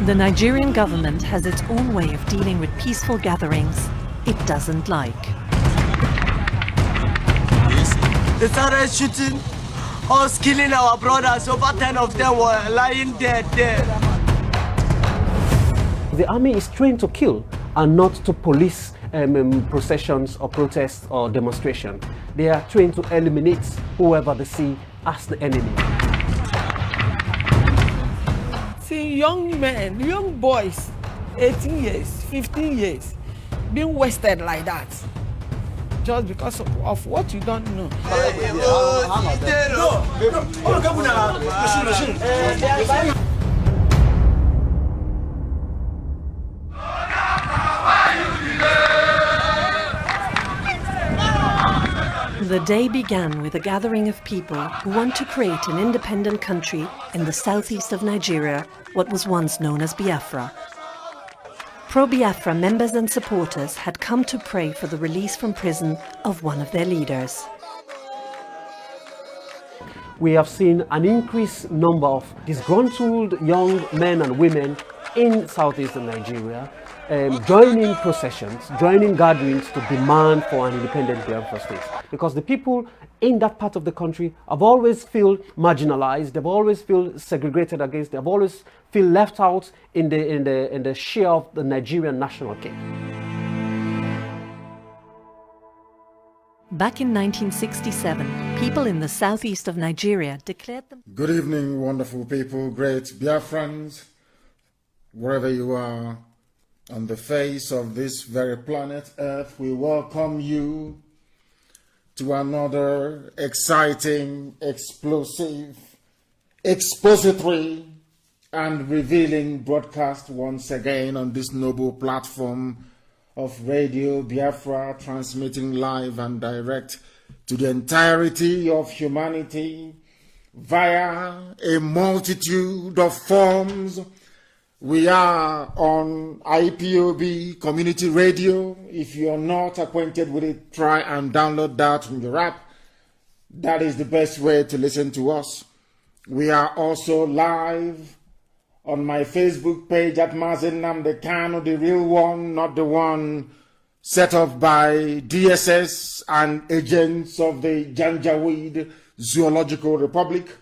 The Nigerian government has its own way of dealing with peaceful gatherings it doesn't like. They started shooting us, killing our brothers. Over 10 of them were lying dead there. The army is trained to kill and not to police processions or protests or demonstration. They are trained to eliminate whoever they see as the enemy. See young men, young boys, 18 years, 15 years, being wasted like that. Just because of what you don't know. The day began with a gathering of people who want to create an independent country in the southeast of Nigeria, what was once known as Biafra. Pro-Biafra members and supporters had come to pray for the release from prison of one of their leaders. We have seen an increased number of disgruntled young men and women in southeastern Nigeria joining processions, joining gatherings to demand for an independent Biafra state. Because the people in that part of the country have always feel marginalized, they've always feel segregated against, they've always feel left out in the share of the Nigerian national cake. Back in 1967, people in the southeast of Nigeria declared them. Good evening, wonderful people, great Biafrans, wherever you are on the face of this very planet Earth. We welcome you to another exciting, explosive, expository and revealing broadcast once again on this noble platform of Radio Biafra, transmitting live and direct to the entirety of humanity via a multitude of forms. We are on IPOB Community Radio. If you're not acquainted with it, try and download that from your app. That is the best way to listen to us. We are also live on my Facebook page at Mazi, nnamdi, Kanu, the real one, not the one set up by DSS and agents of the Janjaweed Zoological Republic.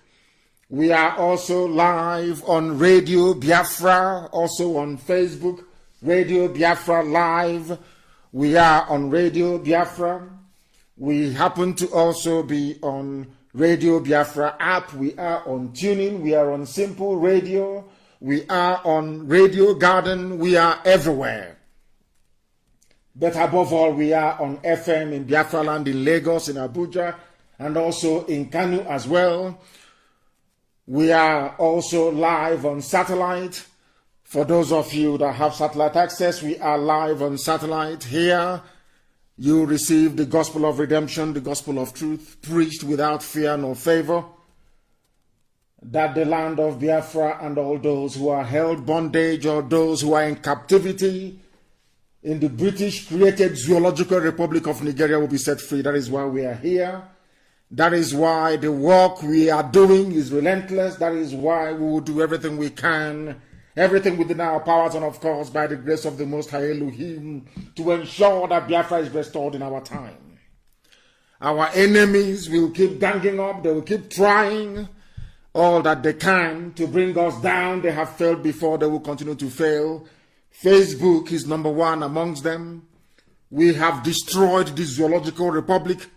We are also live on Radio Biafra, also on Facebook, Radio Biafra Live. We are on Radio Biafra. We happen to also be on Radio Biafra app. We are on Tuning. We are on Simple Radio. We are on Radio Garden. We are everywhere. But above all, we are on FM in Biafra land, in Lagos, in Abuja, and also in Kanu as well. We are also live on satellite. For those of you that have satellite access, we are live on satellite. Here, you receive the gospel of redemption, the gospel of truth, preached without fear nor favor, that the land of Biafra and all those who are held bondage or those who are in captivity in the British-created Zoological Republic of Nigeria will be set free. That is why we are here. That is why the work we are doing is relentless. That is why we will do everything we can, everything within our powers, and of course by the grace of the Most High Elohim, to ensure that Biafra is restored in our time. Our enemies will keep ganging up. They will keep trying all that they can to bring us down. They have failed before. They will continue to fail. Facebook is number one amongst them. We have destroyed the Zoological Republic.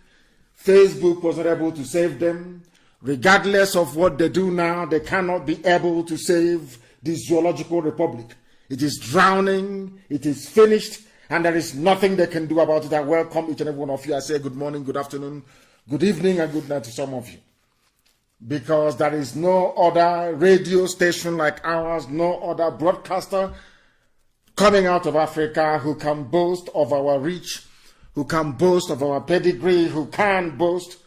Facebook was not able to save them. Regardless of what they do now, they cannot be able to save the Zoological Republic. It is drowning, it is finished, and there is nothing they can do about it. I welcome each and every one of you. I say good morning, good afternoon, good evening, and good night to some of you. Because there is no other radio station like ours, no other broadcaster coming out of Africa who can boast of our reach, who can boast of our pedigree, who can boast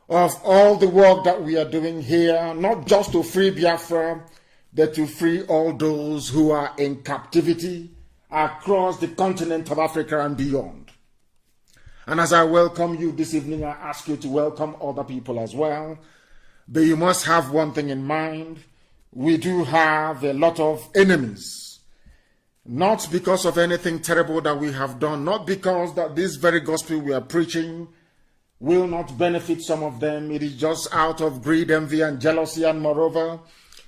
of all the work that we are doing here, not just to free Biafra, but to free all those who are in captivity across the continent of Africa and beyond. And as I welcome you this evening, I ask you to welcome other people as well. But you must have one thing in mind. we do have a lot of enemies. Not because of anything terrible that we have done, not because that this very gospel we are preaching will not benefit some of them. It is just out of greed, envy, and jealousy. And moreover,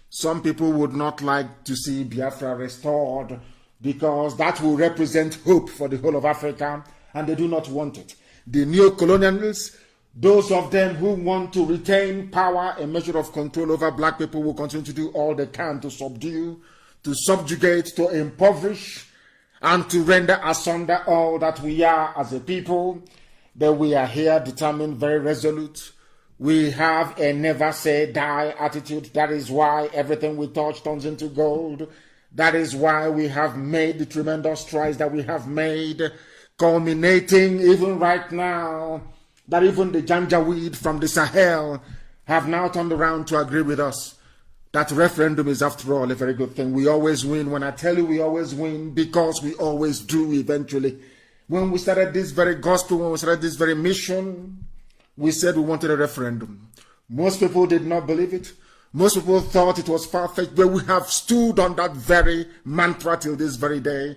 some people would not like to see Biafra restored because that will represent hope for the whole of Africa, and they do not want it. The neo-colonialists, those of them who want to retain power, a measure of control over black people, will continue to do all they can to subdue, to subjugate, to impoverish, and to render asunder all that we are as a people. That we are here determined, very resolute. We have a never say die attitude. That is why everything we touch turns into gold. That is why we have made the tremendous strides that we have made, culminating even right now, that even the Janjaweed from the Sahel have now turned around to agree with us that referendum is, after all, a very good thing. We always win. When I tell you we always win, because we always do eventually. When we started this very gospel, when we started this very mission, we said we wanted a referendum. Most people did not believe it. Most people thought it was far-fetched, but we have stood on that very mantra till this very day,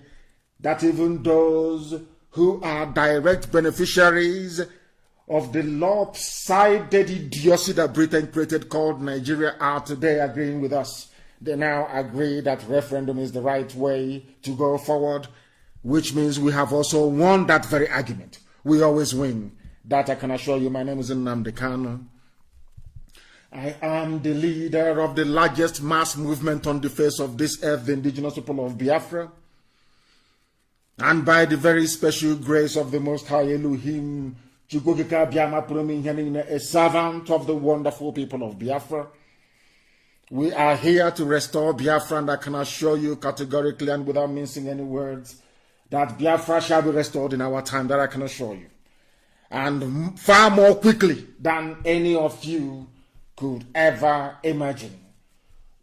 that even those who are direct beneficiaries of the lopsided idiocy that Britain created called Nigeria are today agreeing with us. They now agree that referendum is the right way to go forward, which means we have also won that very argument. We always win. That I can assure you. My name is nnamdi Kanu. I am the leader of the largest mass movement on the face of this earth, the indigenous people of Biafra. And by the very special grace of the Most High Elohim, a servant of the wonderful people of Biafra, we are here to restore Biafra, and I can assure you categorically and without mincing any words that Biafra shall be restored in our time, that I can assure you. And far more quickly than any of you could ever imagine.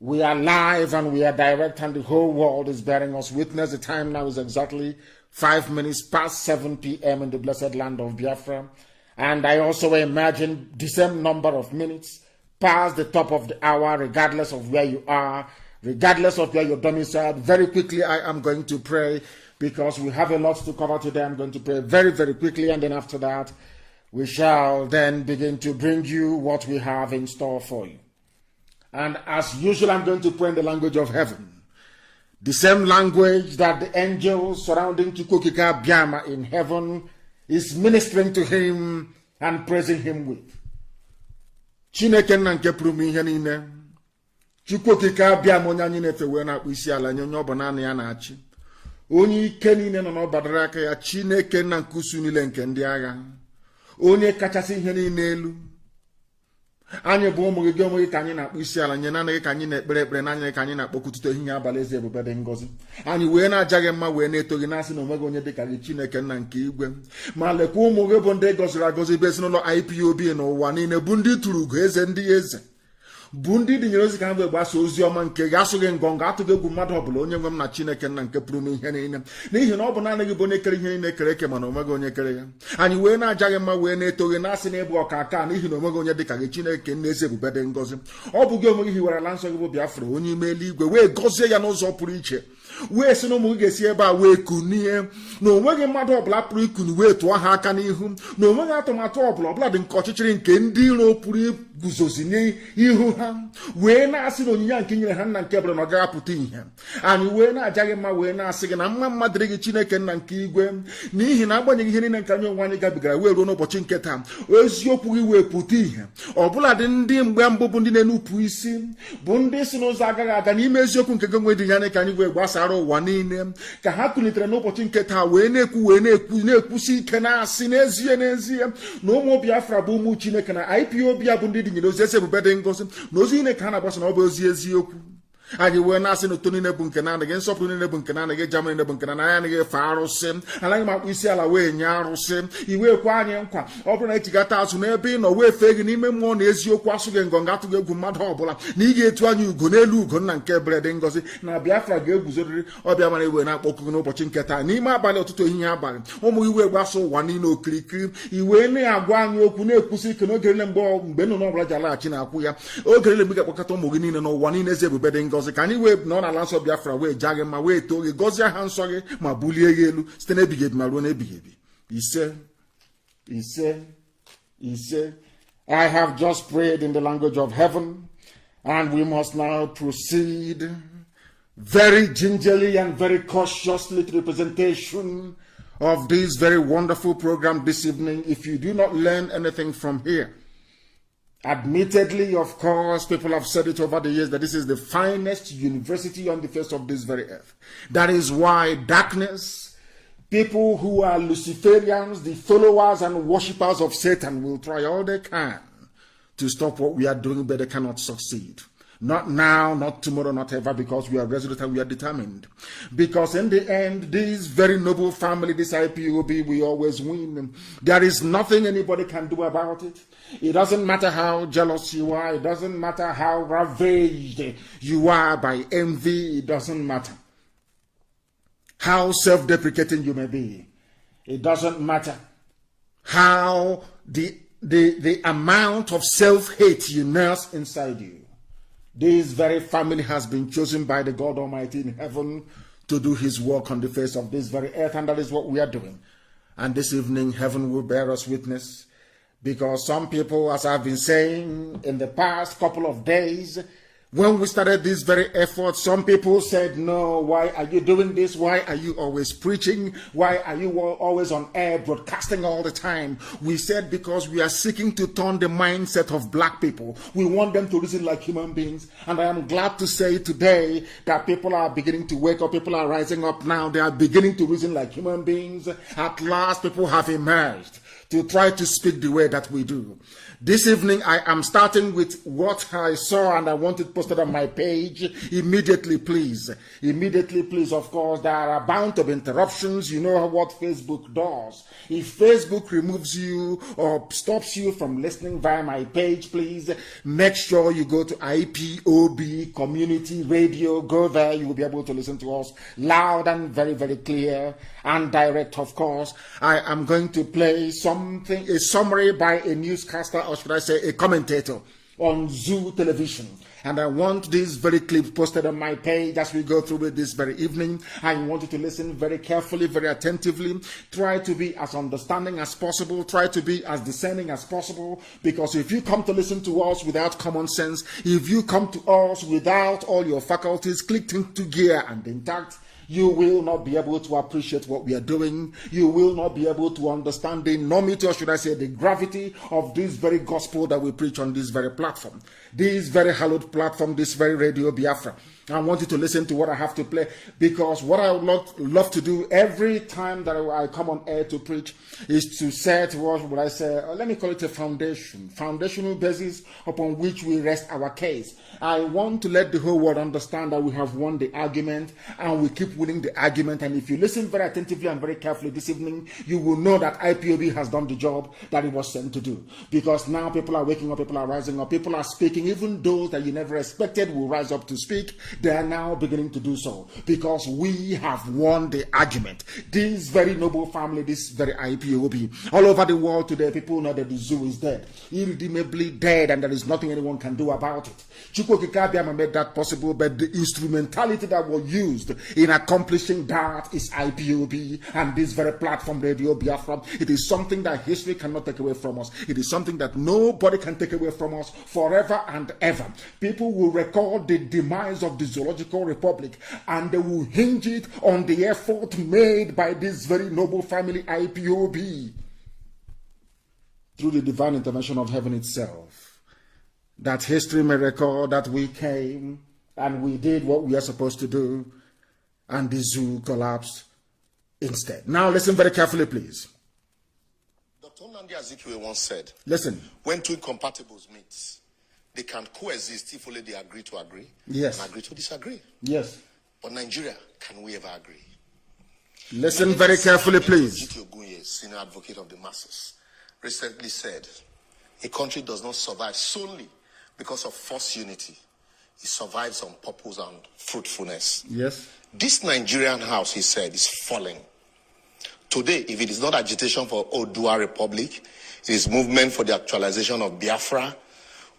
We are live and we are direct, and the whole world is bearing us witness. The time now is exactly 5 minutes past 7 p.m. in the blessed land of Biafra. And I also imagine the same number of minutes past the top of the hour, regardless of where you are, regardless of where you're domiciled. Very quickly, I am going to pray, because we have a lot to cover today. I'm going to pray very, very quickly, and then after that, we shall then begin to bring you what we have in store for you. And as usual, I'm going to pray in the language of heaven, the same language that the angels surrounding Chukwukika Biama in heaven is ministering to him and praising him with. Chineke na nke pụrụ m ihe niile, Chukwukika Biama onye anyị na-efe wee na-akpụ isi ala nye onye ọ bụ naanị ya na-achị. Onye ike niile nọ n'ọbadara aka ya, Chineke na nkusu niile nke ndị agha, onye kachasị ihe niile elu. Anyị bụ ụmụ gị, onwe gị ka anyị na-akpụ isi ala nye, naanị gị ka anyị na-ekpere ekpere, naanị ka anyị na-akpọkụtụte ehihie abalị eze ebube dị ngọzi. Anyị wee na-aja gị mma, wee na-eto gị, na-asị na onweghị onye dị ka gị, Chineke nna nke igwe. Ma lekwa ụmụ gị bụ ndị gọziri agọzi, bụ ezinụlọ IPOB n'ụwa niile, bụ ndị tụrụ ugo eze ndị eze, bụ ndị dịnyere ozi ka ha wee gbasa ozi ọma nke gị, asụghị ngọngọ, atụghị egwu mmadụ ọbụla. Onye nwe m na Chineke nna nke pụrụ m ihe niile, n'ihi na ọ bụ naanị gị bụ onye kere ihe niile kere eke, mana onweghị onye kere ya. Anyị wee na-aja gị mma, wee na-eto gị, na-asị na ịbụ ọka aka, n'ihi na onweghị onye dị ka gị, Chineke nna eze ebube dị ngọzi. Ọ bụ gị onwe gị hiwere ala nsọ gị bụ Biafra, onye ime eluigwe, wee gọzie ya n'ụzọ pụrụ iche, wee sị na ụmụ gị ga-esi ebe a wee kunie, na onweghị mmadụ ọbụla pụrụ ikunu wee tụọ ha aka n'ihu, na onweghị atụmatụ ọbụla dị nke ọchịchịrị nke ndị iro pụrụ iguzozi n'ihu ha, wee na-asị na onyinye nke nyere ha nna nke bụrụ na ọ gaghị apụta ihe. Anyị wee na-aja gị mma, wee na-asị gị na mma dịrị gị, Chineke nna nke igwe, n'ihi na agbanyeghị ihe niile nke anyị onwe anyị gabigara wee ruo n'ụbọchị nke taa, eziokwu gị wee pụta ihe. Ọbụla dị ndị mgbe mbụ bụ ndị na-enupụ isi, bụ ndị si n'ụzọ agaghị aga n'ime eziokwu nke gị onwe dị ya, ka anyị wee gbasara ụwa niile, ka ha kulitere n'ụbọchị nke taa wee na-ekwusi ike, na-asị n'ezie na ụmụ Biafra bụ ụmụ Chineke, na IPOB bụ ndị dịnyere ozi eze ebube dị ngọzi, na ozi niile ka ha na-agbasa na ọ bụ ozi eziokwu. And you were not saying to Tony Nebunkan against Sopin Nebunkan against German Nebunkan and I get Farosim, and I might see a way in Yarosim, you will quite open to get out to never no way faking him one is your quasu and gone out to go to Mad Hobble, Nigga to you, Gunelu, Gun and Kebre Dengosi, now Biafra gave Guzuri, or Biamani were not walking up Chinketa, Nima Balo to Hinyaban, Omo you were Wasso, Wanino, Click, you were near Guan, Yokune, Pussy, Kanogelembo, Benono Rajala, Chinakuya, okay, let me get Wakato Mugini, no one in Ezeb Bedengos, can you wave non allow Biafra way, Jagging my way to Gozia Hansori, my bully yellow, Stenebigate, Marone Bigabi. He said, I have just prayed in the language of heaven, and we must now proceed very gingerly and very cautiously to the presentation of this very wonderful program this evening. If you do not learn anything from here, admittedly, of course, people have said it over the years that this is the finest university on the face of this very earth. That is why darkness, people who are Luciferians, the followers and worshippers of Satan, will try all they can to stop what we are doing, but they cannot succeed. Not now, not tomorrow, not ever, because we are resolute and we are determined. Because in the end, this very noble family, this IPOB, we always win. There is nothing anybody can do about it. It doesn't matter how jealous you are. It doesn't matter how ravaged you are by envy. It doesn't matter how self-deprecating you may be. It doesn't matter how the amount of self-hate you nurse inside you. This very family has been chosen by the God Almighty in heaven to do his work on the face of this very earth, and that is what we are doing. And this evening, heaven will bear us witness, because some people, as I've been saying in the past couple of days, when we started this very effort, some people said, no, why are you doing this? Why are you always preaching? Why are you always on air broadcasting all the time? We said, because we are seeking to turn the mindset of black people. We want them to reason like human beings. And I am glad to say today that people are beginning to wake up. People are rising up now. They are beginning to reason like human beings. At last, people have emerged to try to speak the way that we do. This evening, I am starting with what I saw, and I want it posted on my page. Immediately, please. Immediately, please. Of course, there are a bound of interruptions. You know what Facebook does. If Facebook removes you or stops you from listening via my page, please make sure you go to IPOB Community Radio. Go there. You will be able to listen to us loud and very, very clear and direct, of course. I am going to play a summary by a newscaster, or should I say a commentator, on Zoo Television. And I want this very clip posted on my page as we go through it this very evening. I want you to listen very carefully, very attentively. Try to be as understanding as possible. Try to be as discerning as possible. Because if you come to listen to us without common sense, if you come to us without all your faculties clicked into gear and intact, you will not be able to appreciate what we are doing. You will not be able to understand the enormity, or should I say the gravity of this very gospel that we preach on this very platform. This very hallowed platform, this very Radio Biafra. I want you to listen to what I have to play, because what I would love to do every time that I come on air to preach is to set what would I say, let me call it a foundational basis upon which we rest our case. I want to let the whole world understand that we have won the argument and we keep winning the argument. And if you listen very attentively and very carefully this evening, you will know that IPOB has done the job that it was sent to do. Because now people are waking up, people are rising up, people are speaking. Even those that you never expected will rise up to speak. They are now beginning to do so, because we have won the argument. This very noble family, this very IPOB, all over the world today, people know that the zoo is dead, irredeemably dead, and there is nothing anyone can do about it. Chukwokika made that possible, but the instrumentality that was used in accomplishing that is IPOB and this very platform, Radio Biafra. It is something that history cannot take away from us. It is something that nobody can take away from us forever and ever. People will record the demise of the Zoological Republic, and they will hinge it on the effort made by this very noble family IPOB through the divine intervention of heaven itself. That history may record that we came and we did what we are supposed to do, and the zoo collapsed instead. Now listen very carefully, please. Dr. Nnamdi once said, listen. When two incompatibles meet, they can coexist if only they agree to agree Yes. and agree to disagree. Yes. But Nigeria, can we ever agree? Listen very carefully, please. G.T. Ogunye, senior advocate of the masses, recently said, a country does not survive solely because of forced unity. It survives on purpose and fruitfulness. Yes. This Nigerian house, he said, is falling. Today, if it is not agitation for Odua Republic, it is movement for the actualization of Biafra,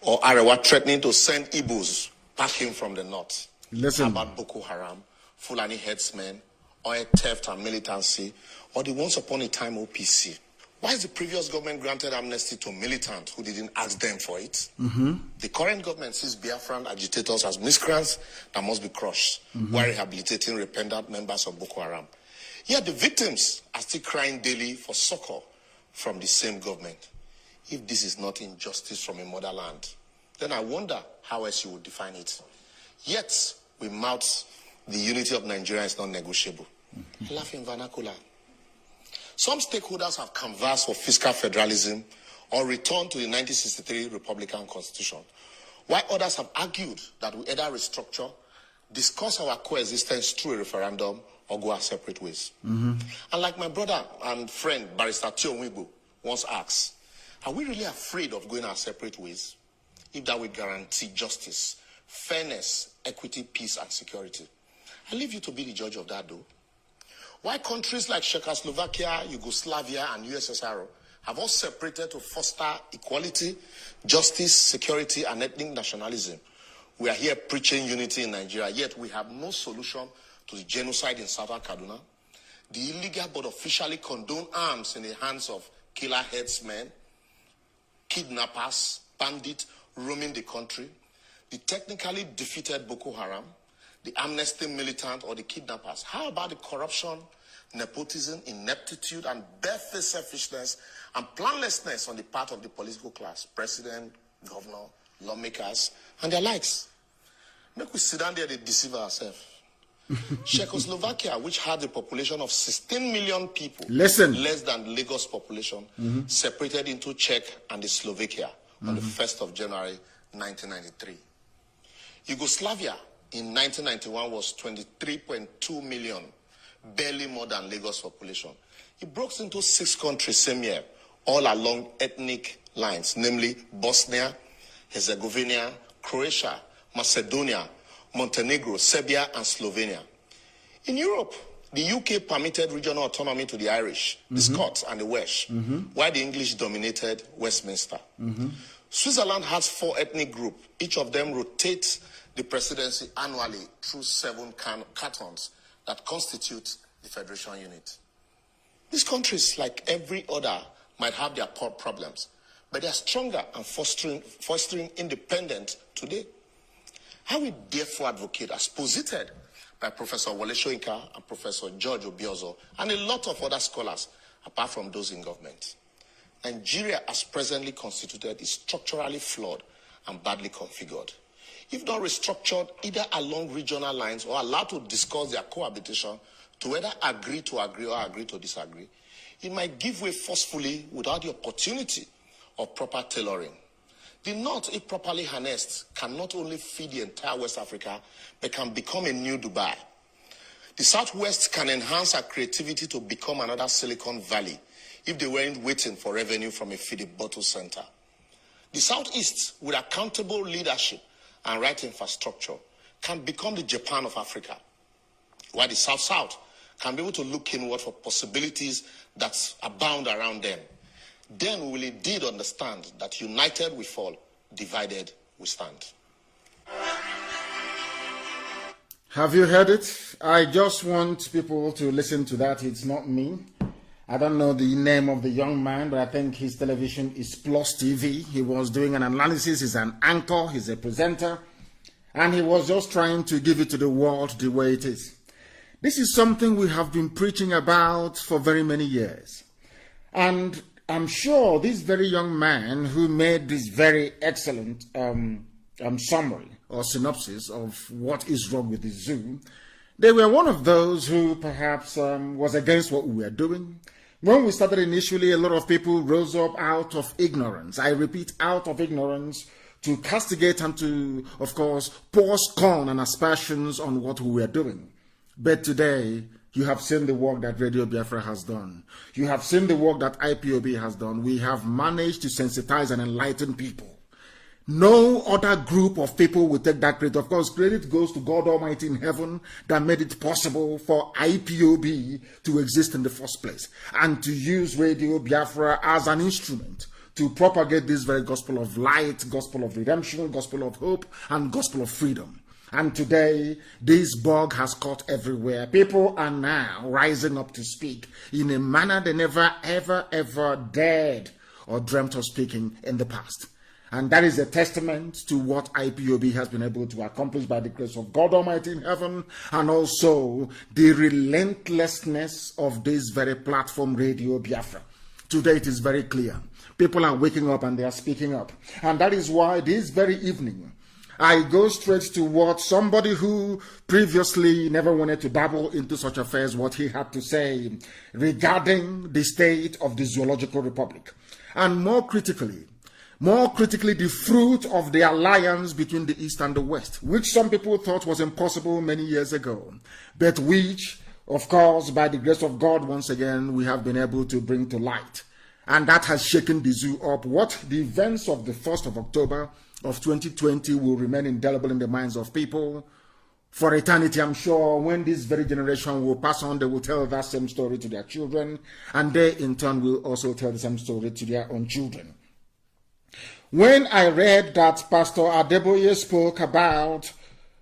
or Arewa threatening to send Igbos packing from the north. Listen. How about Boko Haram, Fulani headsmen, oil theft and militancy, or the once upon a time OPC? Why is the previous government granted amnesty to militants who didn't ask them for it? The current government sees Biafran agitators as miscreants that must be crushed, while rehabilitating repentant members of Boko Haram. Yet the victims are still crying daily for succor from the same government. If this is not injustice from a motherland, then I wonder how else you would define it. Yet, we mouth the unity of Nigeria is not negotiable. Laugh in vernacular. Some stakeholders have canvassed for fiscal federalism or return to the 1963 Republican Constitution, while others have argued that we either restructure, discuss our coexistence through a referendum, or go our separate ways. And like my brother and friend, Barrister Tio Wibo, once asked, are we really afraid of going our separate ways if that will guarantee justice, fairness, equity, peace, and security? I leave you to be the judge of that, though. Why countries like Czechoslovakia, Yugoslavia, and USSR have all separated to foster equality, justice, security, and ethnic nationalism? We are here preaching unity in Nigeria, yet we have no solution to the genocide in southern Kaduna, the illegal but officially condoned arms in the hands of killer headsmen, kidnappers, bandits roaming the country, the technically defeated Boko Haram, the amnesty militant, or the kidnappers. How about the corruption, nepotism, ineptitude, and birthday selfishness and planlessness on the part of the political class, president, governor, lawmakers, and their likes? Make we sit down there and deceive ourselves. Czechoslovakia, which had a population of 16 million people, less than Lagos population, separated into Czech and the Slovakia on the 1st of January 1993. Yugoslavia in 1991 was 23.2 million, barely more than Lagos population. It broke into 6 countries same year, all along ethnic lines, namely Bosnia, Herzegovina, Croatia, Macedonia, Montenegro, Serbia, and Slovenia. In Europe, the UK permitted regional autonomy to the Irish, the Scots, and the Welsh, while the English dominated Westminster. Switzerland has 4 ethnic groups. Each of them rotates the presidency annually through 7 cantons that constitute the federation unit. These countries, like every other, might have their problems, but they are stronger and fostering independence today. I will therefore advocate, as posited by Professor Wole Soyinka and Professor George Obiozo and a lot of other scholars, apart from those in government. Nigeria, as presently constituted, is structurally flawed and badly configured. If not restructured either along regional lines or allowed to discuss their cohabitation to whether agree to agree or agree to disagree, it might give way forcefully without the opportunity of proper tailoring. The North, if properly harnessed, can not only feed the entire West Africa, but can become a new Dubai. The Southwest can enhance our creativity to become another Silicon Valley if they weren't waiting for revenue from a feeding bottle center. The Southeast, with accountable leadership and right infrastructure, can become the Japan of Africa, while the South-South can be able to look inward for possibilities that abound around them. Then we will indeed understand that united we fall, divided we stand. Have you heard it? I just want people to listen to that. It's not me. I don't know the name of the young man, but I think his television is Plus TV. He was doing an analysis. He's an anchor. He's a presenter. And he was just trying to give it to the world the way it is. This is something we have been preaching about for very many years. And I'm sure this very young man who made this very excellent summary or synopsis of what is wrong with the zoo, they were one of those who perhaps was against what we were doing. When we started initially, a lot of people rose up out of ignorance. I repeat, out of ignorance, to castigate and to, of course, pour scorn and aspersions on what we were doing. But today, you have seen the work that Radio Biafra has done. You have seen the work that IPOB has done. We have managed to sensitize and enlighten people. No other group of people will take that credit. Of course, credit goes to God Almighty in heaven that made it possible for IPOB to exist in the first place and to use Radio Biafra as an instrument to propagate this very gospel of light, gospel of redemption, gospel of hope, and gospel of freedom. And today, this bug has caught everywhere. People are now rising up to speak in a manner they never, ever, ever dared or dreamt of speaking in the past. And that is a testament to what IPOB has been able to accomplish by the grace of God Almighty in heaven, and also the relentlessness of this very platform, Radio Biafra. Today it is very clear. People are waking up and they are speaking up. And that is why this very evening, I go straight to what somebody who previously never wanted to dabble into such affairs, what he had to say regarding the state of the Zoological Republic. And more critically, the fruit of the alliance between the East and the West, which some people thought was impossible many years ago, but which, of course, by the grace of God, once again, we have been able to bring to light. And that has shaken the zoo up. What the events of the 1st of October of 2020 will remain indelible in the minds of people for eternity. I'm sure when this very generation will pass on, they will tell that same story to their children, and they in turn will also tell the same story to their own children. When I read that Pastor Adeboye spoke about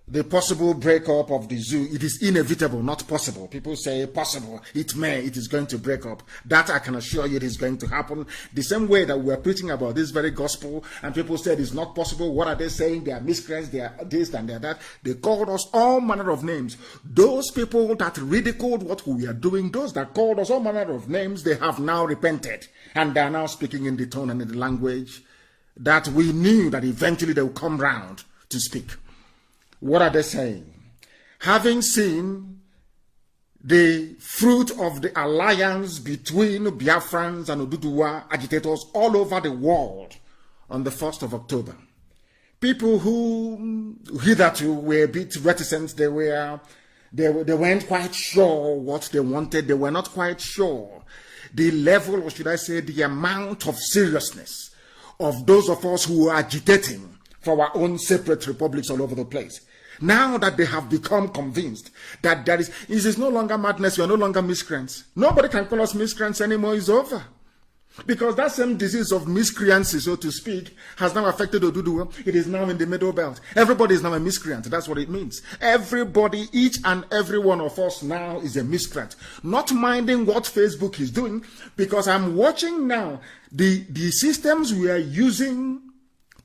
the possible breakup of the zoo, it is inevitable, not possible. People say possible, it is going to break up. That I can assure you it is going to happen. The same way that we are preaching about this very gospel and people said it's not possible. What are they saying? They are miscreants, they are this and they are that. They called us all manner of names. Those people that ridiculed what we are doing, those that called us all manner of names, they have now repented. And they are now speaking in the tone and in the language that we knew that eventually they will come round to speak. What are they saying? Having seen the fruit of the alliance between Biafrans and Oduduwa agitators all over the world on the 1st of October, people who hitherto were a bit reticent, they weren't quite sure what they wanted, they were not quite sure the level, or should I say, the amount of seriousness of those of us who are agitating for our own separate republics all over the place. Now that they have become convinced that it is no longer madness, we are no longer miscreants. Nobody can call us miscreants anymore, it's over. Because that same disease of miscreancy, so to speak, has now affected Oduduwa. It is now in the middle belt. Everybody is now a miscreant. That's what it means. Everybody, each and every one of us now is a miscreant. Not minding what Facebook is doing, because I'm watching now the systems we are using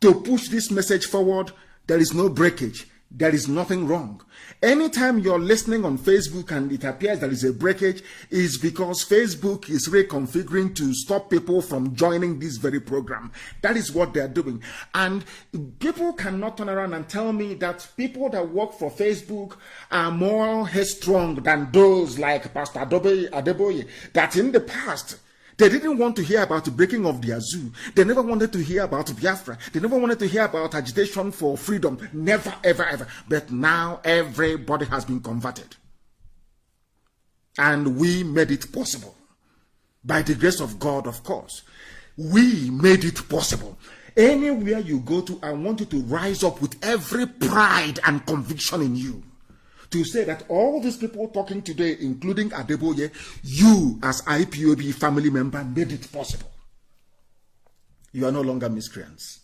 to push this message forward. There is no breakage. There is nothing wrong. Anytime you're listening on Facebook and it appears there is a breakage, is because Facebook is reconfiguring to stop people from joining this very program. That is what they're doing. And people cannot turn around and tell me that people that work for Facebook are more headstrong than those like Pastor Adeboye, that in the past, they didn't want to hear about the breaking of the zoo. They never wanted to hear about Biafra. They never wanted to hear about agitation for freedom. Never, ever, ever. But now everybody has been converted. And we made it possible. By the grace of God, of course. We made it possible. Anywhere you go to, I want you to rise up with every pride and conviction in you. To say that all these people talking today, including Adeboye, you as IPOB family member made it possible. You are no longer miscreants.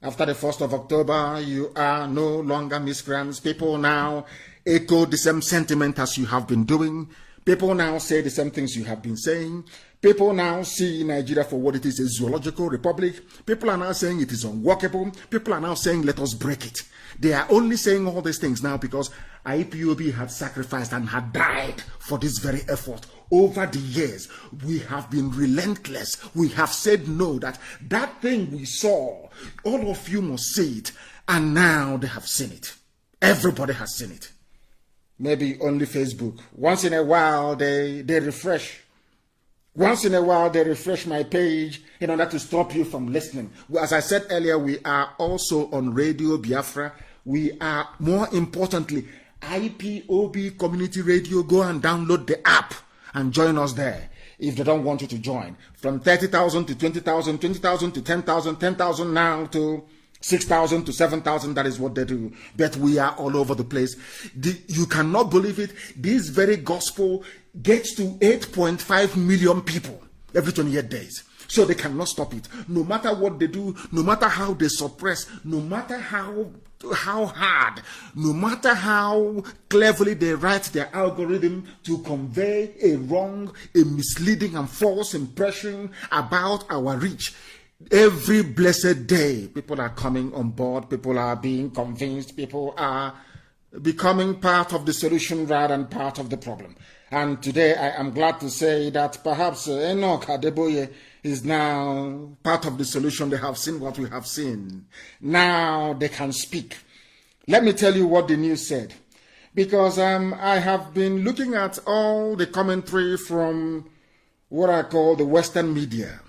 After the 1st of October, you are no longer miscreants. People now echo the same sentiment as you have been doing. People now say the same things you have been saying. People now see Nigeria for what it is, a zoological republic. People are now saying it is unworkable. People are now saying, let us break it. They are only saying all these things now because IPOB had sacrificed and had died for this very effort. Over the years, we have been relentless. We have said no, that thing we saw, all of you must see it. And now they have seen it. Everybody has seen it. Maybe only Facebook. Once in a while, they refresh Once in a while, they refresh my page in order to stop you from listening. As I said earlier, we are also on Radio Biafra. We are, more importantly, IPOB Community Radio. Go and download the app and join us there if they don't want you to join. From 30,000 to 20,000, 20,000 to 10,000, 10,000 now to 6,000 to 7,000, that is what they do. But we are all over the place. You cannot believe it. This very gospel gets to 8.5 million people every 28 days. So they cannot stop it. No matter what they do, no matter how they suppress, no matter how hard, no matter how cleverly they write their algorithm to convey a wrong, a misleading and false impression about our reach. Every blessed day, people are coming on board, people are being convinced, people are becoming part of the solution rather than part of the problem. And today I am glad to say that perhaps Enoch Adeboye is now part of the solution. They have seen what we have seen. Now they can speak. Let me tell you what the news said. Because I have been looking at all the commentary from what I call the Western media.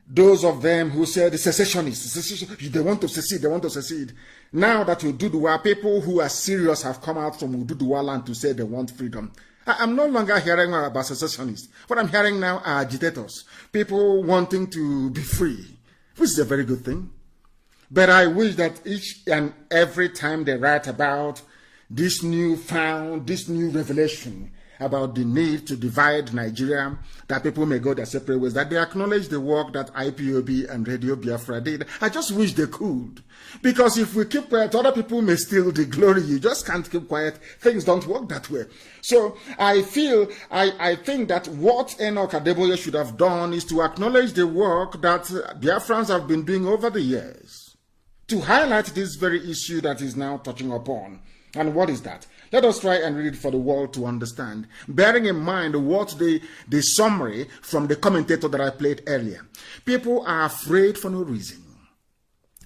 Those of them who said the secessionists, they want to secede, they want to secede. Now that Ududuwa, people who are serious have come out from Ududuwa land to say they want freedom. I'm no longer hearing about secessionists. What I'm hearing now are agitators, people wanting to be free, which is a very good thing. But I wish that each and every time they write about this new revelation about the need to divide Nigeria, that people may go their separate ways, that they acknowledge the work that IPOB and Radio Biafra did. I just wish they could. Because if we keep quiet, other people may steal the glory. You just can't keep quiet. Things don't work that way. So I think that what Enoch Adeboye should have done is to acknowledge the work that Biafrans have been doing over the years, to highlight this very issue that is now touching upon. And what is that? Let us try and read it for the world to understand, bearing in mind what the summary from the commentator that I played earlier. People are afraid for no reason.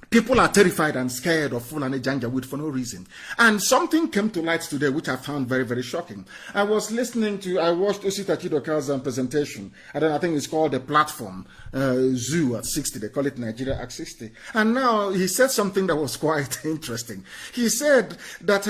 People are terrified and scared of Fulani Janjaweed for no reason. And something came to light today which I found very, very shocking. I watched Osita Chidoka's presentation. I think it's called The Platform, Zoo at 60. They call it Nigeria at 60. And now he said something that was quite interesting. He said that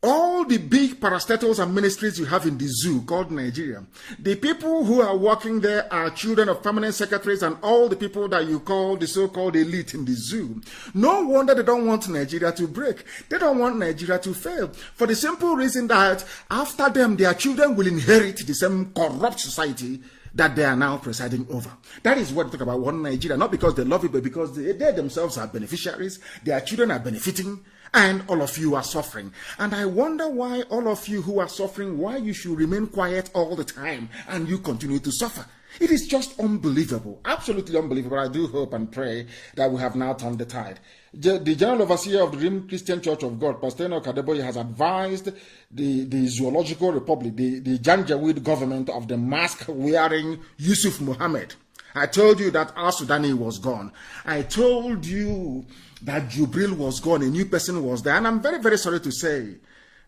all the big parastatals and ministries you have in the zoo called Nigeria, the people who are working there are children of permanent secretaries and all the people that you call the so-called elite in the zoo. No wonder they don't want Nigeria to break. They don't want Nigeria to fail. For the simple reason that after them, their children will inherit the same corrupt society that they are now presiding over. That is what we talk about one Nigeria, not because they love it, but because they themselves are beneficiaries, their children are benefiting, and all of you are suffering. And I wonder why all of you who are suffering, why you should remain quiet all the time and you continue to suffer. It is just unbelievable, absolutely unbelievable. I do hope and pray that we have now turned the tide. The General Overseer of the Redeemed Christian Church of God, Pastor Enoch Adeboye, has advised the Zoological Republic, the Janjaweed government of the mask-wearing Yusuf Mohammed. I told you that Al-Sudani was gone. I told you that Jubril was gone, a new person was there. And I'm very, very sorry to say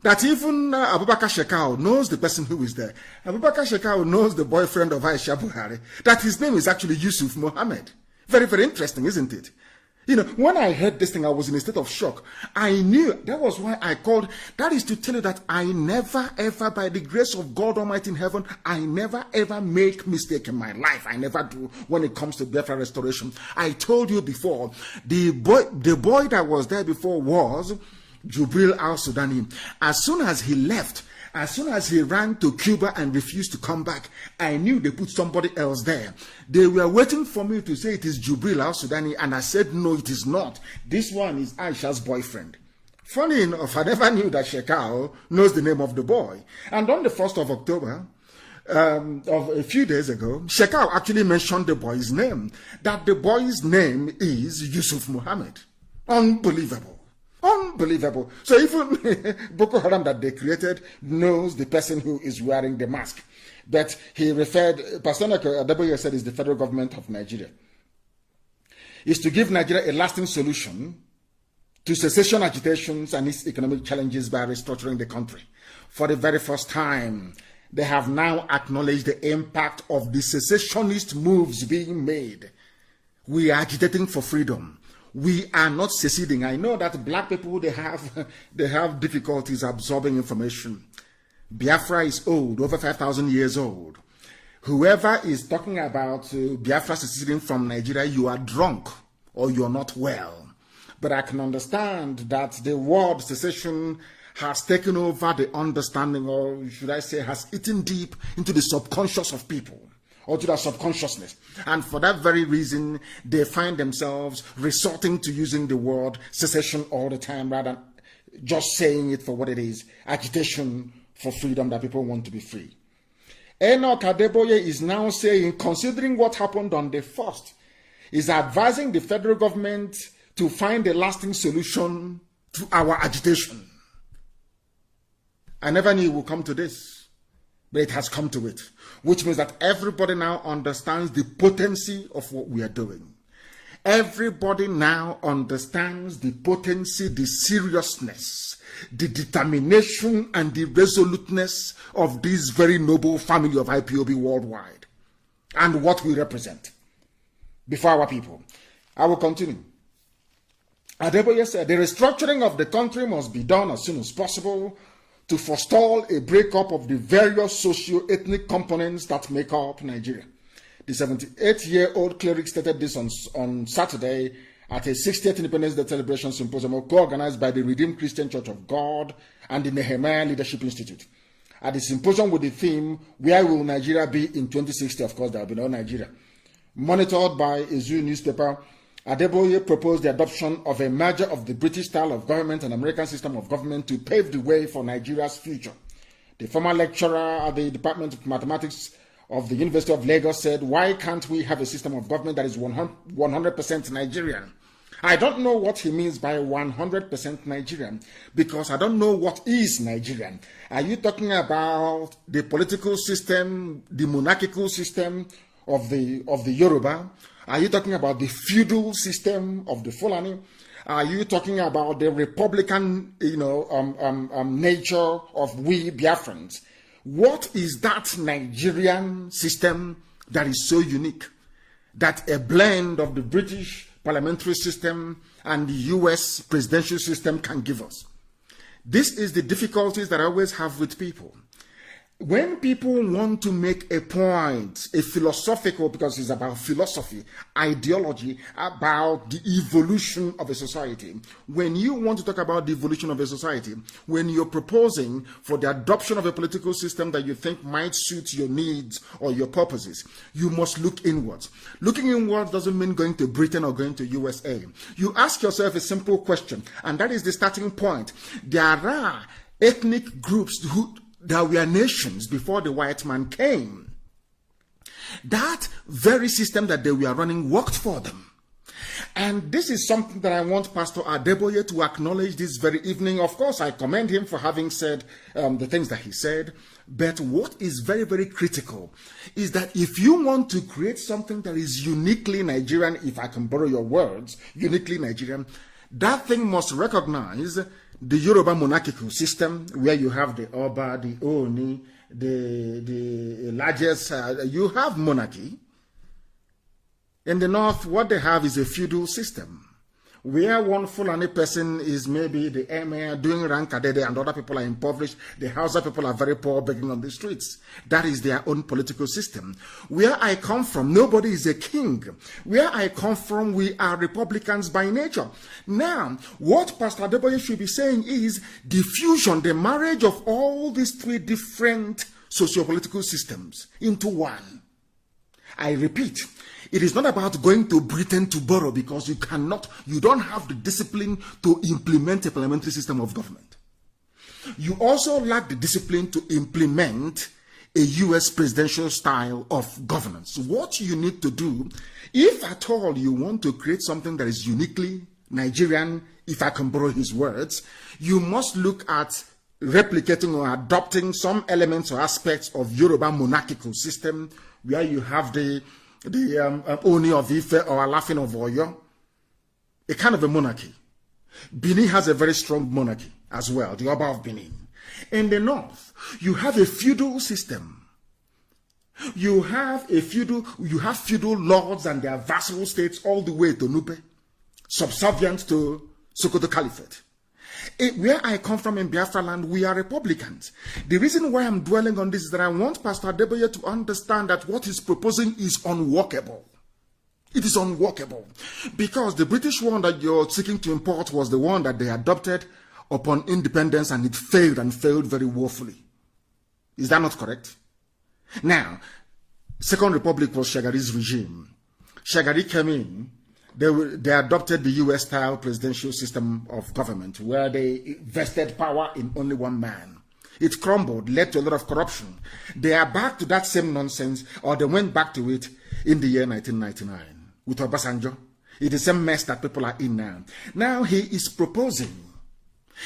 that even Abubakar Shekau knows the person who is there. Abubakar Shekau knows the boyfriend of Aisha Buhari, that his name is actually Yusuf Mohammed. Very, very interesting, isn't it? You know, when I heard this thing, I was in a state of shock. I knew, that was why I called. That is to tell you that I never, ever, by the grace of God Almighty in heaven, I never, ever make mistake in my life. I never do when it comes to Biafra restoration. I told you before, the boy that was there before was Jubril Al-Sudani. As soon as he left, as soon as he ran to Cuba and refused to come back, I knew they put somebody else there. They were waiting for me to say it is Jubril Al-Sudani, and I said, no, it is not. This one is Aisha's boyfriend. Funny enough, I never knew that Shekau knows the name of the boy. And on the 1st of October, of a few days ago, Shekau actually mentioned the boy's name, that the boy's name is Yusuf Mohammed. Unbelievable. Unbelievable. So even Boko Haram that they created knows the person who is wearing the mask. But he referred, Pastor Adeboye said, is the federal government of Nigeria. Is to give Nigeria a lasting solution to secession agitations and its economic challenges by restructuring the country. For the very first time, they have now acknowledged the impact of the secessionist moves being made. We are agitating for freedom. We are not seceding. I know that black people, they have difficulties absorbing information. Biafra is old, over 5,000 years old. Whoever is talking about Biafra seceding from Nigeria, you are drunk or you're not well. But I can understand that the word secession has taken over the understanding, or should I say, has eaten deep into the subconscious of people, or to their subconsciousness. And for that very reason, they find themselves resorting to using the word secession all the time, rather than just saying it for what it is, agitation for freedom, that people want to be free. Enoch Adeboye is now saying, considering what happened on the 1st, is advising the federal government to find a lasting solution to our agitation. I never knew it would come to this, but it has come to it, which means that everybody now understands the potency of what we are doing. Everybody now understands the potency, the seriousness, the determination, and the resoluteness of this very noble family of IPOB worldwide, and what we represent before our people. I will continue. Adeboye said, the restructuring of the country must be done as soon as possible to forestall a breakup of the various socio-ethnic components that make up Nigeria. The 78-year-old cleric stated this on Saturday at a 60th Independence Day celebration symposium co-organized by the Redeemed Christian Church of God and the Nehemiah Leadership Institute. At the symposium with the theme, Where Will Nigeria Be in 2060? Of course, there will be no Nigeria. Monitored by a Zoo newspaper, Adeboye proposed the adoption of a merger of the British style of government and American system of government to pave the way for Nigeria's future. The former lecturer at the Department of Mathematics of the University of Lagos said, why can't we have a system of government that is 100% Nigerian? I don't know what he means by 100% Nigerian, because I don't know what is Nigerian. Are you talking about the political system, the monarchical system of the Yoruba? Are you talking about the feudal system of the Fulani? Are you talking about the republican, nature of we Biafrans? What is that Nigerian system that is so unique, that a blend of the British parliamentary system and the US presidential system can give us? This is the difficulties that I always have with people. When people want to make a point, a philosophical, because it's about philosophy, ideology, about the evolution of a society, when you want to talk about the evolution of a society, when you're proposing for the adoption of a political system that you think might suit your needs or your purposes, you must look inwards. Looking inwards doesn't mean going to Britain or going to USA. You ask yourself a simple question, and that is the starting point. There are ethnic groups there were nations before the white man came. That very system that they were running worked for them. And this is something that I want Pastor Adeboye to acknowledge this very evening. Of course, I commend him for having said the things that he said. But what is very, very critical is that if you want to create something that is uniquely Nigerian, if I can borrow your words, uniquely Nigerian, that thing must recognize the Yoruba monarchical system, where you have the Oba, the Oni, the largest, you have monarchy. In the north, what they have is a feudal system, where one Fulani person is maybe the emir doing rankadede and other people are impoverished. The Hausa people are very poor, begging on the streets. That is their own political system. Where I come from, nobody is a king. Where I come from, we are Republicans by nature. Now, what Pastor Adeboye should be saying is the fusion, the marriage of all these three different socio-political systems into one. I repeat, it is not about going to Britain to borrow, because you don't have the discipline to implement a parliamentary system of government. You also lack the discipline to implement a US presidential style of governance. What you need to do, if at all you want to create something that is uniquely Nigerian, if I can borrow his words, you must look at replicating or adopting some elements or aspects of Yoruba monarchical system, where you have the Oni of Ife or Alafin of Oyo, a kind of a monarchy. Benin has a very strong monarchy as well, the Oba of Benin. In the north, you have a feudal system. You have feudal lords and their vassal states all the way to Nupe, subservient to Sokoto Caliphate. Where I come from in Biafra land, we are Republicans. The reason why I'm dwelling on this is that I want Pastor Adeboye to understand that what he's proposing is unworkable. It is unworkable. Because the British one that you're seeking to import was the one that they adopted upon independence, and it failed, and failed very woefully. Is that not correct? Now, Second Republic was Shagari's regime. Shagari came in. They adopted the US-style presidential system of government where they vested power in only one man. It crumbled, led to a lot of corruption. They are back to that same nonsense, or they went back to it in the year 1999 with Obasanjo. It is the same mess that people are in now. Now he is proposing,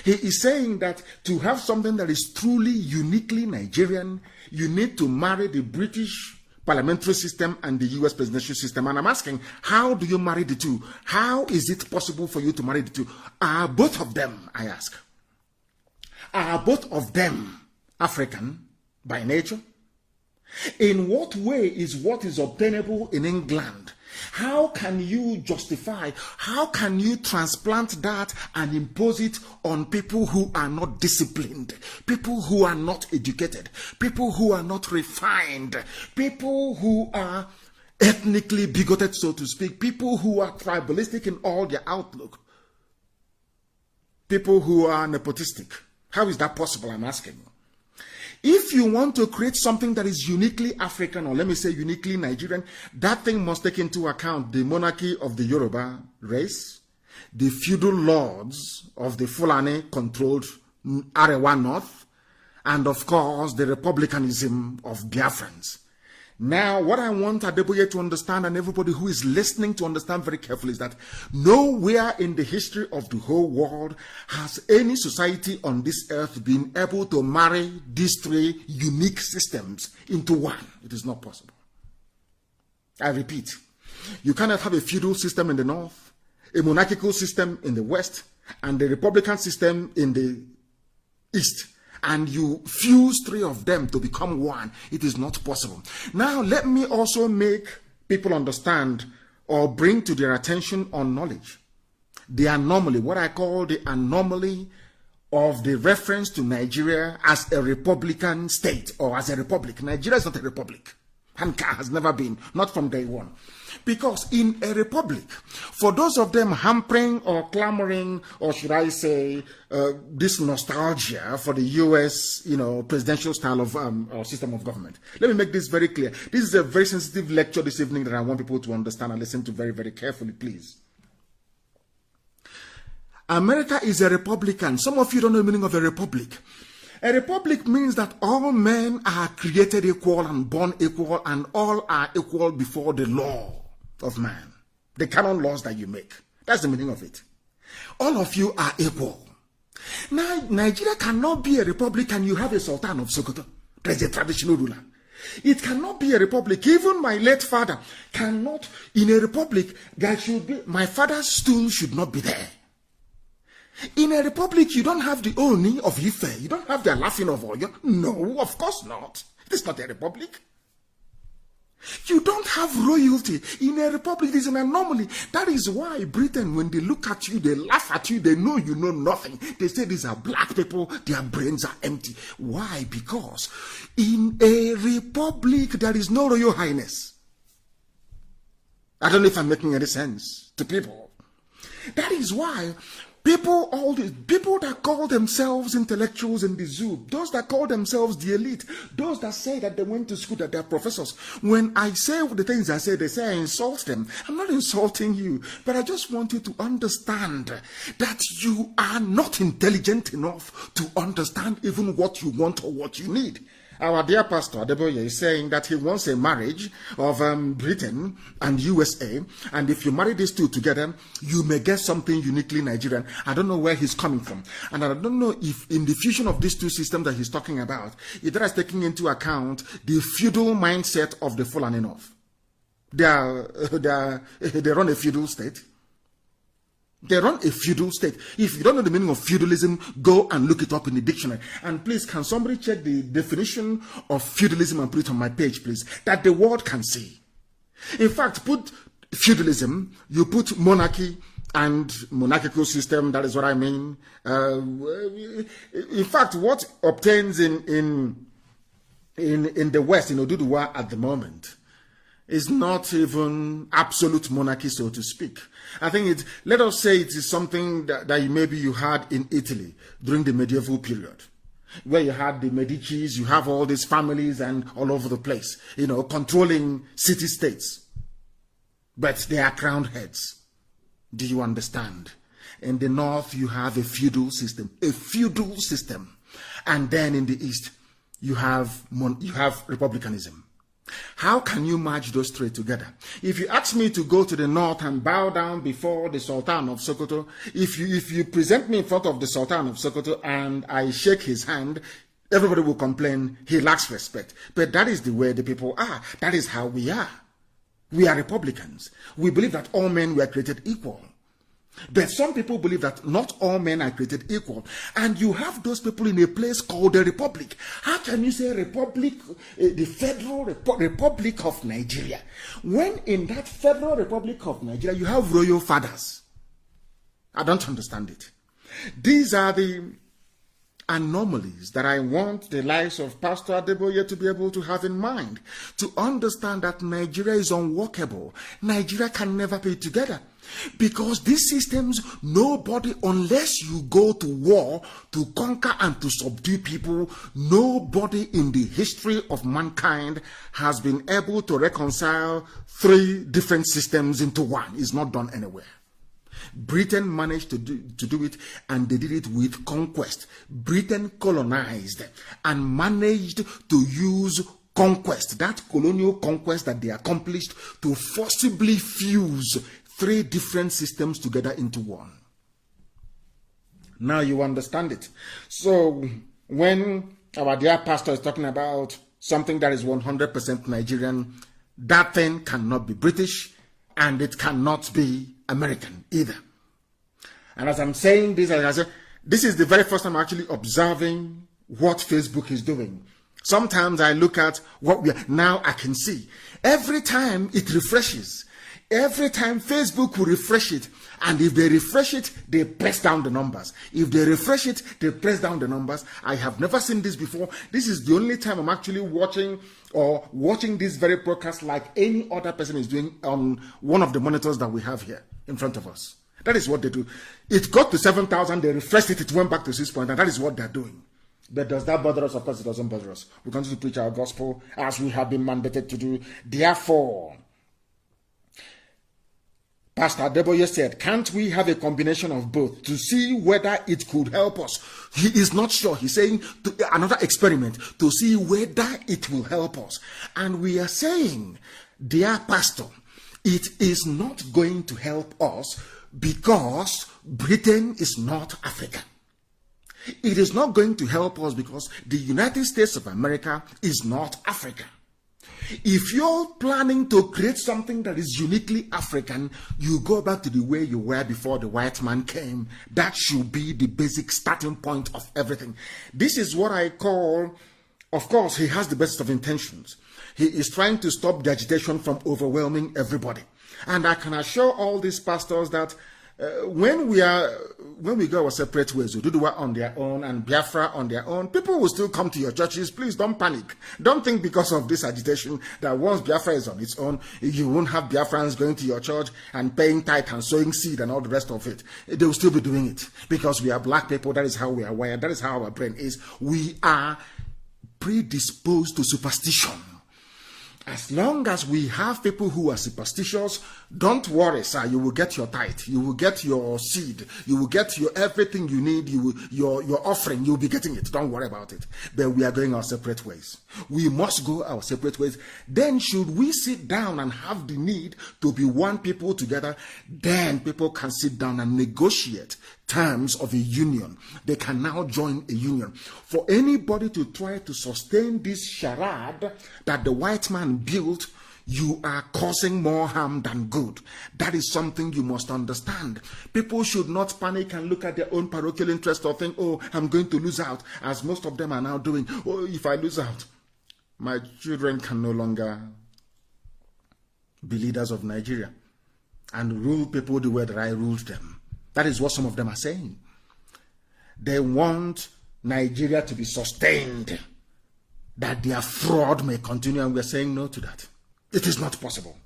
he is saying that to have something that is truly uniquely Nigerian, you need to marry the British parliamentary system and the US presidential system. And I'm asking, how do you marry the two? How is it possible for you to marry the two? Are both of them, I ask, are both of them African by nature? In what way is what is obtainable in England? How can you justify, how can you transplant that and impose it on people who are not disciplined, people who are not educated, people who are not refined, people who are ethnically bigoted, so to speak, people who are tribalistic in all their outlook, people who are nepotistic? How is that possible, I'm asking? If you want to create something that is uniquely African, or let me say uniquely Nigerian, that thing must take into account the monarchy of the Yoruba race, the feudal lords of the Fulani-controlled Arewa North, and of course the republicanism of Biafrans. Now, what I want Adeboye to understand, and everybody who is listening to understand very carefully, is that nowhere in the history of the whole world has any society on this earth been able to marry these three unique systems into one. It is not possible. I repeat, you cannot have a feudal system in the north, a monarchical system in the west, and a republican system in the east, and you fuse three of them to become one. It is not possible. Now, let me also make people understand or bring to their attention on knowledge the anomaly, what I call the anomaly of the reference to Nigeria as a republican state or as a republic. Nigeria is not a republic, and has never been, not from day one. Because in a republic, for those of them hampering or clamoring, or should I say, this nostalgia for the US, presidential style of or system of government. Let me make this very clear. This is a very sensitive lecture this evening that I want people to understand and listen to very, very carefully, please. America is a republican. Some of you don't know the meaning of a republic. A republic means that all men are created equal and born equal, and all are equal before the law of man, the canon laws that you make. That's the meaning of it. All of you are equal. Now, Nigeria cannot be a republic and you have a Sultan of Sokoto. There's a traditional ruler. It cannot be a republic. Even my late father cannot, in a republic, there should be, my father's stool should not be there. In a republic, you don't have the Oni of Ife. You don't have the laughing of Oyo. No, of course not. It is not a republic. You don't have royalty. In a republic, it is an anomaly. That is why Britain, when they look at you, they laugh at you, they know you know nothing. They say these are black people, their brains are empty. Why? Because in a republic, there is no royal highness. I don't know if I'm making any sense to people. That is why all these people that call themselves intellectuals in the zoo, those that call themselves the elite, those that say that they went to school, that they're professors, when I say the things I say, they say I insult them. I'm not insulting you, but I just want you to understand that you are not intelligent enough to understand even what you want or what you need. Our dear pastor Adeboye is saying that he wants a marriage of Britain and USA, and if you marry these two together, you may get something uniquely Nigerian. I don't know where he's coming from, and I don't know if in the fusion of these two systems that he's talking about, it is taking into account the feudal mindset of the Fulani North. They run a feudal state. They run a feudal state. If you don't know the meaning of feudalism, go and look it up in the dictionary. And please, can somebody check the definition of feudalism and put it on my page, please, that the world can see. In fact, put feudalism, you put monarchy and monarchical system, that is what I mean. In fact, what obtains in the West, in Oduduwa at the moment, is not even absolute monarchy, so to speak. I think let us say it is something that maybe you had in Italy during the medieval period, where you had the Medicis, you have all these families and all over the place, controlling city-states. But they are crowned heads. Do you understand? In the north, you have a feudal system. And then in the east, you have republicanism. How can you match those three together? If you ask me to go to the north and bow down before the Sultan of Sokoto, if you present me in front of the Sultan of Sokoto and I shake his hand, everybody will complain he lacks respect. But that is the way the people are. That is how we are. We are Republicans. We believe that all men were created equal. But some people believe that not all men are created equal. And you have those people in a place called the Republic. How can you say Republic, the Federal Republic of Nigeria, when in that Federal Republic of Nigeria you have royal fathers? I don't understand it. These are the anomalies that I want the likes of Pastor Adeboye to be able to have in mind, to understand that Nigeria is unworkable. Nigeria can never be together. Because these systems, nobody, unless you go to war to conquer and to subdue people, nobody in the history of mankind has been able to reconcile three different systems into one. It's not done anywhere. Britain managed to do it, and they did it with conquest. Britain colonized and managed to use conquest, that colonial conquest that they accomplished, to forcibly fuse three different systems together into one. Now you understand it. So when our dear pastor is talking about something that is 100% Nigerian, that thing cannot be British and it cannot be American either. And as I'm saying this, this is the very first time I'm actually observing what Facebook is doing. Sometimes I look at what we are, now I can see. Every time it refreshes, every time Facebook will refresh it, and if they refresh it, they press down the numbers. If they refresh it, they press down the numbers. I have never seen this before. This is the only time I'm actually watching this very broadcast like any other person is doing on one of the monitors that we have here in front of us. That is what they do. It got to 7,000, they refreshed it, it went back to 6 point, and that is what they're doing. But does that bother us? Of course it doesn't bother us. We continue to preach our gospel as we have been mandated to do. Therefore, Pastor Adeboye said, can't we have a combination of both to see whether it could help us? He is not sure. He's saying another experiment to see whether it will help us. And we are saying, dear pastor, it is not going to help us because Britain is not Africa. It is not going to help us because the United States of America is not Africa. If you're planning to create something that is uniquely African, you go back to the way you were before the white man came. That should be the basic starting point of everything. This is what I call, of course, he has the best of intentions. He is trying to stop the agitation from overwhelming everybody. And I can assure all these pastors that when we go our separate ways, Oduduwa on their own and Biafra on their own, people will still come to your churches. Please don't panic. Don't think because of this agitation that once Biafra is on its own, you won't have Biafrans going to your church and paying tithe and sowing seed and all the rest of it. They will still be doing it because we are black people. That is how we are wired. That is how our brain is. We are predisposed to superstition. As long as we have people who are superstitious, don't worry, sir. You will get your tithe. You will get your seed. You will get your everything you need. Your offering. You will be getting it. Don't worry about it. But we are going our separate ways. We must go our separate ways. Then should we sit down and have the need to be one people together, then people can sit down and negotiate terms of a union. They can now join a union. For anybody to try to sustain this charade that the white man built, you are causing more harm than good. That is something you must understand. People should not panic and look at their own parochial interest or think, oh, I'm going to lose out, as most of them are now doing. Oh, if I lose out, my children can no longer be leaders of Nigeria and rule people the way that I ruled them. That is what some of them are saying. They want Nigeria to be sustained, that their fraud may continue, and we're saying no to that. It is not possible.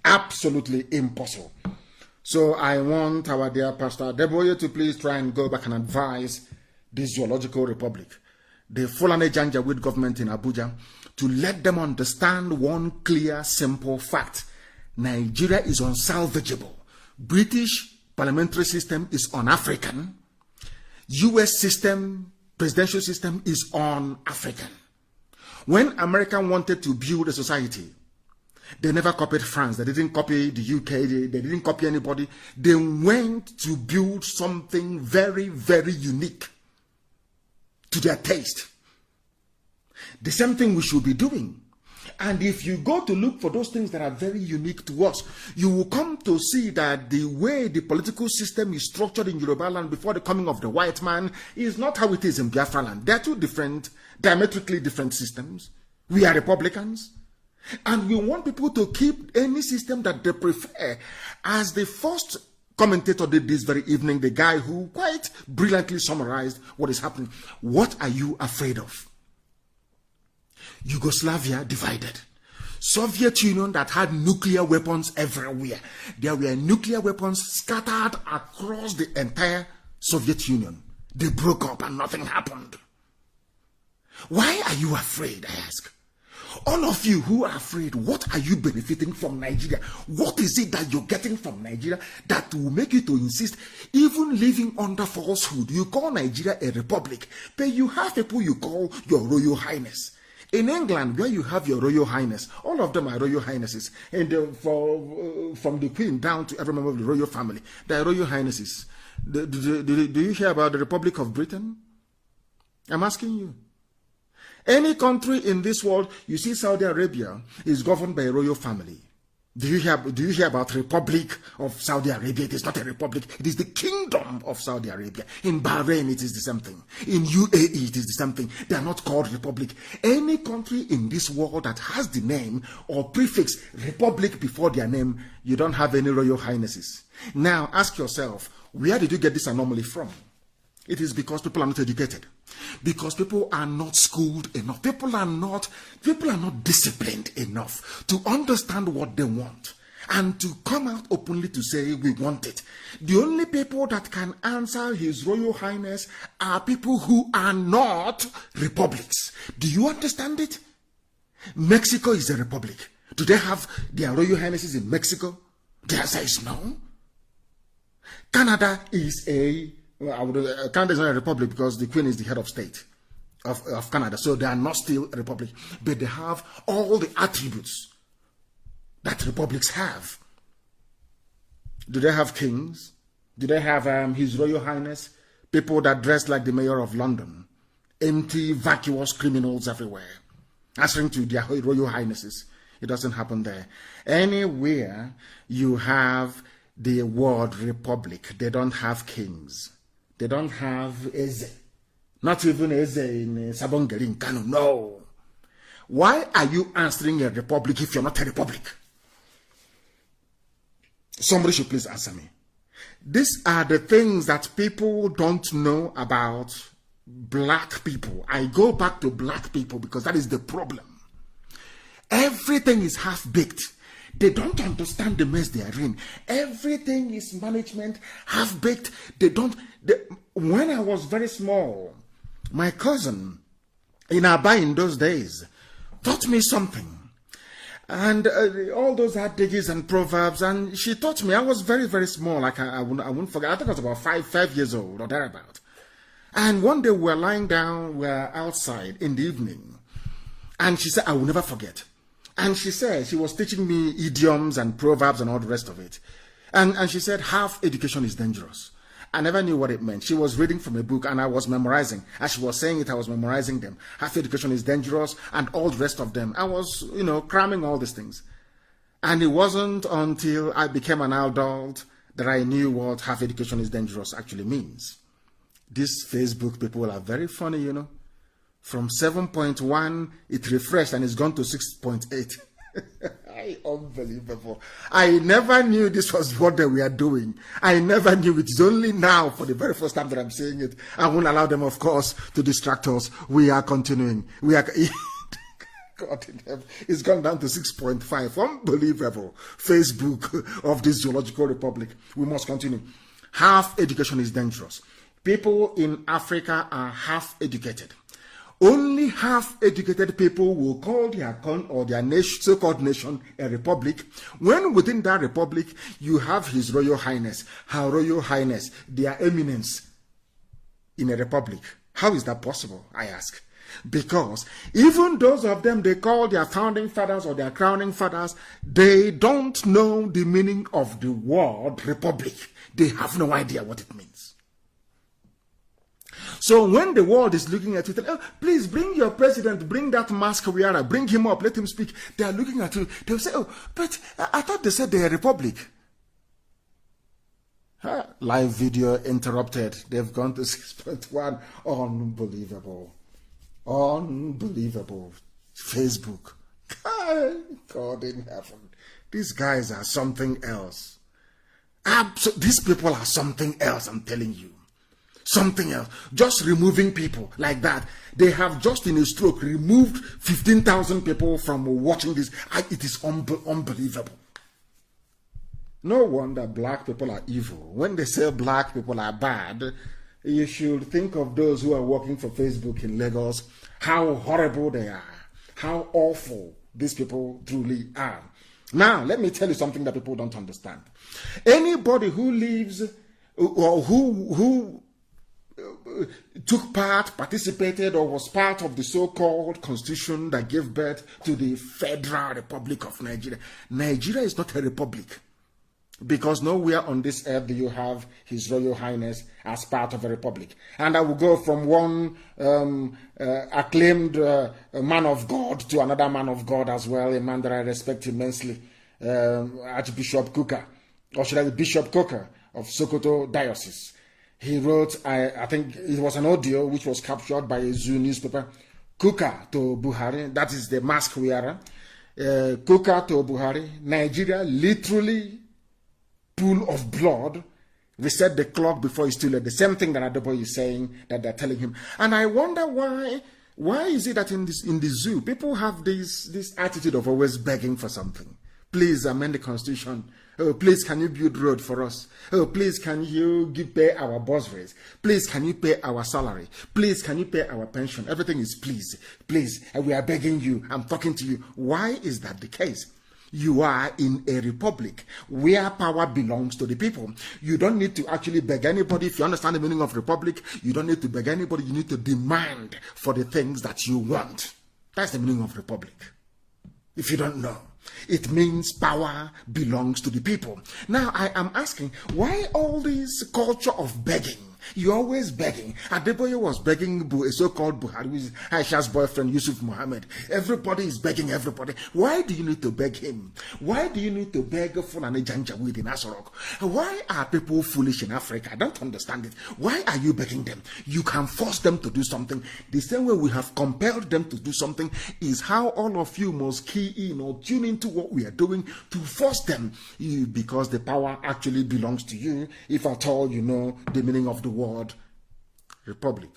Absolutely impossible. So I want our dear Pastor Adeboye to please try and go back and advise this zoological republic, the Fulani Janjaweed government in Abuja, to let them understand one clear, simple fact. Nigeria is unsalvageable. British parliamentary system is un-African. US system, presidential system is un-African. When America wanted to build a society, they never copied France. They didn't copy the UK. They didn't copy anybody. They went to build something very, very unique to their taste. The same thing we should be doing. And if you go to look for those things that are very unique to us, you will come to see that the way the political system is structured in Yoruba land before the coming of the white man is not how it is in Biafra land. They are two different, diametrically different systems. We are Republicans. And we want people to keep any system that they prefer. As the first commentator did this very evening, the guy who quite brilliantly summarized what is happening. What are you afraid of? Yugoslavia divided. Soviet Union that had nuclear weapons everywhere. There were nuclear weapons scattered across the entire Soviet Union. They broke up and nothing happened. Why are you afraid, I ask? All of you who are afraid, what are you benefiting from Nigeria? What is it that you're getting from Nigeria that will make you to insist, even living under falsehood? You call Nigeria a republic, but you have people you call your Royal Highness. In England, where you have your Royal Highness, all of them are Royal Highnesses. And from the Queen down to every member of the Royal family, they are Royal Highnesses. Do you hear about the Republic of Britain? I'm asking you. Any country in this world, you see Saudi Arabia is governed by a royal family. Do you hear about Republic of Saudi Arabia? It is not a republic. It is the Kingdom of Saudi Arabia. In Bahrain, it is the same thing. In UAE, it is the same thing. They are not called republic. Any country in this world that has the name or prefix republic before their name, you don't have any royal highnesses. Now, ask yourself, where did you get this anomaly from? It is because people are not educated. Because people are not schooled enough. People are not disciplined enough to understand what they want and to come out openly to say we want it. The only people that can answer His Royal Highness are people who are not republics. Do you understand it? Mexico is a republic. Do they have their Royal Highnesses in Mexico? The answer is no. Canada is Canada is not a republic because the Queen is the head of state of Canada. So they are not still a republic. But they have all the attributes that republics have. Do they have kings? Do they have His Royal Highness? People that dress like the mayor of London. Empty, vacuous criminals everywhere. Answering to their Royal Highnesses. It doesn't happen there. Anywhere you have the word republic, they don't have kings. They don't have Eze. Not even Eze in Sabongeri in Kanu. No. Why are you answering a republic if you're not a republic? Somebody should please answer me. These are the things that people don't know about black people. I go back to black people because that is the problem. Everything is half-baked. They don't understand the mess they are in. Everything is management, half-baked. When I was very small, my cousin in Aba in those days taught me something. And all those adages and proverbs, and she taught me. I was very, very small. Like I wouldn't forget. I think I was about 5 years old or thereabout. And one day we were lying down, we were outside in the evening. And she said, I will never forget. And she said, she was teaching me idioms and proverbs and all the rest of it. And she said, half education is dangerous. I never knew what it meant. She was reading from a book and I was memorizing. As she was saying it, I was memorizing them. Half education is dangerous and all the rest of them. I was, cramming all these things. And it wasn't until I became an adult that I knew what half education is dangerous actually means. These Facebook people are very funny, you know. From 7.1, it refreshed and it's gone to 6.8. Unbelievable. I never knew this was what they were doing. I never knew it. It's only now, for the very first time, that I'm saying it. I won't allow them, of course, to distract us. We are continuing. We are... God in heaven. It's gone down to 6.5. Unbelievable. Facebook of this zoological republic. We must continue. Half education is dangerous. People in Africa are half educated. Only half-educated people will call their nation, so-called nation, a republic, when within that republic you have His Royal Highness, Her Royal Highness, their eminence in a republic. How is that possible, I ask? Because even those of them they call their founding fathers or their crowning fathers, they don't know the meaning of the word republic. They have no idea what it means. So when the world is looking at you, oh, please bring your president, bring that mask wearer, bring him up, let him speak. They are looking at you. They'll say, oh, but I thought they said they're a republic. Live video interrupted. They've gone to 6.1. Unbelievable. Unbelievable. Facebook. God in heaven. These guys are something else. These people are something else, I'm telling you. Something else. Just removing people like that. They have just in a stroke removed 15,000 people from watching this. It is unbelievable. No wonder black people are evil. When they say black people are bad, you should think of those who are working for Facebook in Lagos, how horrible they are, how awful these people truly are. Now, let me tell you something that people don't understand. Anybody who lives or who took part, participated, or was part of the so-called constitution that gave birth to the Federal Republic of Nigeria. Nigeria is not a republic, because nowhere on this earth do you have His Royal Highness as part of a republic. And I will go from one acclaimed man of God to another man of God as well, a man that I respect immensely, Archbishop Kuka, or should I say Bishop Coker of Sokoto Diocese. He wrote, I think it was an audio which was captured by a Zoo newspaper. Kuka to Buhari, that is the mask wearer. Kuka to Buhari, Nigeria literally pool of blood. Reset the clock before it's too late. The same thing that Adeboye is saying, that they're telling him. And I wonder why is it that in the zoo, people have this attitude of always begging for something. Please amend the constitution. Oh, please, can you build road for us? Oh, please, can you pay our bursaries? Please, can you pay our salary? Please, can you pay our pension? Everything is please, please. We are begging you. I'm talking to you. Why is that the case? You are in a republic where power belongs to the people. You don't need to actually beg anybody. If you understand the meaning of republic, you don't need to beg anybody. You need to demand for the things that you want. That's the meaning of republic. If you don't know. It means power belongs to the people. Now, I am asking, why all this culture of begging? You're always begging. Adeboye was begging a so-called Buhari, who is Aisha's boyfriend, Yusuf Mohammed. Everybody is begging everybody. Why do you need to beg him? Why do you need to beg Fulani Janjaweed in Asorok? Why are people foolish in Africa? I don't understand it. Why are you begging them? You can force them to do something. The same way we have compelled them to do something is how all of you must key in or tune into what we are doing to force them. Because the power actually belongs to you, if at all you know the meaning of the word republic,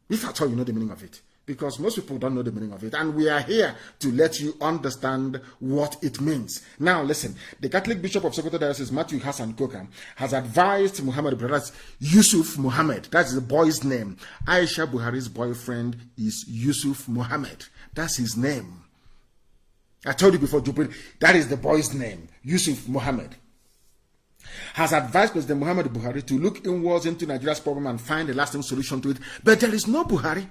if at all you know the meaning of it, because most people don't know the meaning of it, and we are here to let you understand what it means. Now listen, the Catholic Bishop of Sokoto Diocese, Matthew Hassan Koka, has advised Muhammad, that's Yusuf Muhammad, that's the boy's name. Aisha Buhari's boyfriend is Yusuf Muhammad, that's his name. I told you before, Jubril, that is the boy's name, Yusuf Muhammad. Has advised President Muhammad Buhari to look inwards into Nigeria's problem and find a lasting solution to it. But there is no Buhari.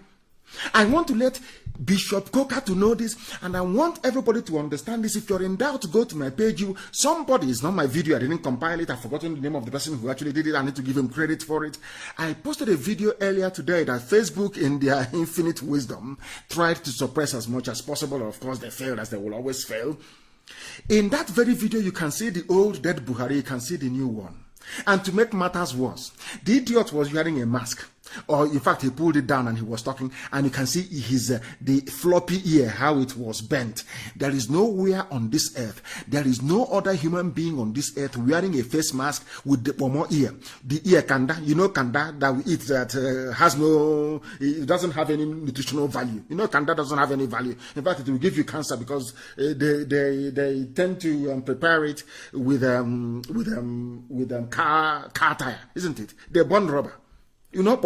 I want to let Bishop Coker to know this, and I want everybody to understand this. If you're in doubt, go to my page. Somebody, it's not my video, I didn't compile it, I've forgotten the name of the person who actually did it. I need to give him credit for it. I posted a video earlier today that Facebook, in their infinite wisdom, tried to suppress as much as possible. Of course, they failed, as they will always fail. In that very video, you can see the old dead Buhari, you can see the new one. And to make matters worse, the idiot was wearing a mask. Or in fact, he pulled it down and he was talking, and you can see his the floppy ear, how it was bent. There is nowhere on this earth, there is no other human being on this earth wearing a face mask with the pomo ear. The ear kanda, you know kanda that we eat that has no, it doesn't have any nutritional value. You know kanda doesn't have any value. In fact, it will give you cancer because they tend to prepare it with car tire, isn't it? They burn rubber. You know,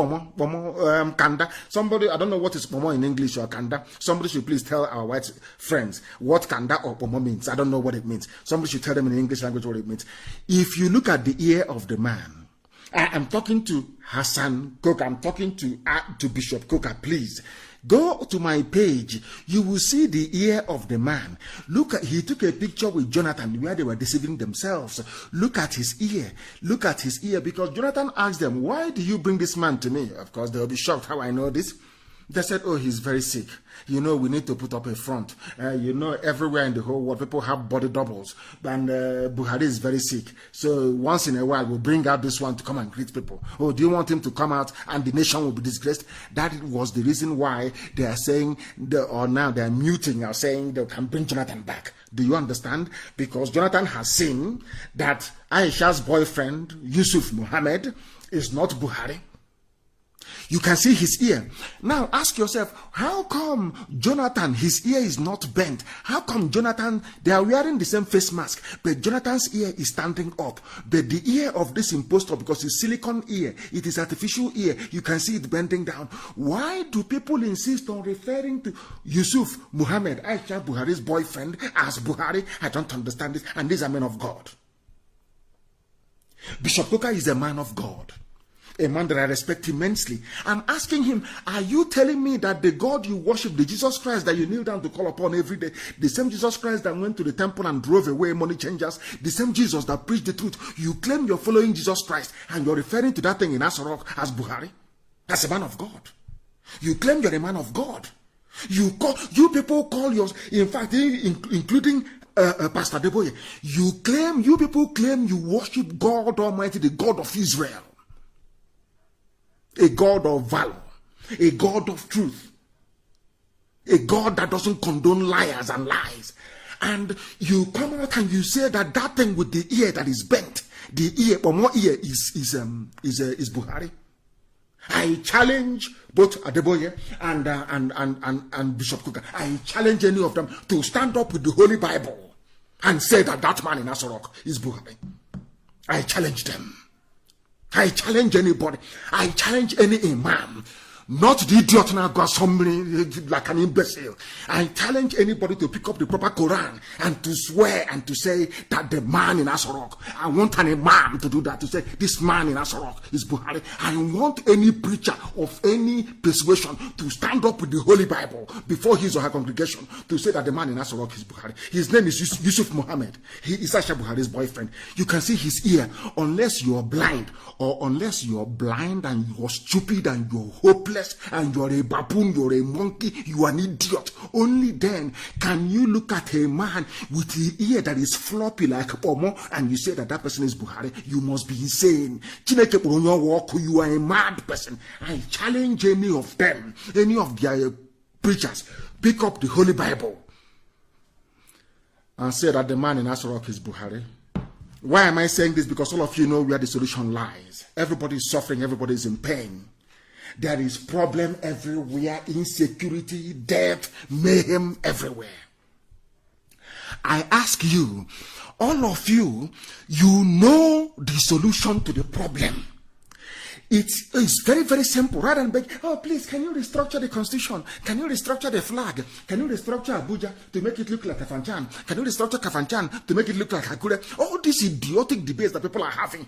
kanda. Somebody, I don't know what is pomo in English or kanda. Somebody should please tell our white friends what kanda or pomo means. I don't know what it means. Somebody should tell them in the English language what it means. If you look at the ear of the man, I am talking to Hassan Cook, I'm talking to Bishop Coker, please. Go to my page. You will see the ear of the man. Look at, he took a picture with Jonathan where they were deceiving themselves. Look at his ear. Look at his ear, because Jonathan asked them, why do you bring this man to me? Of course, they'll be shocked how I know this. They said, oh, he's very sick. You know, we need to put up a front. You know, everywhere in the whole world, people have body doubles. And Buhari is very sick. So once in a while, we'll bring out this one to come and greet people. Oh, do you want him to come out and the nation will be disgraced? That was the reason why they are saying, or now they are muting, are saying they can bring Jonathan back. Do you understand? Because Jonathan has seen that Aisha's boyfriend, Yusuf Mohammed, is not Buhari. You can see his ear. Now ask yourself, how come Jonathan, his ear is not bent? How come Jonathan, they are wearing the same face mask, but Jonathan's ear is standing up? But the ear of this impostor, because it's silicone ear, it is artificial ear, you can see it bending down. Why do people insist on referring to Yusuf Muhammad, Aisha Buhari's boyfriend, as Buhari? I don't understand this. And these are men of God. Bishop Coker is a man of God. A man that I respect immensely. I'm asking him, are you telling me that the God you worship, the Jesus Christ that you kneel down to call upon every day, the same Jesus Christ that went to the temple and drove away money changers, the same Jesus that preached the truth, you claim you're following Jesus Christ and you're referring to that thing in Asarok as Buhari? As a man of God. You claim you're a man of God. You people call yours, in fact, including Pastor Deboye, you people claim you worship God Almighty, the God of Israel. A God of valor, a God of truth, a God that doesn't condone liars and lies. And you come out and you say that that thing with the ear that is bent, the ear, or more ear, is Buhari. I challenge both Adeboye and Bishop Coker. I challenge any of them to stand up with the Holy Bible and say that that man in Asorok is Buhari. I challenge them. I challenge anybody. I challenge any imam. Not the idiot now got somebody like an imbecile. I challenge anybody to pick up the proper Quran and to swear and to say that the man in Asorok, I want an imam to do that, to say this man in Asorok is Buhari. I want any preacher of any persuasion to stand up with the Holy Bible before his or her congregation to say that the man in Asorok is Buhari. His name is Yusuf Muhammad. He is Aisha Buhari's boyfriend. You can see his ear. Unless you're blind, or unless you're blind and you're stupid and you're hopeless, and you're a baboon, you're a monkey, you are an idiot. Only then can you look at a man with the ear that is floppy like Omo and you say that that person is Buhari. You must be insane. You are a mad person. I challenge any of them, any of their preachers, pick up the Holy Bible and say that the man in Asorok is Buhari. Why am I saying this? Because all of you know where the solution lies. Everybody is suffering, everybody is in pain. There is problem everywhere, insecurity, death, mayhem everywhere. I ask you, all of you, you know the solution to the problem. It's very, very simple. Rather than beg, oh, please, can you restructure the constitution? Can you restructure the flag? Can you restructure Abuja to make it look like Kafanchan? Can you restructure Kafanchan to make it look like Akure? All these idiotic debates that people are having,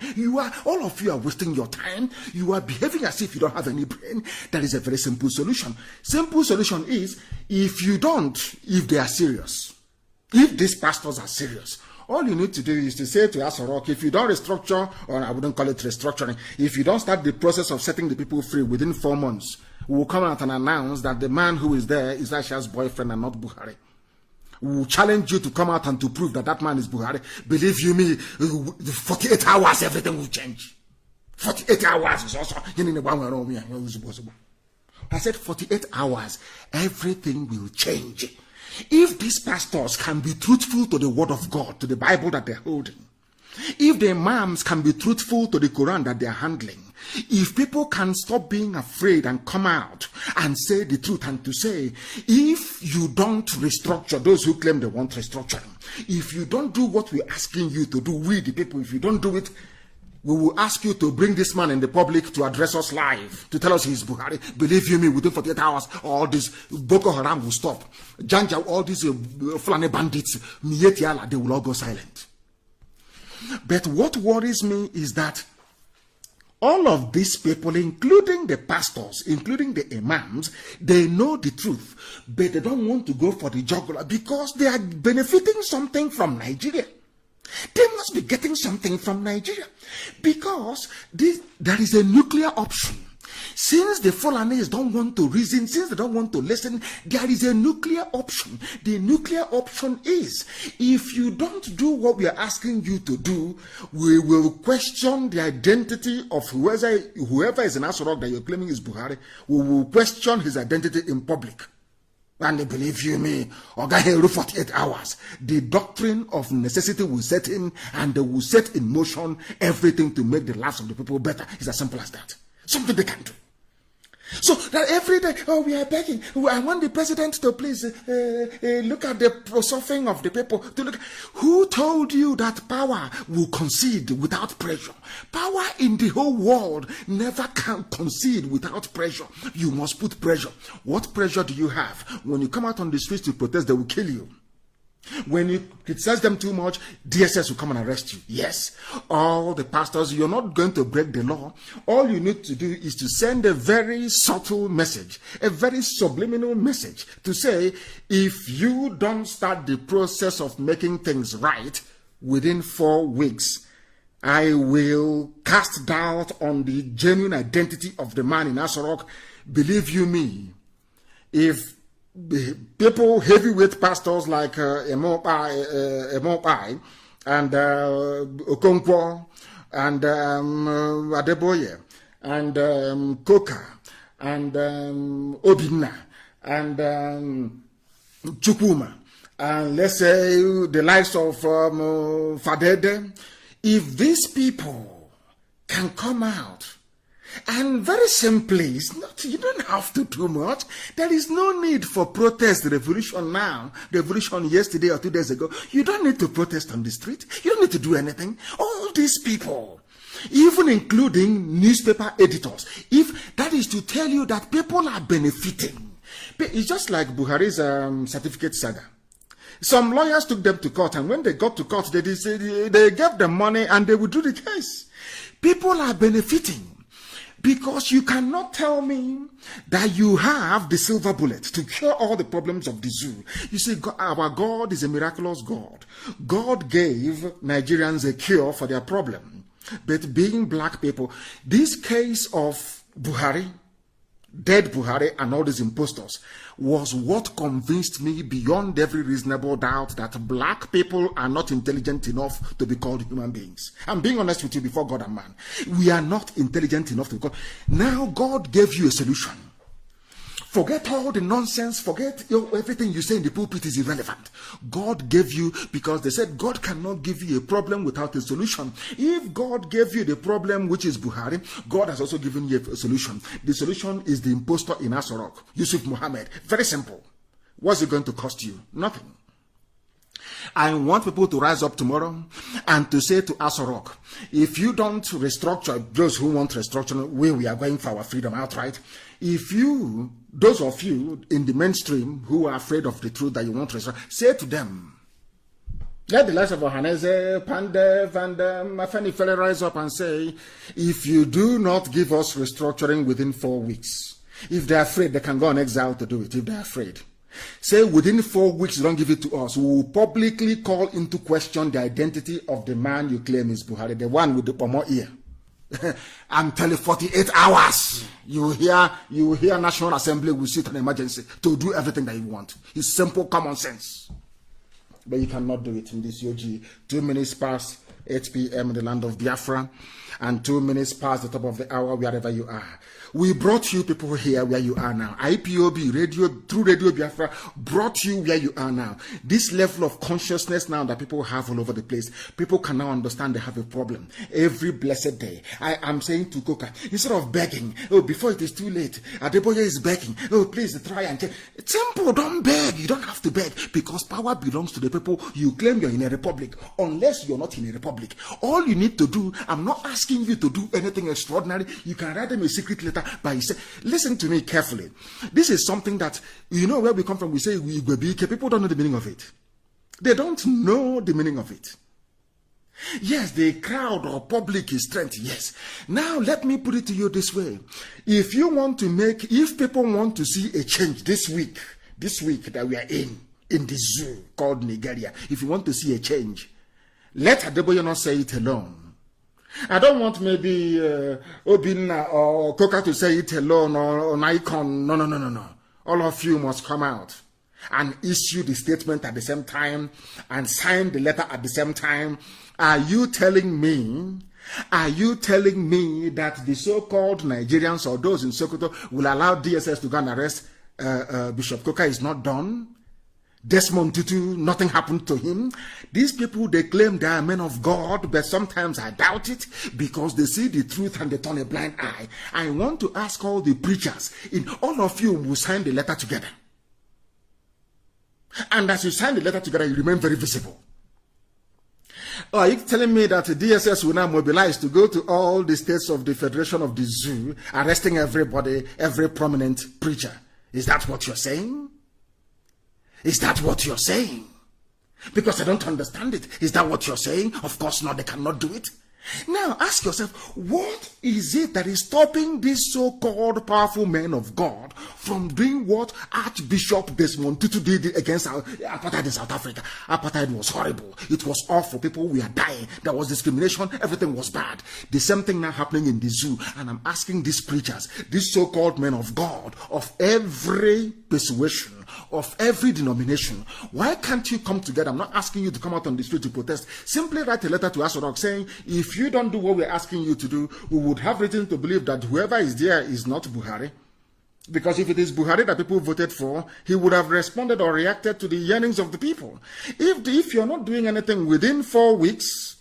all of you are wasting your time. You are behaving as if you don't have any brain. That is a very simple solution. Simple solution is, if they are serious, if these pastors are serious, all you need to do is to say to Asorok, if you don't restructure, or I wouldn't call it restructuring, if you don't start the process of setting the people free within 4 months, we will come out and announce that the man who is there is Aisha's boyfriend and not Buhari. We will challenge you to come out and to prove that that man is Buhari. Believe you me, 48 hours, everything will change. 48 hours is also. I said 48 hours, everything will change. If these pastors can be truthful to the word of God, to the Bible that they're holding, if the imams can be truthful to the Quran that they're handling, if people can stop being afraid and come out and say the truth and to say, if you don't restructure, those who claim they want restructuring, if you don't do what we're asking you to do, we the people, if you don't do it, we will ask you to bring this man in the public to address us live, to tell us he's Buhari. Believe you me, within 48 hours, all this Boko Haram will stop. Janja, all these Fulani bandits, Mietiala, they will all go silent. But what worries me is that all of these people, including the pastors, including the imams, they know the truth, but they don't want to go for the jugular because they are benefiting something from Nigeria. They must be getting something from Nigeria because there is a nuclear option. Since the Fulanis don't want to reason, since they don't want to listen, there is a nuclear option. The nuclear option is, if you don't do what we are asking you to do, we will question the identity of whoever is in Asorok that you're claiming is Buhari. We will question his identity in public. And they believe you me, Ogaheru 48 hours. The doctrine of necessity will set in, and they will set in motion everything to make the lives of the people better. It's as simple as that. Something they can do. So that every day, we are begging. I want the president to please look at the suffering of the people. To look. Who told you that power will concede without pressure? Power in the whole world never can concede without pressure. You must put pressure. What pressure do you have? When you come out on the streets to protest, they will kill you. When you criticize them too much, DSS will come and arrest you. Yes, all the pastors, you're not going to break the law. All you need to do is to send a very subtle message, a very subliminal message to say, if you don't start the process of making things right within 4 weeks, I will cast doubt on the genuine identity of the man in Asorok. Believe you me, if people, heavyweight pastors like Emopai and Okonkwo and Adeboye and Koka and Obinna and Chukuma and let's say the likes of Fadede, if these people can come out and very simply, you don't have to do much. There is no need for protest, revolution now, revolution yesterday or 2 days ago. You don't need to protest on the street. You don't need to do anything. All these people, even including newspaper editors, if that is to tell you that people are benefiting. It's just like Buhari's certificate saga. Some lawyers took them to court, and when they got to court, they gave them money and they withdrew the case. People are benefiting. Because you cannot tell me that you have the silver bullet to cure all the problems of the zoo. You see, our God is a miraculous God. God gave Nigerians a cure for their problem. But being black people, this case of Buhari, dead Buhari and all these impostors, was what convinced me beyond every reasonable doubt that black people are not intelligent enough to be called human beings. I'm being honest with you before God and man. We are not intelligent enough to be called. Now God gave you a solution. Forget all the nonsense. Forget everything you say in the pulpit is irrelevant. God gave you, because they said God cannot give you a problem without a solution. If God gave you the problem, which is Buhari, God has also given you a solution. The solution is the impostor in Asorok, Yusuf Mohammed. Very simple. What's it going to cost you? Nothing. I want people to rise up tomorrow and to say to Asorok, if you don't restructure, those who want restructuring, we are going for our freedom outright. If you, those of you in the mainstream who are afraid of the truth that you want to restructure, say to them, let the likes of Ohaneze, Pandev, and Afeni Fele rise up and say, if you do not give us restructuring within 4 weeks, if they're afraid, they can go on exile to do it, if they're afraid. Say within 4 weeks, don't give it to us. We will publicly call into question the identity of the man you claim is Buhari, the one with the pomo ear. I'm telling you, 48 hours. You hear National Assembly will sit on emergency to do everything that you want. It's simple common sense. but you cannot do it in this UG. 2 minutes past 8 p.m. in the land of Biafra, and 2 minutes past the top of the hour wherever you are. We brought you people here where you are now. IPOB, radio, through Radio Biafra, brought you where you are now. This level of consciousness now that people have all over the place, people can now understand they have a problem. Every blessed day, I am saying to Coca, instead of begging, oh, before it is too late, Adeboye is begging, oh, please try and check. It's simple, don't beg. You don't have to beg, because power belongs to the people. You claim you're in a republic, unless you're not in a republic. All you need to do, I'm not asking you to do anything extraordinary. You can write them a secret letter by say, listen to me carefully. This is something that, you know, where we come from, we say we people don't know the meaning of it. They don't know the meaning of it. Yes, the crowd or public is strength. Yes. Now let me put it to you this way. If people want to see a change this week that we are in the zoo called Nigeria, if you want to see a change, let Adeboye not say it alone. I don't want maybe Obinna or Coca to say it alone, or an icon. No. All of you must come out and issue the statement at the same time and sign the letter at the same time. Are you telling me that the so-called Nigerians or those in Sokoto will allow DSS to go and arrest Bishop Coca? Is not done? Desmond Tutu, nothing happened to him. These people, they claim they are men of God, but sometimes I doubt it, because they see the truth and they turn a blind eye. I want to ask all the preachers, all of you will sign the letter together. And as you sign the letter together, you remain very visible. Are you telling me that the DSS will now mobilize to go to all the states of the Federation of the Zoo, arresting everybody, every prominent preacher? Is that what you're saying? Is that what you're saying? Because I don't understand it. Is that what you're saying? Of course not. They cannot do it. Now ask yourself, what is it that is stopping these so-called powerful men of God from doing what Archbishop Desmond Tutu did against apartheid in South Africa? Apartheid was horrible. It was awful. People were dying. There was discrimination. Everything was bad. The same thing now happening in the zoo. And I'm asking these preachers, these so-called men of God, of every persuasion, of every denomination, why can't you come together? I'm not asking you to come out on the street to protest. Simply write a letter to Asorok saying, if you don't do what we're asking you to do, we would have reason to believe that whoever is there is not Buhari. Because if it is Buhari that people voted for, he would have responded or reacted to the yearnings of the people. If you're not doing anything within 4 weeks,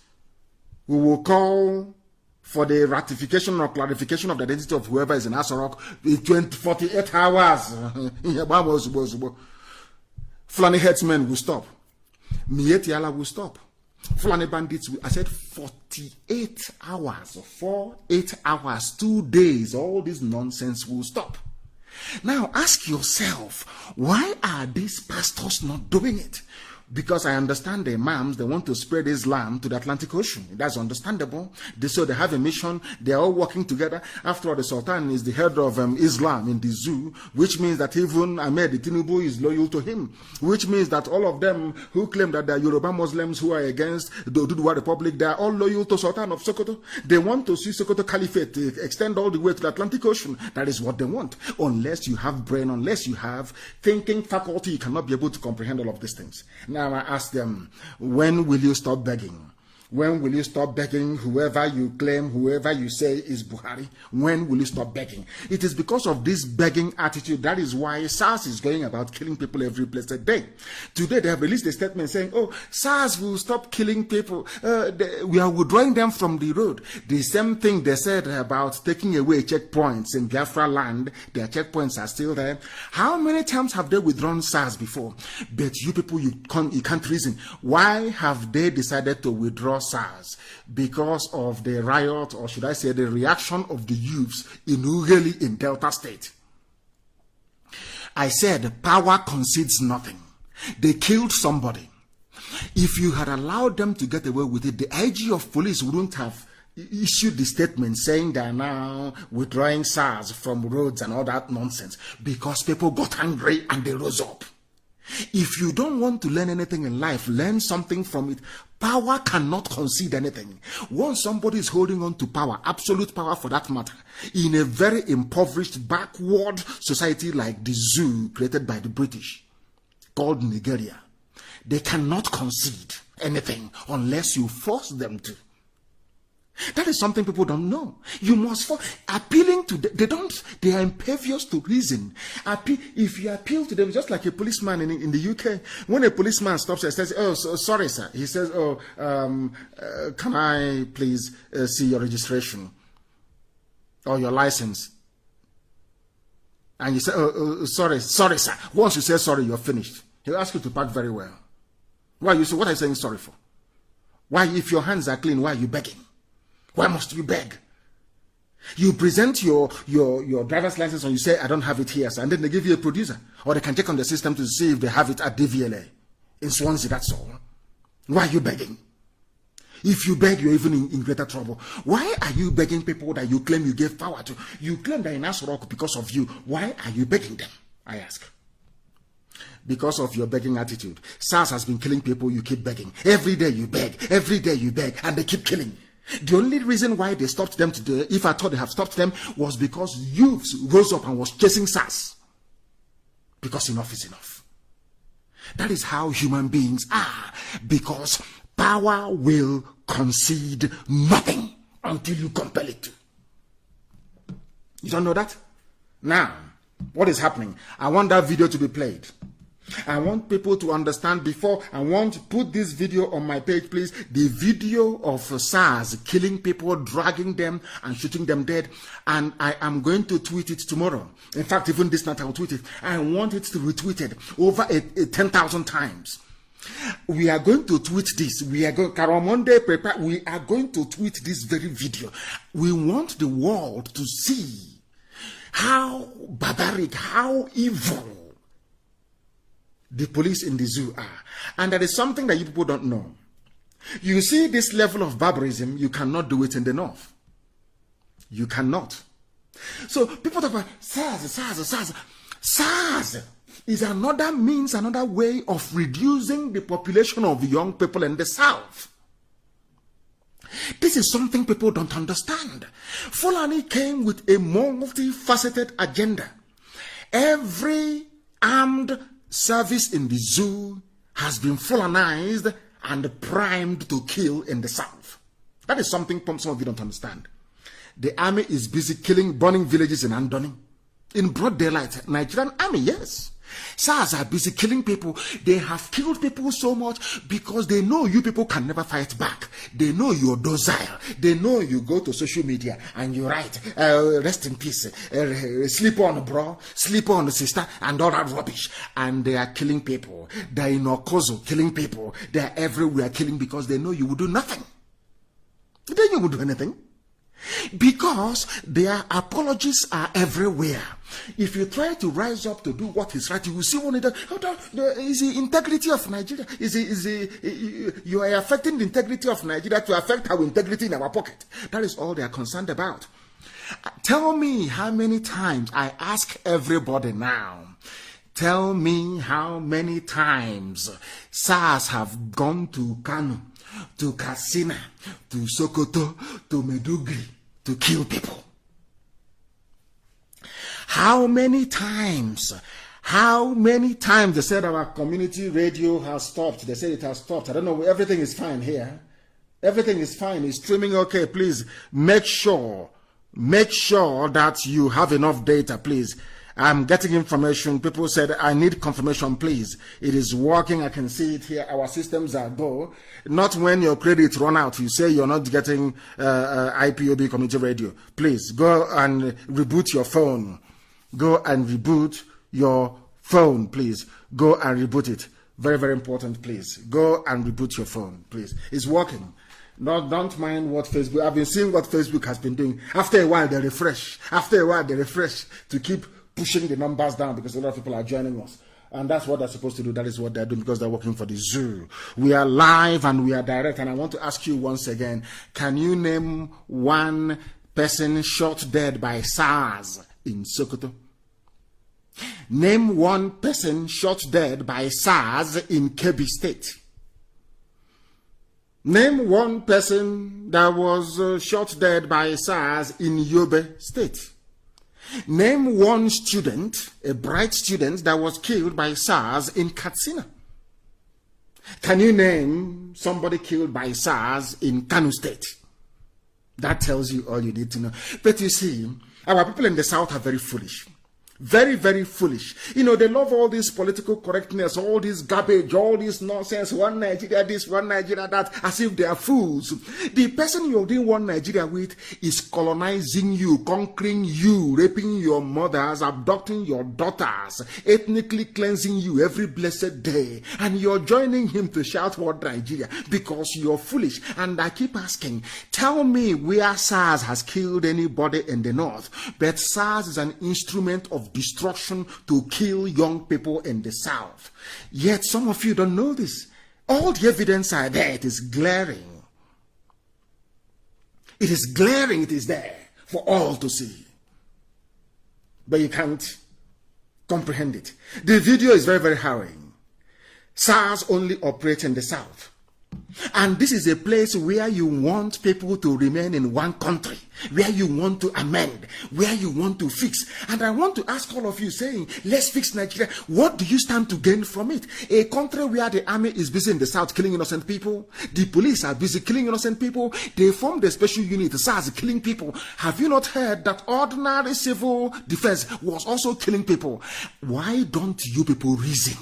we will call for the ratification or clarification of the identity of whoever is in Asorok in 48 hours. Fulani headsmen will stop. Mietiala will stop. Fulani bandits will, I said 48 hours, 8 hours, 2 days, all this nonsense will stop. Now ask yourself, why are these pastors not doing it? Because I understand the imams, they want to spread Islam to the Atlantic Ocean. That's understandable. So they have a mission. They are all working together. After all, the Sultan is the head of Islam in the zoo, which means that even Ahmed Tinubu is loyal to him, which means that all of them who claim that they are Yoruba Muslims who are against the Oduduwa Republic, they are all loyal to Sultan of Sokoto. They want to see Sokoto Caliphate extend all the way to the Atlantic Ocean. That is what they want. Unless you have brain, unless you have thinking faculty, you cannot be able to comprehend all of these things. Now I ask them, when will you stop begging? When will you stop begging whoever you claim, whoever you say is Buhari? When will you stop begging? It is because of this begging attitude. That is why SARS is going about killing people every blessed day. Today they have released a statement saying, oh, SARS will stop killing people. We are withdrawing them from the road. The same thing they said about taking away checkpoints in Biafra land. Their checkpoints are still there. How many times have they withdrawn SARS before? But you people, you can't reason. Why have they decided to withdraw SARS? Because of the riot, or should I say the reaction of the youths in Ughelli in Delta State. I said power concedes nothing. They killed somebody. If you had allowed them to get away with it, the IG of police wouldn't have issued the statement saying they are now withdrawing SARS from roads and all that nonsense, because people got angry and they rose up. If you don't want to learn anything in life, learn something from it. Power cannot concede anything. Once somebody is holding on to power, absolute power for that matter, in a very impoverished, backward society like the zoo created by the British, called Nigeria, They cannot concede anything unless you force them to. That is something people don't know. You must appealing to them. They are impervious to reason. If you appeal to them, just like a policeman in the UK, when a policeman stops and says, "Oh, sorry, sir," he says, "Oh, can I please see your registration or your license?" And you say, "Oh, sorry, sir." Once you say sorry, you're finished. He'll ask you to park very well. Why? You say, "What are you saying sorry for? Why, if your hands are clean, why are you begging? Why must you beg?" You present your driver's license and you say, "I don't have it here," sir. And then they give you a producer. Or they can check on the system to see if they have it at DVLA. In Swansea, that's all. Why are you begging? If you beg, you're even in greater trouble. Why are you begging people that you claim you gave power to? You claim that in Asorok because of you. Why are you begging them? I ask. Because of your begging attitude. SARS has been killing people, you keep begging. Every day you beg, and they keep killing. The only reason why they stopped them today, if I thought they have stopped them, was because youths rose up and was chasing SARS. Because enough is enough. That is how human beings are. Because power will concede nothing until you compel it to. You don't know that? Now, what is happening? I want that video to be played. I want people to understand before. I want to put this video on my page, please. The video of SARS killing people, dragging them and shooting them dead. And I am going to tweet it tomorrow. In fact, even this night I will tweet it. I want it to be retweeted over 10,000 times. We are going to tweet this. We are going, Karamonde prepare. We are going to tweet this very video. We want the world to see how barbaric, how evil the police in the zoo are. And there is something that you people don't know. You see this level of barbarism, you cannot do it in the north. You cannot. So people talk about SARS. SARS is another means, another way of reducing the population of young people in the south. This is something people don't understand. Fulani came with a multifaceted agenda. Every armed service in the zoo has been Fulanized and primed to kill in the south. That is something some of you don't understand. The army is busy killing, burning villages in Andoni. In broad daylight, Nigerian army, yes. SARS are busy killing people. They have killed people so much because they know you people can never fight back. They know you're docile. They know you go to social media and you write, rest in peace, sleep on bro, sleep on sister, and all that rubbish. And they are killing people. They're in Okozo killing people. They're everywhere killing because they know you will do nothing. Then you will do anything. Because their apologies are everywhere. If you try to rise up to do what is right, you will see one of is the integrity of Nigeria. You are affecting the integrity of Nigeria to affect our integrity in our pocket. That is all they are concerned about. Tell me how many times, I ask everybody now, tell me how many times SARS have gone to Kanu, to Katsina, to Sokoto, to Meduguri, to kill people. How many times they said our community radio has stopped? They said it has stopped. I don't know, everything is fine here. Everything is fine, it's streaming okay. Please make sure that you have enough data, please. I'm getting information. People said, I need confirmation, please. It is working. I can see it here. Our systems are go. Not when your credit run out, you say you're not getting IPOB community radio. Please go and reboot your phone. Go and reboot your phone, please. Go and reboot it. Very, very important, please. Go and reboot your phone, please. It's working. Don't mind what Facebook. I've been seeing what Facebook has been doing. After a while, they refresh. To keep pushing the numbers down because a lot of people are joining us. And that's what they're supposed to do. That is what they're doing because they're working for the zoo. We are live and we are direct. And I want to ask you once again, can you name one person shot dead by SARS in Sokoto? Name one person shot dead by SARS in Kebbi State. Name one person that was shot dead by SARS in Yobe State. Name one student, a bright student that was killed by SARS in Katsina. Can you name somebody killed by SARS in Kanu State? That tells you all you need to know. But you see, our people in the South are very foolish. Very, very foolish. You know, they love all this political correctness, all this garbage, all this nonsense, one Nigeria this, one Nigeria that, as if they are fools. The person you're doing one Nigeria with is colonizing you, conquering you, raping your mothers, abducting your daughters, ethnically cleansing you every blessed day. And you're joining him to shout what Nigeria because you're foolish. And I keep asking, tell me where SARS has killed anybody in the North. But SARS is an instrument of destruction to kill young people in the South. Yet some of you don't know this. All the evidence are there. It is glaring. It is glaring. It is there for all to see. But you can't comprehend it. The video is very, very harrowing. SARS only operates in the South. And this is a place where you want people to remain in one country, where you want to amend, where you want to fix. And I want to ask all of you saying, let's fix Nigeria. What do you stand to gain from it? A country where the army is busy in the South killing innocent people, the police are busy killing innocent people, they formed a special unit, SARS, killing people. Have you not heard that ordinary civil defense was also killing people? Why don't you people reason?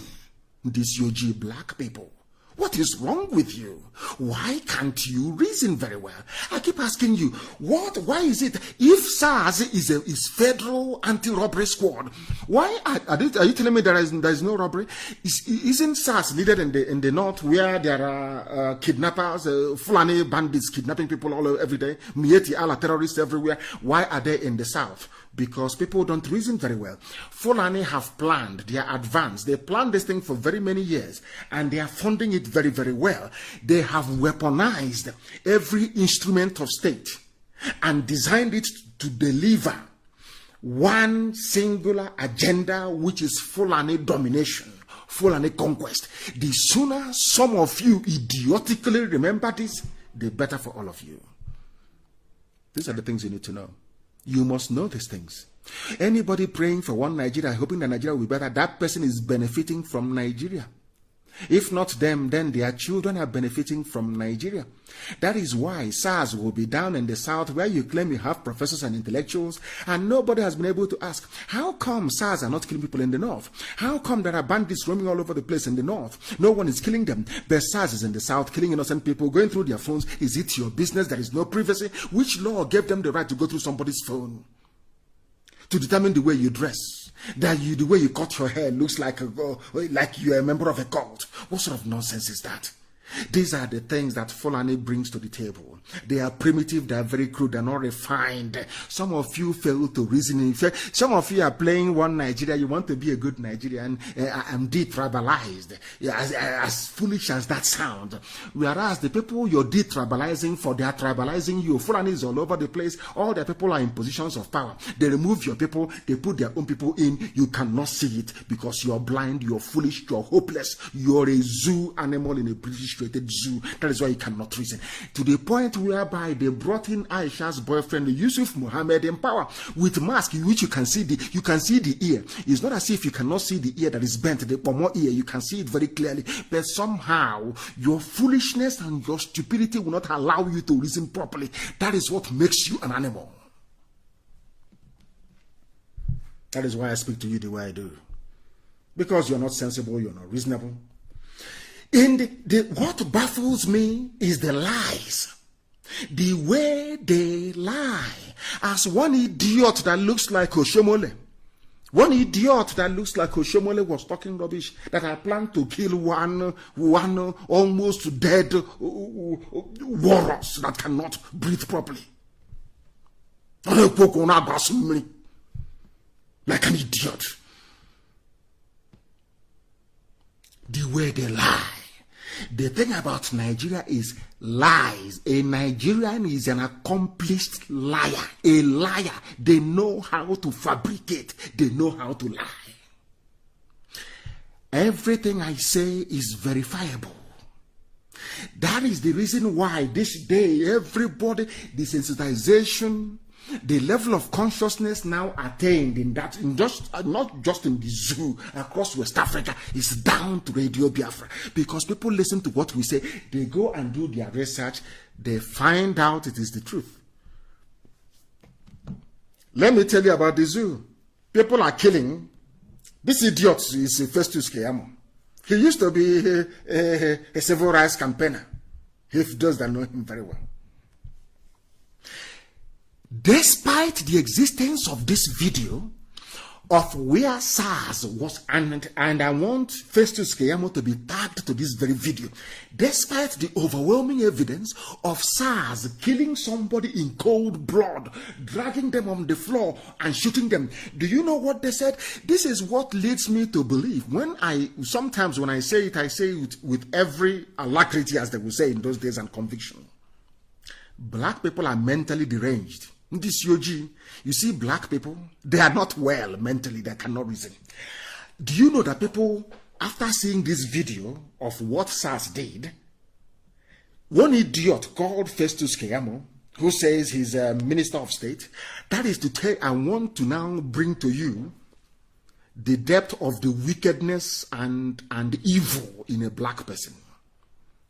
These UG black people. What is wrong with you? Why can't you reason very well? I keep asking you, why is it, if SARS is federal anti-robbery squad, why are you telling me there is no robbery? Isn't SARS needed in the North where there are kidnappers, Fulani bandits kidnapping people all over every day, Mieti Allah terrorists everywhere? Why are they in the South? Because people don't reason very well. Fulani have planned, they are advanced. They planned this thing for very many years and they are funding it very, very well. They have weaponized every instrument of state and designed it to deliver one singular agenda, which is Fulani domination, Fulani conquest. The sooner some of you idiotically remember this, the better for all of you. These are the things you need to know. You must know these things. Anybody praying for one Nigeria, hoping that Nigeria will be better, that person is benefiting from Nigeria. If not them, then their children are benefiting from Nigeria. That is why SARS will be down in the South where you claim you have professors and intellectuals, and nobody has been able to ask, how come SARS are not killing people in the North? How come there are bandits roaming all over the place in the North? No one is killing them, but SARS is in the South killing innocent people, going through their phones. Is it your business? There is no privacy. Which law gave them the right to go through somebody's phone? To determine the way you dress, the way you cut your hair looks like you're a member of a cult. What sort of nonsense is that? These are the things that Fulani brings to the table. They are primitive, they are very crude, they are not refined. Some of you fail to reason. Some of you are playing one Nigeria. You want to be a good Nigerian and detribalized. As foolish as that sounds. Whereas the people you're detribalizing for, they are tribalizing you. Fulani is all over the place. All the people are in positions of power. They remove your people, they put their own people in. You cannot see it because you're blind, you're foolish, you're hopeless. You're a zoo animal in a British zoo. That is why you cannot reason. To the point whereby they brought in Aisha's boyfriend Yusuf Muhammad in power with mask, in which you can see the ear. It's not as if you cannot see the ear that is bent, the pomo ear. You can see it very clearly. But somehow your foolishness and your stupidity will not allow you to reason properly. That is what makes you an animal. That is why I speak to you the way I do. Because you're not sensible, you're not reasonable. What baffles me is the lies. The way they lie. As one idiot that looks like Oshomole. One idiot that looks like Oshomole was talking rubbish that I plan to kill one almost dead walrus that cannot breathe properly. Like an idiot. The way they lie. The thing about Nigeria is lies. A Nigerian is an accomplished liar. A liar. They know how to fabricate. They know how to lie. Everything I say is verifiable. That is the reason why this day everybody, desensitization, the level of consciousness now attained in that, not just in the zoo across West Africa, is down to Radio Biafra. Because people listen to what we say, they go and do their research, they find out it is the truth. Let me tell you about the zoo. People are killing. This idiot is Festus Keyamo. He used to be a civil rights campaigner. If those that know him very well. Despite the existence of this video of where SARS was, and I want Festus Keyamo to be tagged to this very video, despite the overwhelming evidence of SARS killing somebody in cold blood, dragging them on the floor and shooting them. Do you know what they said? This is what leads me to believe. Sometimes when I say it with every alacrity, as they would say in those days, and conviction. Black people are mentally deranged. This Yoji, you see, black people, they are not well mentally, they cannot reason. Do you know that people, after seeing this video of what SARS did, one idiot called Festus Keyamo, who says he's a minister of state, that is to tell, I want to now bring to you the depth of the wickedness and evil in a black person.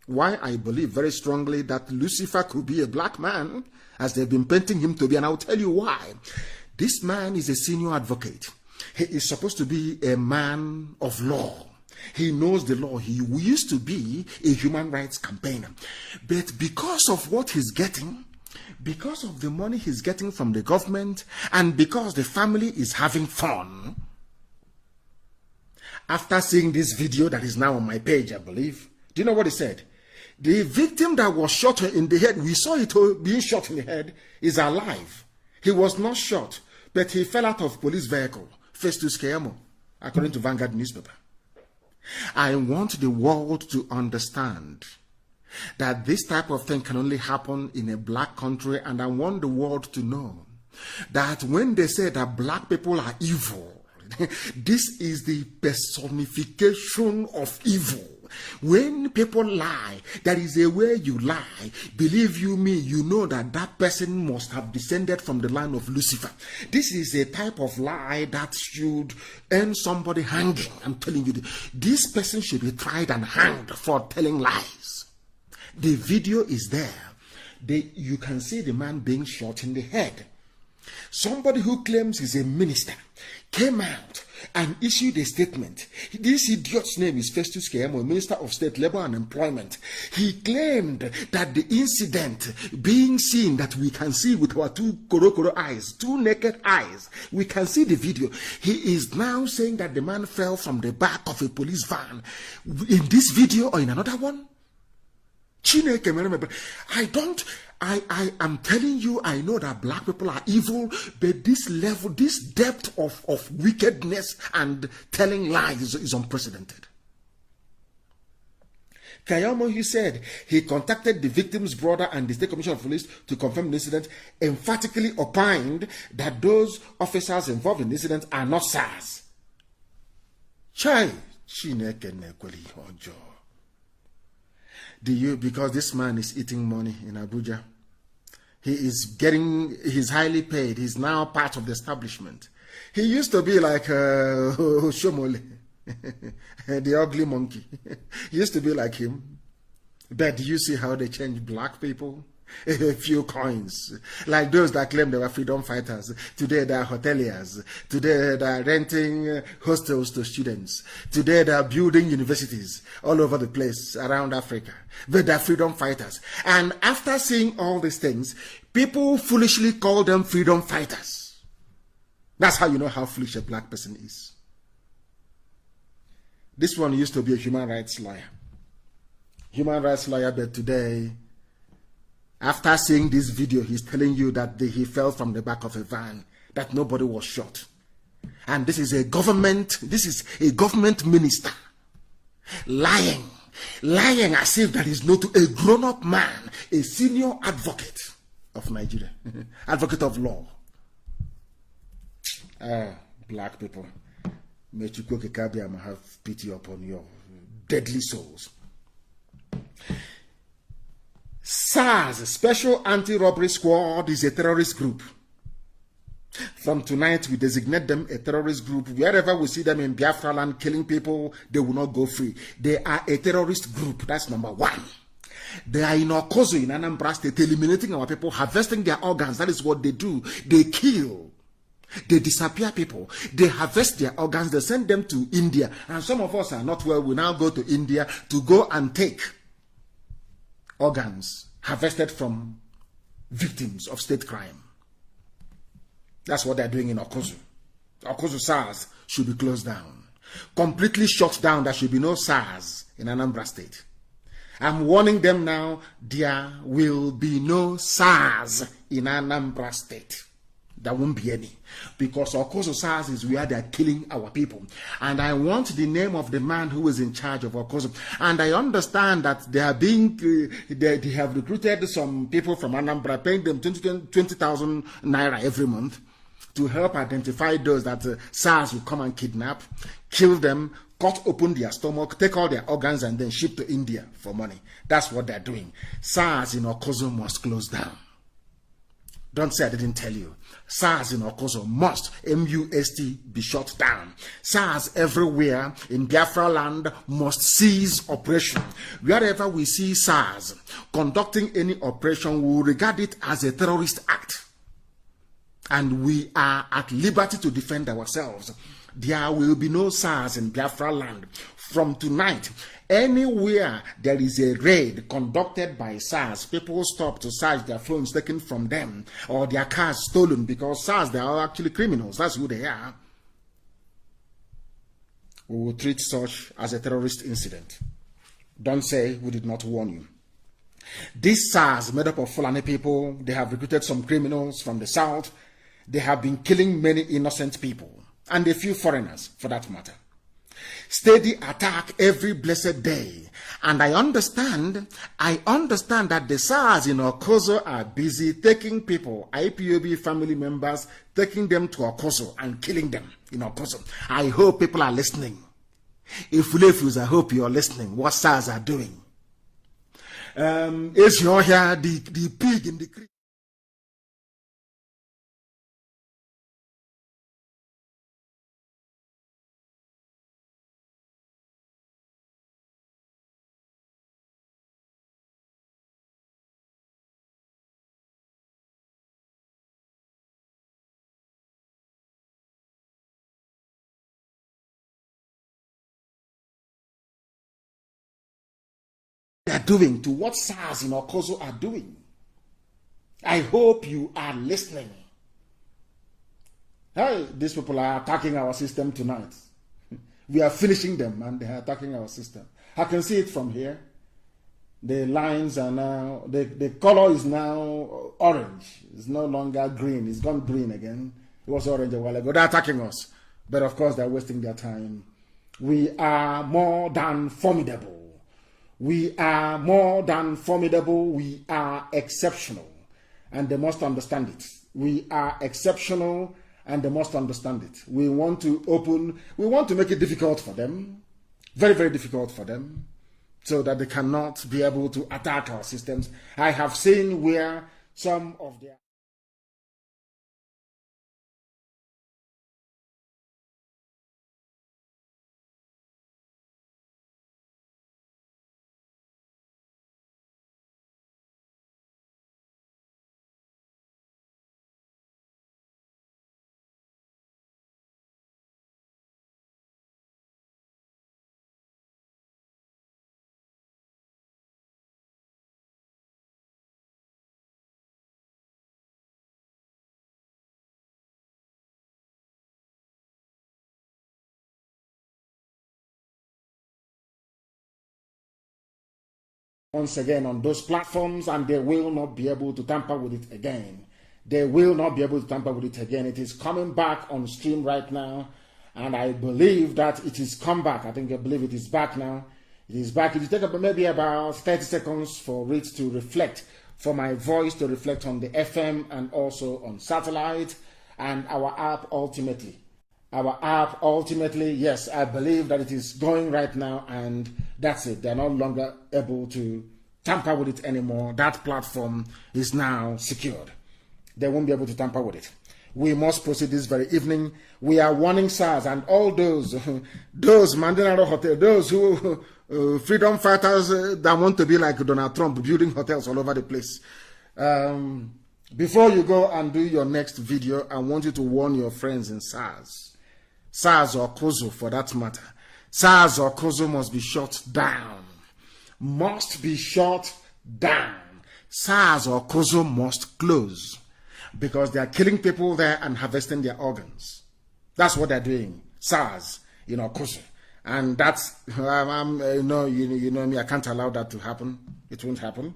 Why I believe very strongly that Lucifer could be a black man, as they've been painting him to be, and I'll tell you why. This man is a senior advocate. He is supposed to be a man of law. He knows the law. He used to be a human rights campaigner. But because of what he's getting, because of the money he's getting from the government, and because the family is having fun, after seeing this video that is now on my page, I believe, do you know what he said? The victim that was shot in the head, we saw it being shot in the head, is alive. He was not shot, but he fell out of police vehicle. Festus Keyamo, according to Vanguard newspaper. I want the world to understand that this type of thing can only happen in a black country, and I want the world to know that when they say that black people are evil, this is the personification of evil. When people lie, there is a way you lie. Believe you me, you know that that person must have descended from the line of Lucifer. This is a type of lie that should end somebody hanging. I'm telling you, this person should be tried and hanged for telling lies. The video is there. You can see the man being shot in the head. Somebody who claims he's a minister came out and issued a statement. This idiot's name is Festus Keyamo, Minister of State, Labor and Employment. He claimed that the incident being seen, that we can see with our two korokoro eyes, two naked eyes, we can see the video. He is now saying that the man fell from the back of a police van. In this video or in another one? I am telling you, I know that black people are evil, but this level, this depth of wickedness and telling lies is unprecedented. Keyamo, he said, he contacted the victim's brother and the State Commissioner of Police to confirm the incident, emphatically opined that those officers involved in the incident are not SARS. Because this man is eating money in Abuja. He's highly paid. He's now part of the establishment. He used to be like Shomole, the ugly monkey. He used to be like him. But do you see how they change black people? A few coins, like those that claim they were freedom fighters. Today they are hoteliers. Today they are renting hostels to students. Today they are building universities all over the place around Africa. But they are freedom fighters. And after seeing all these things, people foolishly call them freedom fighters. That's how you know how foolish a black person is. This one used to be a human rights lawyer. Human rights lawyer, but today, after seeing this video, he's telling you that he fell from the back of a van, that nobody was shot. And this is a government minister lying as if that is not a grown-up man, a senior advocate of Nigeria, advocate of law. Black people, may Chukwuka Kabiama have pity upon your deadly souls. SARS, Special Anti-Robbery Squad, is a terrorist group. From tonight, we designate them a terrorist group. Wherever we see them in Biafra land killing people, they will not go free. They are a terrorist group. That's number one. They are in Okozo, in Anambra State, eliminating our people, harvesting their organs. That is what they do. They kill. They disappear people. They harvest their organs. They send them to India. And some of us are not well. We now go to India to go and take organs harvested from victims of state crime. That's what they're doing in Okozo. Okozo SARS should be closed down. Completely shut down. There should be no SARS in Anambra State. I'm warning them now, there will be no SARS in Anambra State. There won't be any. Because Okozo SARS is where they're killing our people. And I want the name of the man who is in charge of Okozo. And I understand that they are being, they have recruited some people from Anambra, paying them 20,000 naira every month to help identify those that SARS will come and kidnap, kill them, cut open their stomach, take all their organs, and then ship to India for money. That's what they're doing. SARS in Okozo must close down. Don't say I didn't tell you. SARS in Okozo must, M-U-S-T, be shut down. SARS everywhere in Biafra land must cease operation. Wherever we see SARS conducting any operation, we will regard it as a terrorist act. And we are at liberty to defend ourselves. There will be no SARS in Biafra land. From tonight, anywhere there is a raid conducted by SARS, people stop to search their phones taken from them or their cars stolen, because SARS, they are actually criminals. That's who they are. We will treat such as a terrorist incident. Don't say we did not warn you. This SARS, made up of Fulani people, they have recruited some criminals from the south. They have been killing many innocent people, and a few foreigners for that matter. Steady attack every blessed day. And I understand that the SARS in Okozo are busy taking people, IPOB family members, taking them to Okozo and killing them in Okozo. I hope people are listening. If I hope you're listening, what SARS are doing. Is you here the pig in the creek? Are doing, to what SARS in Okozo are doing. I hope you are listening. Hey, these people are attacking our system tonight. We are finishing them and they are attacking our system. I can see it from here. The lines are now, the color is now orange. It's no longer green. It's gone green again. It was orange a while ago. They're attacking us. But of course, they're wasting their time. We are more than formidable. We are more than formidable. We are exceptional. And they must understand it. We are exceptional and they must understand it. We want to make it difficult for them. Very, very difficult for them. So that they cannot be able to attack our systems. I have seen where some of their once again on those platforms, and they will not be able to tamper with it again. They will not be able to tamper with it again. It is coming back on stream right now, and I believe that it is come back. I believe it is back now. It is back. It will take maybe about 30 seconds for it to reflect, for my voice to reflect on the FM and also on satellite and our app ultimately. Our app ultimately, yes, I believe that it is going right now, and that's it. They're no longer able to tamper with it anymore. That platform is now secured. They won't be able to tamper with it. We must proceed this very evening. We are warning SARS and all those Mandela Hotel, those who freedom fighters that want to be like Donald Trump, building hotels all over the place. Before you go and do your next video, I want you to warn your friends in SARS or COSO for that matter. SARS or COSO must be shut down. Must be shut down. SARS or COSO must close because they are killing people there and harvesting their organs. That's what they're doing. SARS, COSO. And that's, you know me, I can't allow that to happen. It won't happen.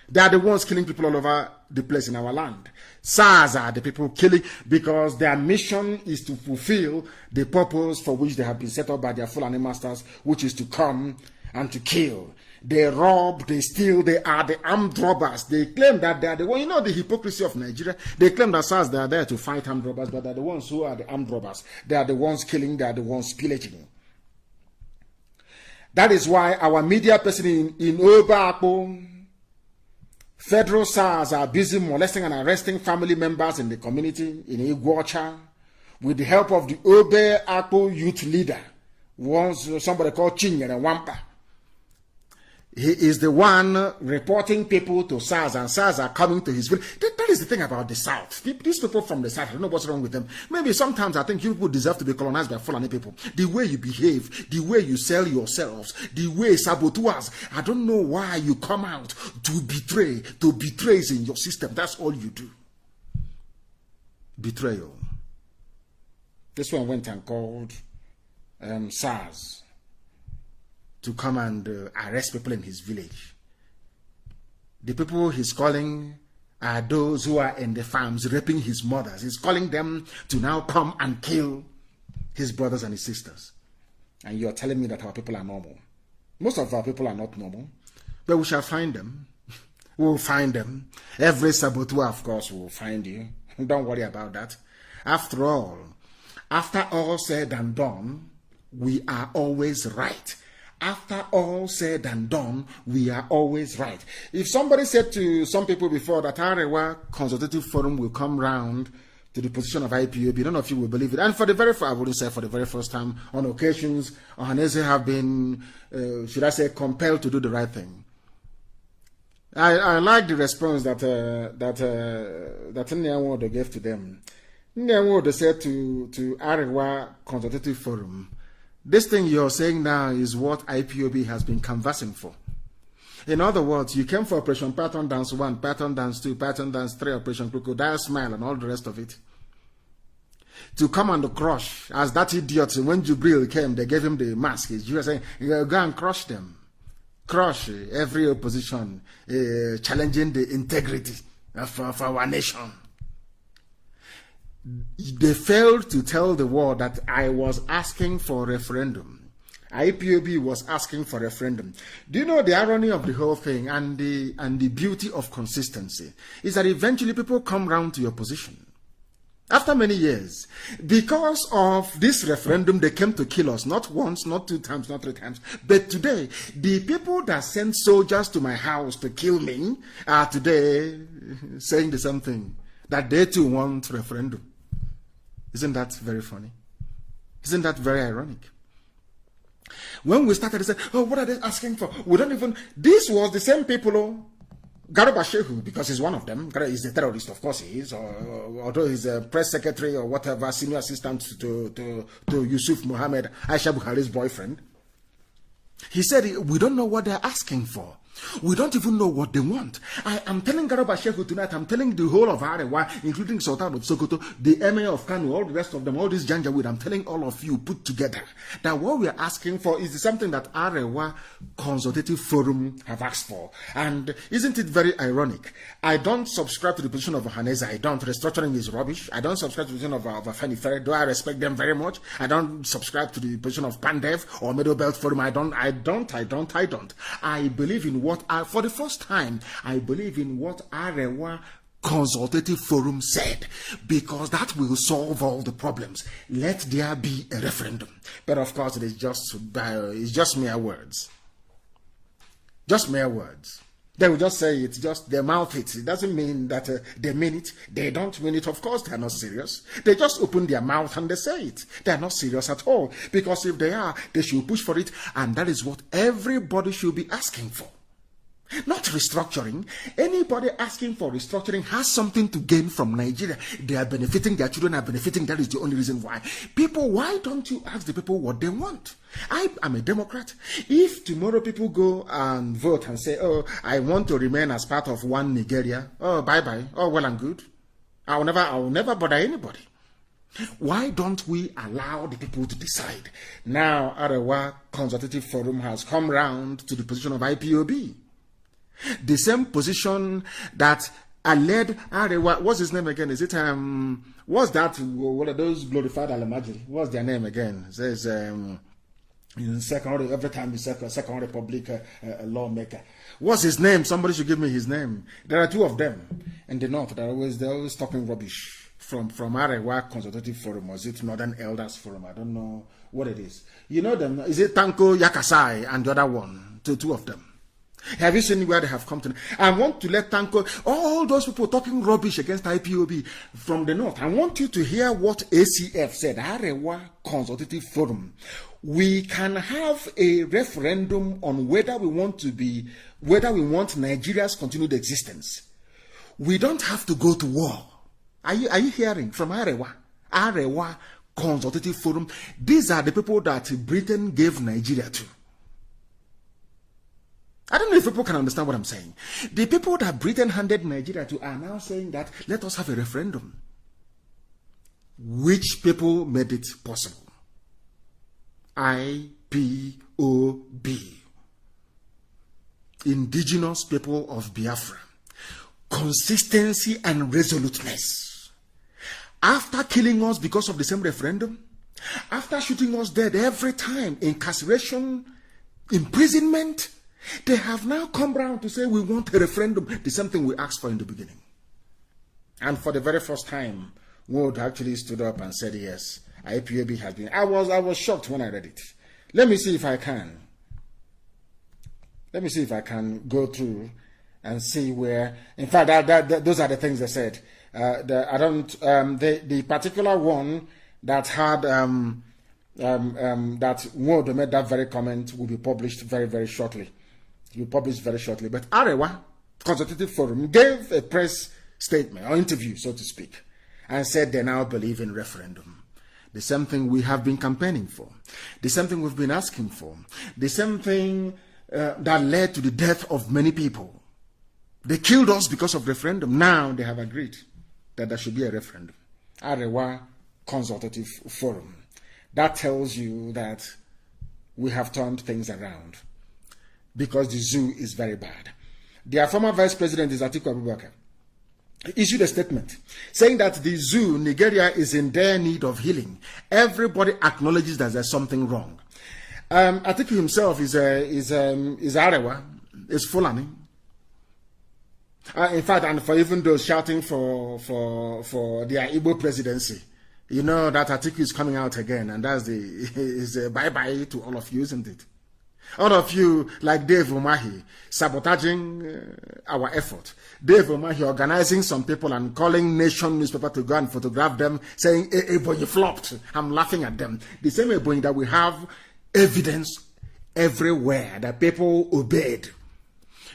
They are the ones killing people all over the place in our land. SARS are the people killing because their mission is to fulfill the purpose for which they have been set up by their Fulani masters, which is to come and to kill. They rob, they steal, they are the armed robbers. They claim that they are the ones, the hypocrisy of Nigeria. They claim that SARS, they are there to fight armed robbers, but they are the ones who are the armed robbers. They are the ones killing, they are the ones pillaging. That is why our media person in Obapo, federal SARS are busy molesting and arresting family members in the community in Iguacha with the help of the Obe Akpo youth leader, somebody called Chinyere Wampa. He is the one reporting people to SARS, and SARS are coming to his village. That is the thing about the South. These people from the South, I don't know what's wrong with them. Maybe sometimes I think you people deserve to be colonized by Fulani people. The way you behave, the way you sell yourselves, the way saboteurs. I don't know why you come out to betray is in your system. That's all you do. Betrayal. This one went and called SARS to come and arrest people in his village. The people he's calling are those who are in the farms raping his mothers. He's calling them to now come and kill his brothers and his sisters. And you're telling me that our people are normal. Most of our people are not normal. But we shall find them. We'll find them. Every saboteur, of course, will find you. Don't worry about that. After all said and done, we are always right. After all said and done, we are always right. If somebody said to some people before that Arewa Consultative Forum will come round to the position of IPOB, none of you will believe it. And for the very first, I wouldn't say for the very first time, on occasions, Ohanese have been, should I say, compelled to do the right thing. I like the response that Nyawodo gave to them. Nyawodo said to Arewa Consultative Forum, this thing you're saying now is what IPOB has been canvassing for. In other words, you came for Operation Pattern Dance 1, Pattern Dance 2, Pattern Dance 3, Operation Crocodile Smile, and all the rest of it. To come and crush, as that idiot, when Jubril came, they gave him the mask. You were saying, go and crush them. Crush every opposition, challenging the integrity of our nation. They failed to tell the world that I was asking for a referendum. IPOB was asking for a referendum. Do you know the irony of the whole thing and the beauty of consistency is that eventually people come round to your position. After many years, because of this referendum, they came to kill us, not once, not 2 times, not 3 times. But today, the people that sent soldiers to my house to kill me are today saying the same thing, that they too want referendum. Isn't that very funny? Isn't that very ironic? When we started, they said, oh, what are they asking for? We don't even... This was the same people, Garba Shehu, because he's one of them. He's a terrorist, of course he is, although he's a press secretary or whatever, senior assistant to Yusuf Mohammed, Aisha Buhari's boyfriend. He said, we don't know what they're asking for. We don't even know what they want. I am telling Garba Shehu tonight, I'm telling the whole of Arewa, including Sultan of Sokoto, the Emir of Kanu, all the rest of them, all this Janjaweed, I'm telling all of you put together that what we are asking for is something that Arewa Consultative Forum have asked for. And isn't it very ironic? I don't subscribe to the position of Ohanese. I don't. Restructuring is rubbish. I don't subscribe to the position of Afeni Ferre, though I respect them very much. I don't subscribe to the position of Pandev or Middle Belt Forum. I don't. I believe in for the first time, I believe in what Arewa Consultative Forum said, because that will solve all the problems. Let there be a referendum. But of course, it's just mere words. Just mere words. They will just say it, just they mouth it. It doesn't mean that they mean it. They don't mean it. Of course, they are not serious. They just open their mouth and they say it. They are not serious at all. Because if they are, they should push for it. And that is what everybody should be asking for. Not restructuring. Anybody asking for restructuring has something to gain from Nigeria. They are benefiting, their children are benefiting. That is the only reason why. People, why don't you ask the people what they want? I am a Democrat. If tomorrow people go and vote and say, oh, I want to remain as part of one Nigeria, oh, bye-bye, oh, well and good. I will never bother anybody. Why don't we allow the people to decide? Now, Arewa Consultative Forum has come round to the position of IPOB. The same position that led Arewa, what's his name again? Is it, what's that, what are those glorified Alamajiri? What's their name again? It says, in every time you say Second Republic lawmaker. What's his name? Somebody should give me his name. There are two of them in the north. They're always talking rubbish from Arewa Consultative Forum. Or is it Northern Elders Forum? I don't know what it is. You know them? Is it Tanko Yakasai and the other one? Two of them. Have you seen where they have come to? I want to let Tanko, all those people talking rubbish against IPOB from the north. I want you to hear what ACF said, Arewa Consultative Forum. We can have a referendum on whether we want Nigeria's continued existence. We don't have to go to war. Are you hearing from Arewa? Arewa Consultative Forum. These are the people that Britain gave Nigeria to. I don't know if people can understand what I'm saying. The people that Britain handed Nigeria to are now saying that let us have a referendum. Which people made it possible? IPOB. Indigenous people of Biafra. Consistency and resoluteness. After killing us because of the same referendum, after shooting us dead every time, incarceration, imprisonment, they have now come around to say we want a referendum, the same thing we asked for in the beginning. And for the very first time, Wood actually stood up and said yes, IPOB has been. I was shocked when I read it. Let me see if I can go through and see where. In fact, those are the things they said. The particular one that had that Wood made that very comment will be published very, very shortly. It will be published very shortly. But Arewa Consultative Forum gave a press statement or interview, so to speak, and said they now believe in referendum. The same thing we have been campaigning for. The same thing we've been asking for. The same thing that led to the death of many people. They killed us because of referendum. Now they have agreed that there should be a referendum. Arewa Consultative Forum. That tells you that we have turned things around because the zoo is very bad. Their former vice president is Atiku Abubakar. Issued a statement saying that the zoo, Nigeria, is in dire need of healing. Everybody acknowledges that there's something wrong. Atiku himself is Arewa, is Fulani. In fact, and for even those shouting for their Igbo presidency, you know that Atiku is coming out again, and that's is bye-bye to all of you, isn't it? All of you, like Dave Umahi, sabotaging our effort. Dave Umahi organizing some people and calling Nation newspaper to go and photograph them, saying, Ebonyi flopped. I'm laughing at them. The same Ebonyi that we have evidence everywhere that people obeyed.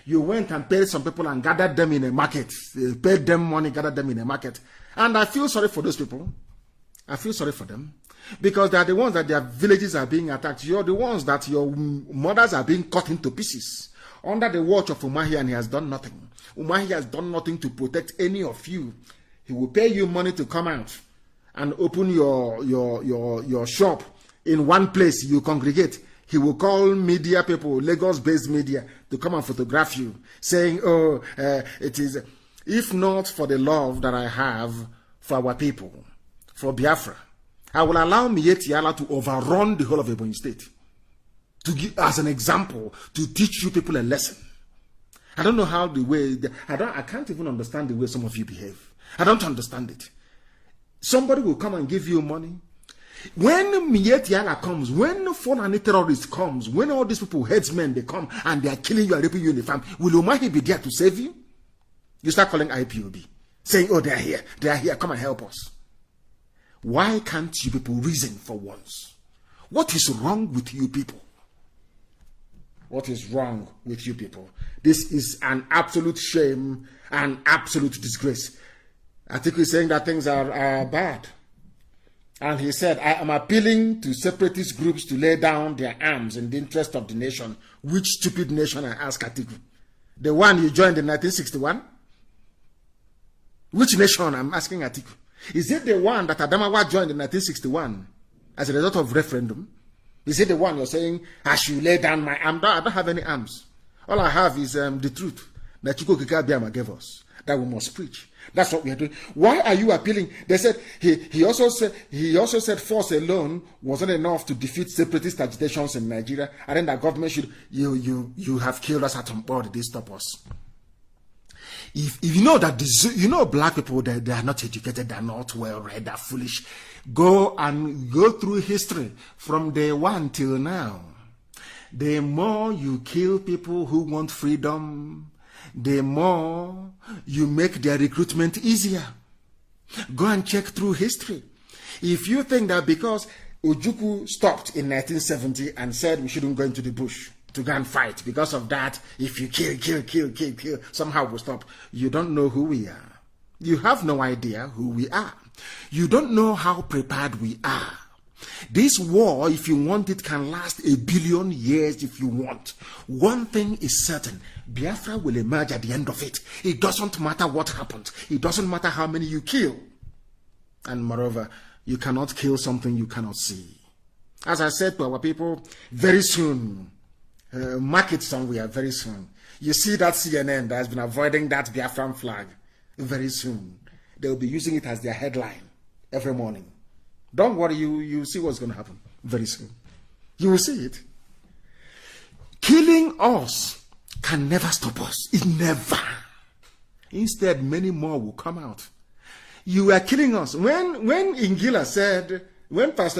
You went and paid some people and gathered them in a market. You paid them money, gathered them in a market. And I feel sorry for those people. I feel sorry for them. Because they are the ones that their villages are being attacked. You're the ones that your mothers are being cut into pieces. Under the watch of Umahi, and he has done nothing. Umahi has done nothing to protect any of you. He will pay you money to come out and open your shop in one place. You congregate. He will call media people, Lagos-based media, to come and photograph you, saying, oh, it is, if not for the love that I have for our people, for Biafra, I will allow Mieti Allah to overrun the whole of Ebonyi State. To give as an example, to teach you people a lesson. I don't know how I can't even understand the way some of you behave. I don't understand it. Somebody will come and give you money. When Mietiala comes, when Fulani terrorists comes, when all these people, headsmen, they come and they are killing you and raping you in the farm, will Umahi be there to save you? You start calling IPOB, saying, oh, they are here, come and help us. Why can't you people reason for once? What is wrong with you people? What is wrong with you people? This is an absolute shame, an absolute disgrace. Atiku is saying that things are bad. And he said, I am appealing to separatist groups to lay down their arms in the interest of the nation. Which stupid nation, I ask Atiku? The one you joined in 1961? Which nation, I'm asking Atiku? Is it the one that Adamawa joined in 1961 as a result of referendum? Is it the one you're saying, I should lay down my arms? I don't have any arms. All I have is the truth that Chuko Kikabiama gave us, that we must preach. That's what we are doing. Why are you appealing? They said he also said force alone wasn't enough to defeat separatist agitations in Nigeria. And then the government should you have killed us at board. They stop us. If you know that black people, they are not educated, they are not well read, they are foolish. Go through history from day one till now. The more you kill people who want freedom, the more you make their recruitment easier. Go and check through history. If you think that because Ojukwu stopped in 1970 and said we shouldn't go into the bush to go and fight, because of that, if you kill, somehow we'll stop. You don't know who we are. You have no idea who we are. You don't know how prepared we are. This war, if you want it, can last 1 billion years if you want. One thing is certain. Biafra will emerge at the end of it. It doesn't matter what happens. It doesn't matter how many you kill. And moreover, you cannot kill something you cannot see. As I said to our people, very soon, mark it somewhere, very soon. You see that CNN that has been avoiding that Biafran flag, very soon. They'll be using it as their headline every morning. Don't worry, you see what's going to happen very soon. You will see it. Killing us can never stop us. It never. Instead, many more will come out. You are killing us. When Pastor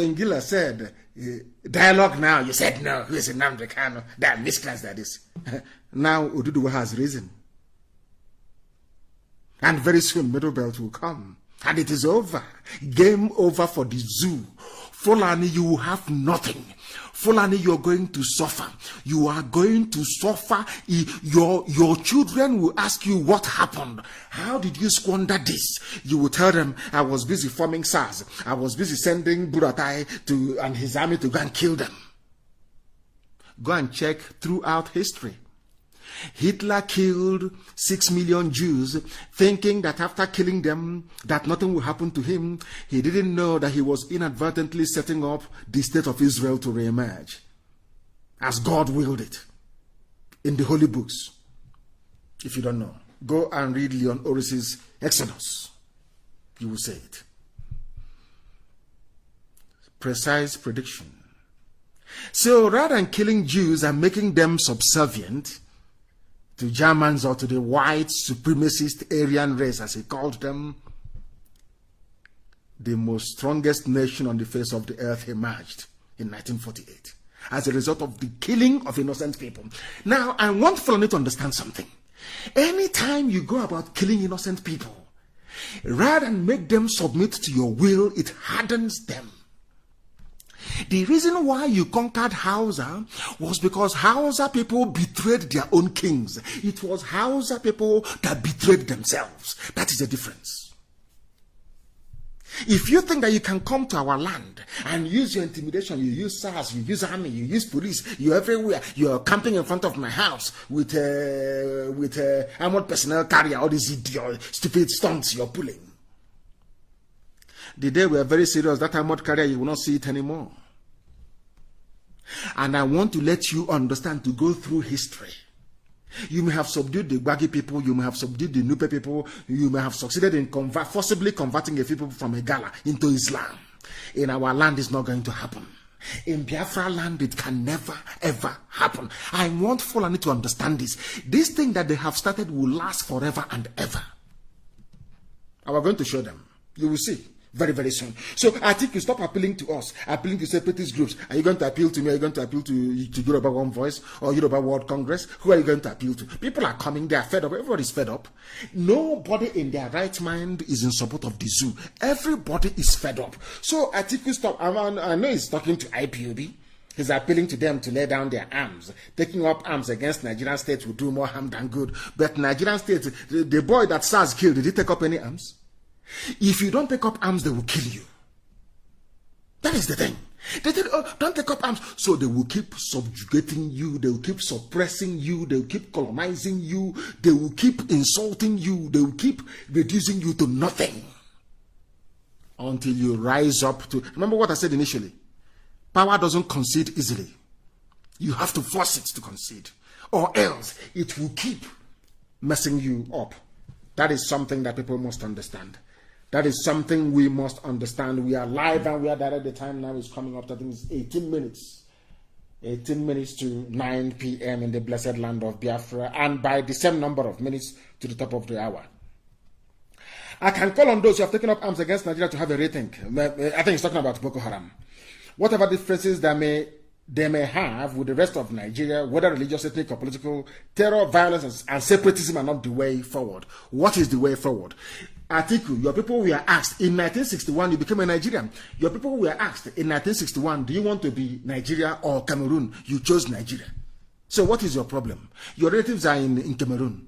Ngila said, dialogue now, you said no. Who is nnamdi Kanu? That miscreants that is. Now Oduduwa has risen. And very soon Middle Belt will come. And it is over. Game over for the zoo. Fulani, you will have nothing. Fulani, you're going to suffer. You are going to suffer. Your children will ask you what happened. How did you squander this? You will tell them, I was busy forming SARS. I was busy sending Buratai and his army to go and kill them. Go and check throughout history. Hitler killed 6 million Jews, thinking that after killing them, that nothing would happen to him. He didn't know that he was inadvertently setting up the state of Israel to reemerge, as God willed it, in the holy books. If you don't know, go and read Leon Oris's Exodus. You will say it. Precise prediction. So rather than killing Jews and making them subservient to Germans or to the white supremacist Aryan race, as he called them, the most strongest nation on the face of the earth emerged in 1948 as a result of the killing of innocent people. Now, I want Fulani to understand something. Anytime you go about killing innocent people, rather than make them submit to your will, it hardens them. The reason why you conquered Hausa was because Hausa people betrayed their own kings. It was Hausa people that betrayed themselves. That is the difference. If you think that you can come to our land and use your intimidation, you use SARS, you use army, you use police, you're everywhere, you're camping in front of my house with armored personnel carrier, all these idiot, stupid stunts you're pulling. The day we are very serious, that armored carrier, you will not see it anymore. And I want to let you understand, to go through history. You may have subdued the Gbagi people, you may have subdued the Nupe people, you may have succeeded in forcibly converting a people from a Gala into Islam. In our land, it's not going to happen. In Biafra land, it can never, ever happen. I want Fulani to understand this. This thing that they have started will last forever and ever. And we're going to show them. You will see. very, very soon. So I think you stop appealing to us, appealing to separatist groups. Are you going to appeal to me? Are you going to appeal to Yoruba One Voice or Yoruba World Congress? Who are you going to appeal to? People are coming, they are fed up. Everybody's fed up. Nobody in their right mind is in support of the zoo. Everybody is fed up. So I think we stop. I know he's talking to IPOB. He's appealing to them to lay down their arms. Taking up arms against Nigerian state will do more harm than good. But Nigerian state, the boy that SARS killed, did he take up any arms? If you don't take up arms, they will kill you. That is the thing. They tell you, don't take up arms. So they will keep subjugating you. They will keep suppressing you. They will keep colonizing you. They will keep insulting you. They will keep reducing you to nothing. Until you rise up to... Remember what I said initially. Power doesn't concede easily. You have to force it to concede. Or else it will keep messing you up. That is something that people must understand. That is something we must understand. We are live and we are direct. The time now is coming up. I think it's 18 minutes. 18 minutes to 9 p.m. in the blessed land of Biafra. And by the same number of minutes to the top of the hour. I can call on those who have taken up arms against Nigeria to have a rethink. I think he's talking about Boko Haram. Whatever differences they may have with the rest of Nigeria, whether religious, ethnic, or political, terror, violence, and separatism are not the way forward. What is the way forward? Atiku, your people were asked in 1961, you became a Nigerian. Your people were asked in 1961, do you want to be Nigeria or Cameroon? You chose Nigeria. So what is your problem? Your relatives are in Cameroon.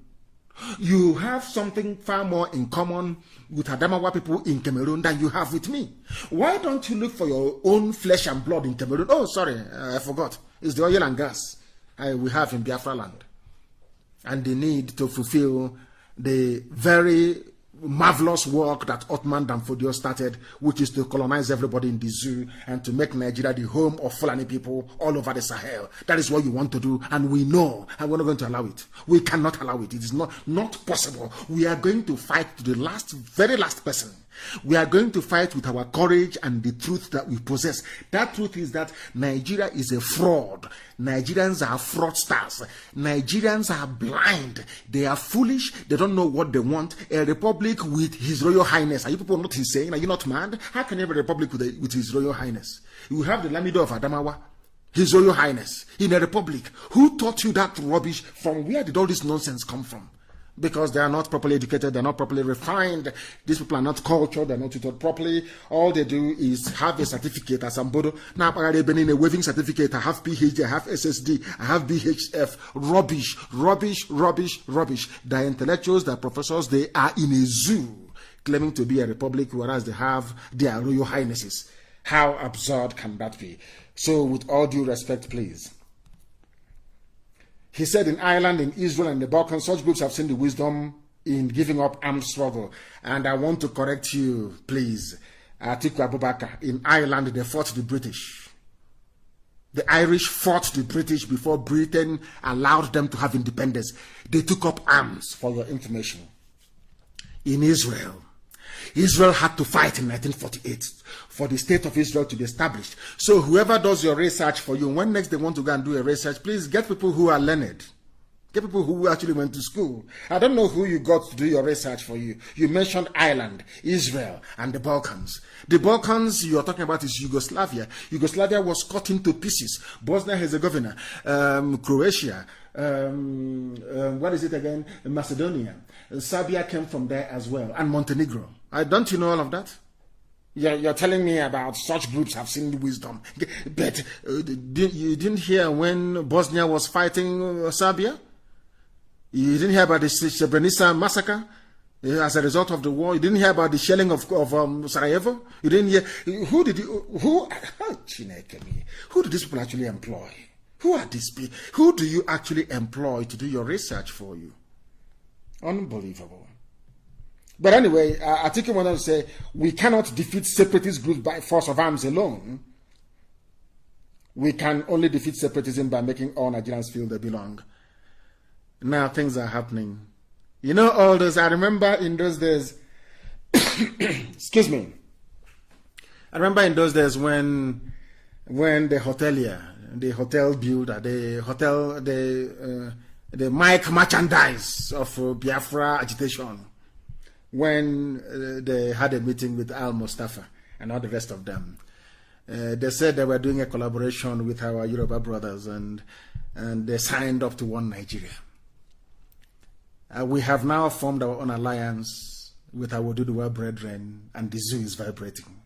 You have something far more in common with Adamawa people in Cameroon than you have with me. Why don't you look for your own flesh and blood in Cameroon? Oh, sorry, I forgot. It's the oil and gas we have in Biafra land. And the need to fulfill the very marvelous work that Ottoman Danfodio started, which is to colonize everybody in the zoo and to make Nigeria the home of Fulani people all over the Sahel. That is what you want to do, and we know, and we're not going to allow it. We cannot allow it. It is not possible. We are going to fight to the very last person. We are going to fight with our courage and the truth that we possess. That truth is that Nigeria is a fraud. Nigerians are fraudsters. Nigerians are blind. They are foolish. They don't know what they want. A republic with His Royal Highness. Are you people not insane? Are you not mad? How can you have a republic with His Royal Highness? You have the Lamido of Adamawa, His Royal Highness, in a republic. Who taught you that rubbish? From where did all this nonsense come from? Because they are not properly educated, they are not properly refined. These people are not cultured, they are not tutored properly. All they do is have a certificate as Ambodo. Now I've been in a waving certificate. I have PhD, I have SSD, I have BHF. Rubbish, rubbish, rubbish, rubbish. The intellectuals, the professors, they are in a zoo claiming to be a republic, whereas they have their royal highnesses. How absurd can that be? So with all due respect, please. He said in Ireland, in Israel, and the Balkans, such groups have seen the wisdom in giving up armed struggle. And I want to correct you, please. Atiku Abubakar, in Ireland, they fought the British. The Irish fought the British before Britain allowed them to have independence. They took up arms, for your information. In Israel, Israel had to fight in 1948 for the state of Israel to be established. So whoever does your research for you, when next they want to go and do a research, please get people who are learned. Get people who actually went to school. I don't know who you got to do your research for you. You mentioned Ireland, Israel, and the Balkans. The Balkans you are talking about is Yugoslavia. Yugoslavia was cut into pieces. Bosnia-Herzegovina, Croatia, what is it again? Macedonia. Serbia came from there as well, and Montenegro. Don't you know all of that? You're telling me about such groups have seen wisdom. But you didn't hear when Bosnia was fighting Serbia? You didn't hear about the Srebrenica massacre as a result of the war? You didn't hear about the shelling of Sarajevo? You didn't hear? Who did these people actually employ? Who are these people? Who do you actually employ to do your research for you? Unbelievable. But anyway, I think you want to say we cannot defeat separatist groups by force of arms alone. We can only defeat separatism by making all Nigerians feel they belong. Now things are happening. You know all those, I remember in those days, excuse me. I remember in those days when the hotelier, the hotel builder, the Mike merchandise of Biafra agitation, when they had a meeting with Al Mustafa and all the rest of them. They said they were doing a collaboration with our Yoruba brothers, and they signed up to one Nigeria. We have now formed our own alliance with our Oduduwa brethren, and the zoo is vibrating.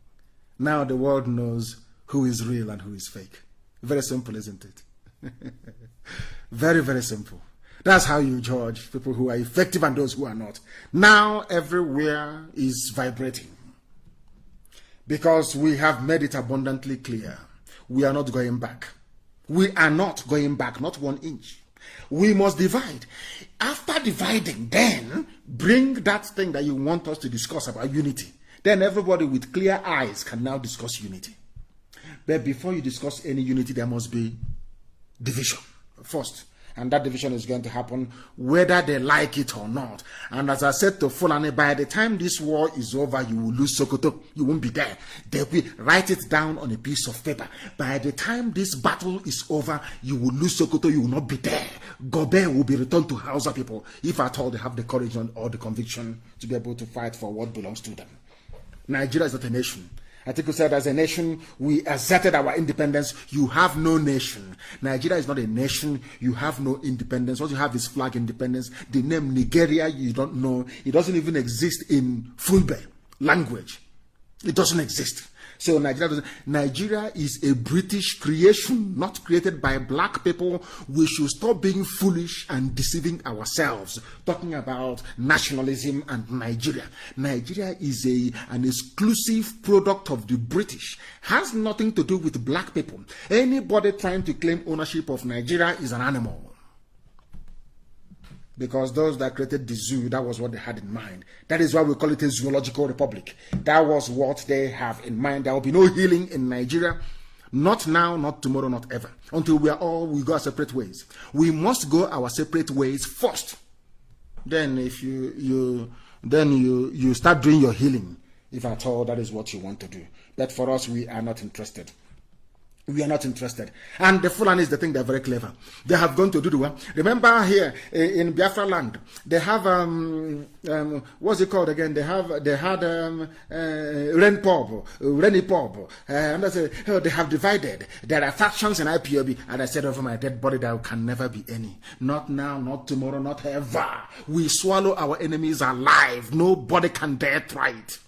Now the world knows who is real and who is fake. Very simple, isn't it? Very, very simple. That's how you judge people who are effective and those who are not. Now everywhere is vibrating, because we have made it abundantly clear. We are not going back. We are not going back, not 1 inch. We must divide. After dividing, then bring that thing that you want us to discuss about unity. Then everybody with clear eyes can now discuss unity. But before you discuss any unity, there must be division first. And that division is going to happen whether they like it or not. And as I said to Fulani, by the time this war is over, you will lose Sokoto. You won't be there. They will write it down on a piece of paper. By the time this battle is over, you will lose Sokoto. You will not be there. Gobe will be returned to Hausa people, if at all they have the courage or the conviction to be able to fight for what belongs to them. Nigeria is not a nation. Atiku said, as a nation, we asserted our independence. You have no nation. Nigeria is not a nation. You have no independence. What you have is flag independence. The name Nigeria, you don't know. It doesn't even exist in Fulbe language. It doesn't exist. So Nigeria is a British creation, not created by black people. We should stop being foolish and deceiving ourselves, talking about nationalism and Nigeria. Nigeria is an exclusive product of the British. Has nothing to do with black people. Anybody trying to claim ownership of Nigeria is an animal. Because those that created the zoo, that was what they had in mind. That is why we call it a zoological republic. That was what they have in mind. There will be no healing in Nigeria. Not now, not tomorrow, not ever. Until we go our separate ways. We must go our separate ways first. Then if you start doing your healing, if at all that is what you want to do. But for us, we are not interested. We are not interested. And the Fulani is the thing, they're very clever. They have gone to Duduwa. Remember here in Biafra land, they have what's it called again? They had Rainy Pub, and I said, oh, they have divided. There are factions in IPOB, and I said over my dead body there can never be any. Not now, not tomorrow, not ever. We swallow our enemies alive. Nobody can dare try it.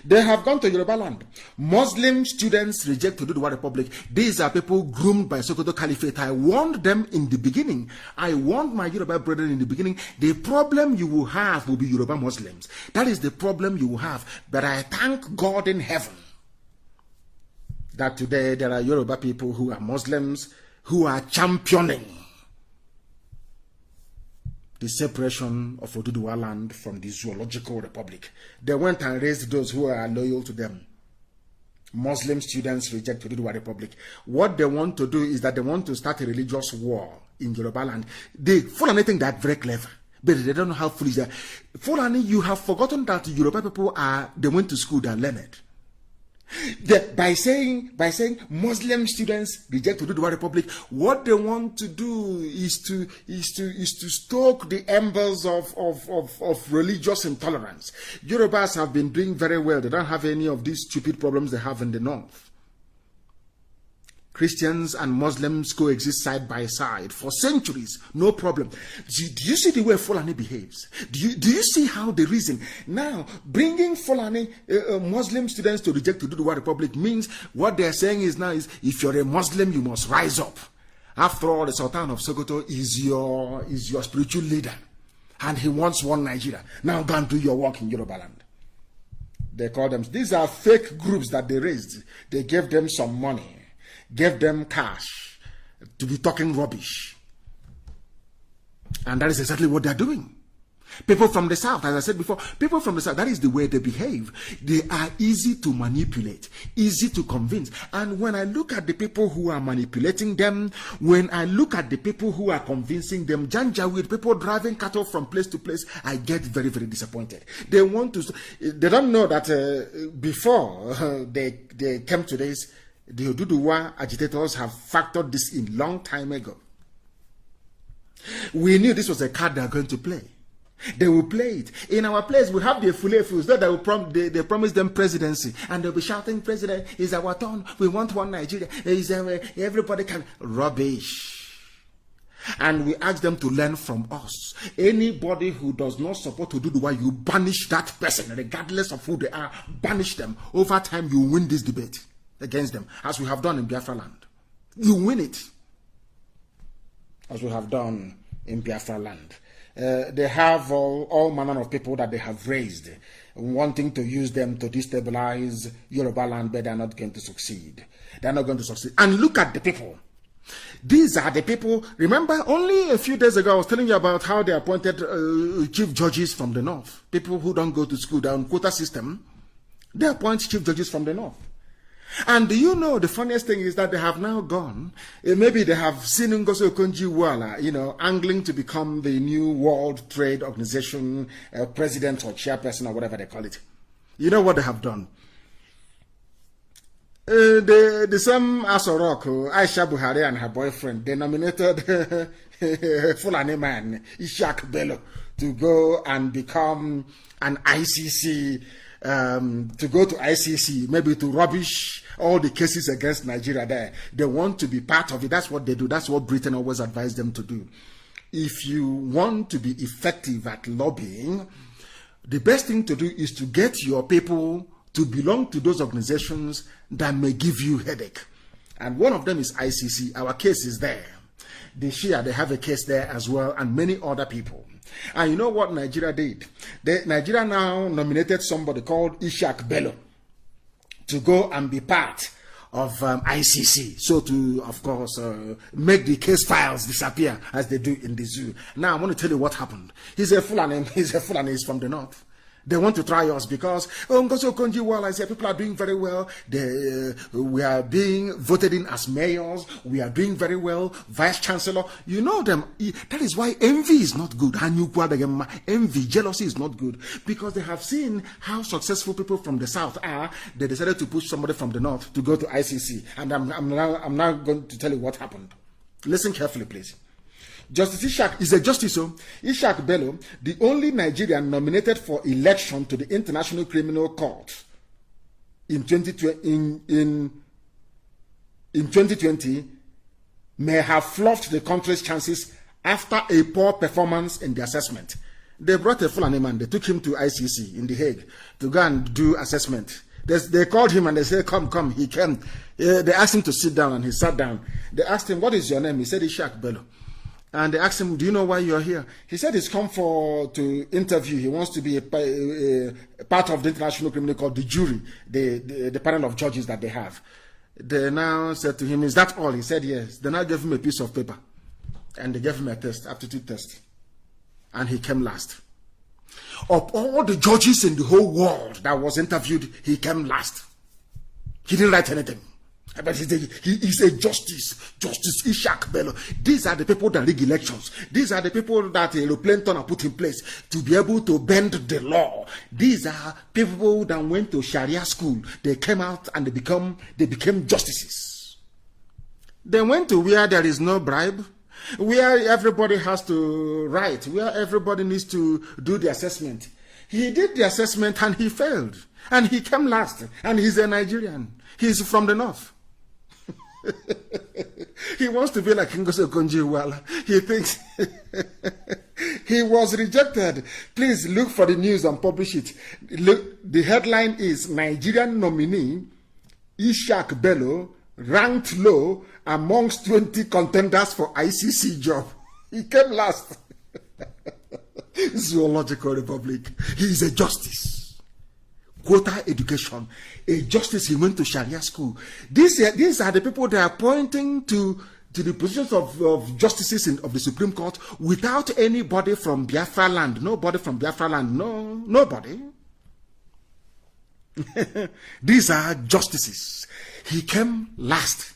They have gone to Yoruba land. Muslim students reject to do the Oduduwa Republic. These are people groomed by Sokoto Caliphate. I warned them in the beginning. I warned my Yoruba brethren in the beginning. The problem you will have will be Yoruba Muslims. That is the problem you will have. But I thank God in heaven that today there are Yoruba people who are Muslims who are championing the separation of Oduduwa land from the Zoological Republic. They went and raised those who are loyal to them. Muslim students reject Oduduwa Republic. What they want to do is that they want to start a religious war in Yoruba land. They Fulani think that very clever, but they don't know how foolish they are. Fulani, you have forgotten that Yoruba people they went to school, they are learned. By saying Muslim students reject Oduduwa Republic, what they want to do is to stoke the embers of religious intolerance. Yorubas have been doing very well. They don't have any of these stupid problems they have in the north. Christians and Muslims coexist side by side for centuries, no problem. Do you see the way Fulani behaves? Do you see how they reason? Now, bringing Fulani Muslim students to reject the Oduduwa Republic means what they are saying is if you're a Muslim, you must rise up. After all, the Sultan of Sokoto is your spiritual leader, and he wants one Nigeria. Now go and do your work in Yoruba land. They call them. These are fake groups that they raised. They gave them some money. Gave them cash to be talking rubbish. And that is exactly what they're doing. People from the south, as I said before, people from the south, that is the way they behave. They are easy to manipulate, easy to convince. And when I look at the people who are manipulating them, when I look at the people who are convincing them, Janjaweed, people driving cattle from place to place, I get very, very disappointed. They don't know that before they came to this, the Oduduwa agitators have factored this in long time ago. We knew this was a card they are going to play. They will play it. In our place, we have the Fulefus that they promise them presidency, and they'll be shouting, "President, it's our turn. We want one Nigeria. Everybody can." Rubbish. And we ask them to learn from us. Anybody who does not support to do the way, you banish that person, regardless of who they are. Banish them. Over time, you win this debate against them, as we have done in Biafra land. You win it, as we have done in Biafra land. They have all manner of people that they have raised, wanting to use them to destabilize Yoruba land, but they're not going to succeed. They're not going to succeed. And look at the people. These are the people. Remember, only a few days ago, I was telling you about how they appointed chief judges from the north. People who don't go to school, they're on quota system. They appoint chief judges from the north. And do you know, the funniest thing is that they have now gone, maybe they have seen Ngozi Okonjo-Iweala, angling to become the new World Trade Organization president or chairperson or whatever they call it. You know what they have done? The same Asorok, Aisha Buhari and her boyfriend, they nominated Fulani man, Ishak Bello, to go and become an ICC, to go to ICC, maybe to rubbish all the cases against Nigeria there. They want to be part of it. That's what they do. That's what Britain always advised them to do. If you want to be effective at lobbying, the best thing to do is to get your people to belong to those organizations that may give you headache. And one of them is ICC. Our case is there. The Shia, they have a case there as well, and many other people. And you know what Nigeria did? Nigeria now nominated somebody called Ishak Bello to go and be part of ICC. So to, of course, make the case files disappear as they do in the zoo. Now I want to tell you what happened. He's a Fulani, he's from the north. They want to try us because Ngozi Okonjo-Iweala, I said, people are doing very well. We are being voted in as mayors. We are doing very well. Vice Chancellor. You know them. That is why envy is not good. Envy, jealousy is not good. Because they have seen how successful people from the south are. They decided to push somebody from the north to go to ICC. And I'm now going to tell you what happened. Listen carefully, please. Justice Ishak is a justice. Ishak Bello, the only Nigerian nominated for election to the International Criminal Court in 2020, may have fluffed the country's chances after a poor performance in the assessment. They brought a Fulani man. They took him to ICC in The Hague to go and do assessment. They called him and they said, come. He came. They asked him to sit down and he sat down. They asked him, what is your name? He said, Ishak Bello. And they asked him, do you know why you're here? He said he's come to interview. He wants to be a part of the International Criminal Court, the jury, the panel of judges that they have. They now said to him, is that all? He said yes. They now gave him a piece of paper. And they gave him a test, aptitude test. And he came last. Of all the judges in the whole world that was interviewed, he came last. He didn't write anything. But he is a justice Ishak Bello. These are the people that rig elections. These are the people that aeroplane turner put in place to be able to bend the law. These are people that went to Sharia school. They came out and they became justices. They went to where there is no bribe, where everybody has to write, where everybody needs to do the assessment. He did the assessment and he failed. And he came last. And he's a Nigerian. He's from the north. He wants to be like Ngozi Okonjo-Iweala. He thinks he was rejected. Please look for the news and publish it. Look, the headline is Nigerian nominee Ishak Bello ranked low amongst 20 contenders for ICC job. He came last. Zoological Republic. He is a justice. Quota education, a justice. He went to Sharia school. These are the people that are pointing to the positions of justices of the Supreme Court without anybody from Biafra land. Nobody from Biafra land. No, nobody. These are justices. He came last.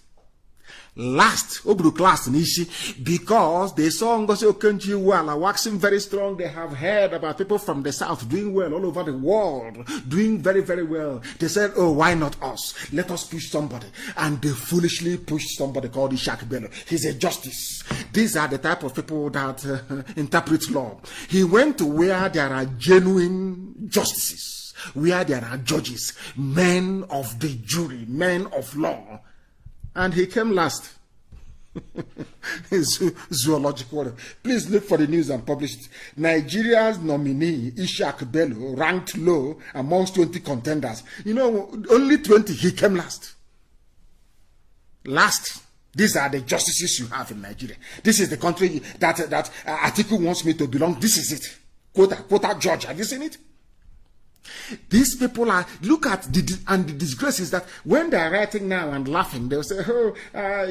last, Obru class Nishi, because they saw Ngozi Okonjo-Iweala waxing very strong. They have heard about people from the south doing well all over the world, doing very, very well. They said, oh, why not us? Let us push somebody. And they foolishly pushed somebody called Ishak Bello. He's a justice. These are the type of people that interpret law. He went to where there are genuine justices, where there are judges, men of the jury, men of law. And he came last. Zoological. Please look for the news and publish it. Nigeria's nominee, Ishak Bello, ranked low amongst 20 contenders. You know, only 20, he came last. Last. These are the justices you have in Nigeria. This is the country that Atiku wants me to belong. This is it. Quota George. Have you seen it? These people are, look at the disgrace is that when they're writing now and laughing, they'll say, oh,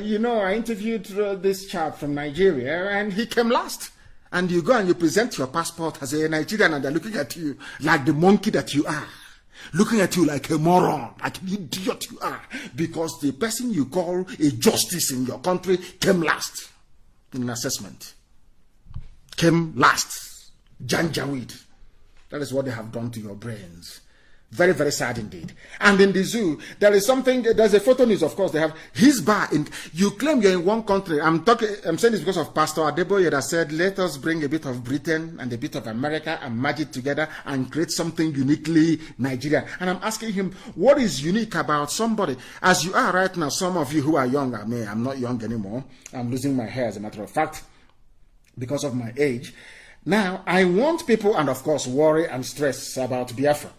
you know, I interviewed this chap from Nigeria and he came last. And you go and you present your passport as a Nigerian and they're looking at you like the monkey that you are. Looking at you like a moron, like an idiot you are. Because the person you call a justice in your country came last in an assessment. Came last. Janjaweed. That is what they have done to your brains. Very, very sad indeed. And in the zoo, there is something, there's a photo news, of course, they have his bar. You claim you're in one country. I'm saying this because of Pastor Adeboye that said, let us bring a bit of Britain and a bit of America and merge it together and create something uniquely Nigerian. And I'm asking him, what is unique about somebody? As you are right now, some of you who are young, I'm not young anymore. I'm losing my hair, as a matter of fact, because of my age. Now, I want people, and of course, worry and stress about Biafra.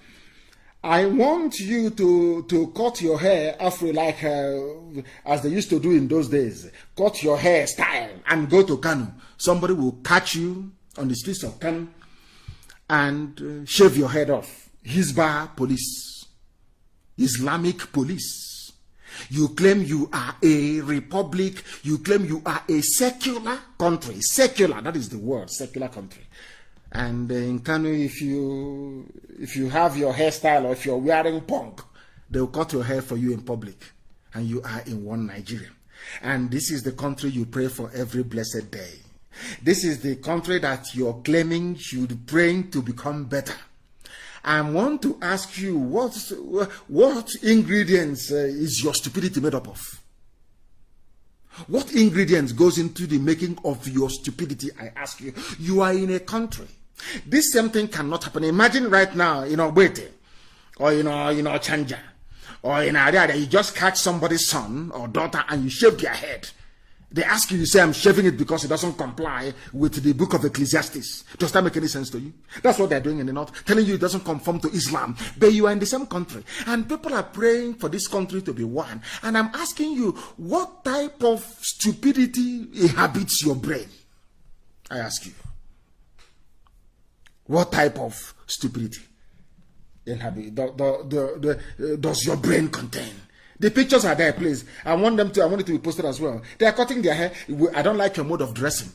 I want you to cut your hair afro like as they used to do in those days. Cut your hair style and go to Kanu. Somebody will catch you on the streets of Kanu and shave your head off. Hizbah police. Islamic police. You claim you are a republic. You claim you are a secular country. Secular, that is the word, secular country. And in Kanu, if you have your hairstyle or if you're wearing punk, they'll cut your hair for you in public. And you are in one Nigeria. And this is the country you pray for every blessed day. This is the country that you're claiming should pray to become better. I want to ask you, what ingredients is your stupidity made up of? What ingredients goes into the making of your stupidity, I ask you? You are in a country. This same thing cannot happen. Imagine right now, Bete, or, Chanja, or in area that you just catch somebody's son or daughter and you shave their head. They ask you, you say, I'm shaving it because it doesn't comply with the book of Ecclesiastes. Does that make any sense to you? That's what they're doing in the north, telling you it doesn't conform to Islam. But you are in the same country. And people are praying for this country to be one. And I'm asking you, what type of stupidity inhabits your brain? I ask you. What type of stupidity does your brain contain? The pictures are there, please. I want it to be posted as well. They are cutting their hair. I don't like your mode of dressing.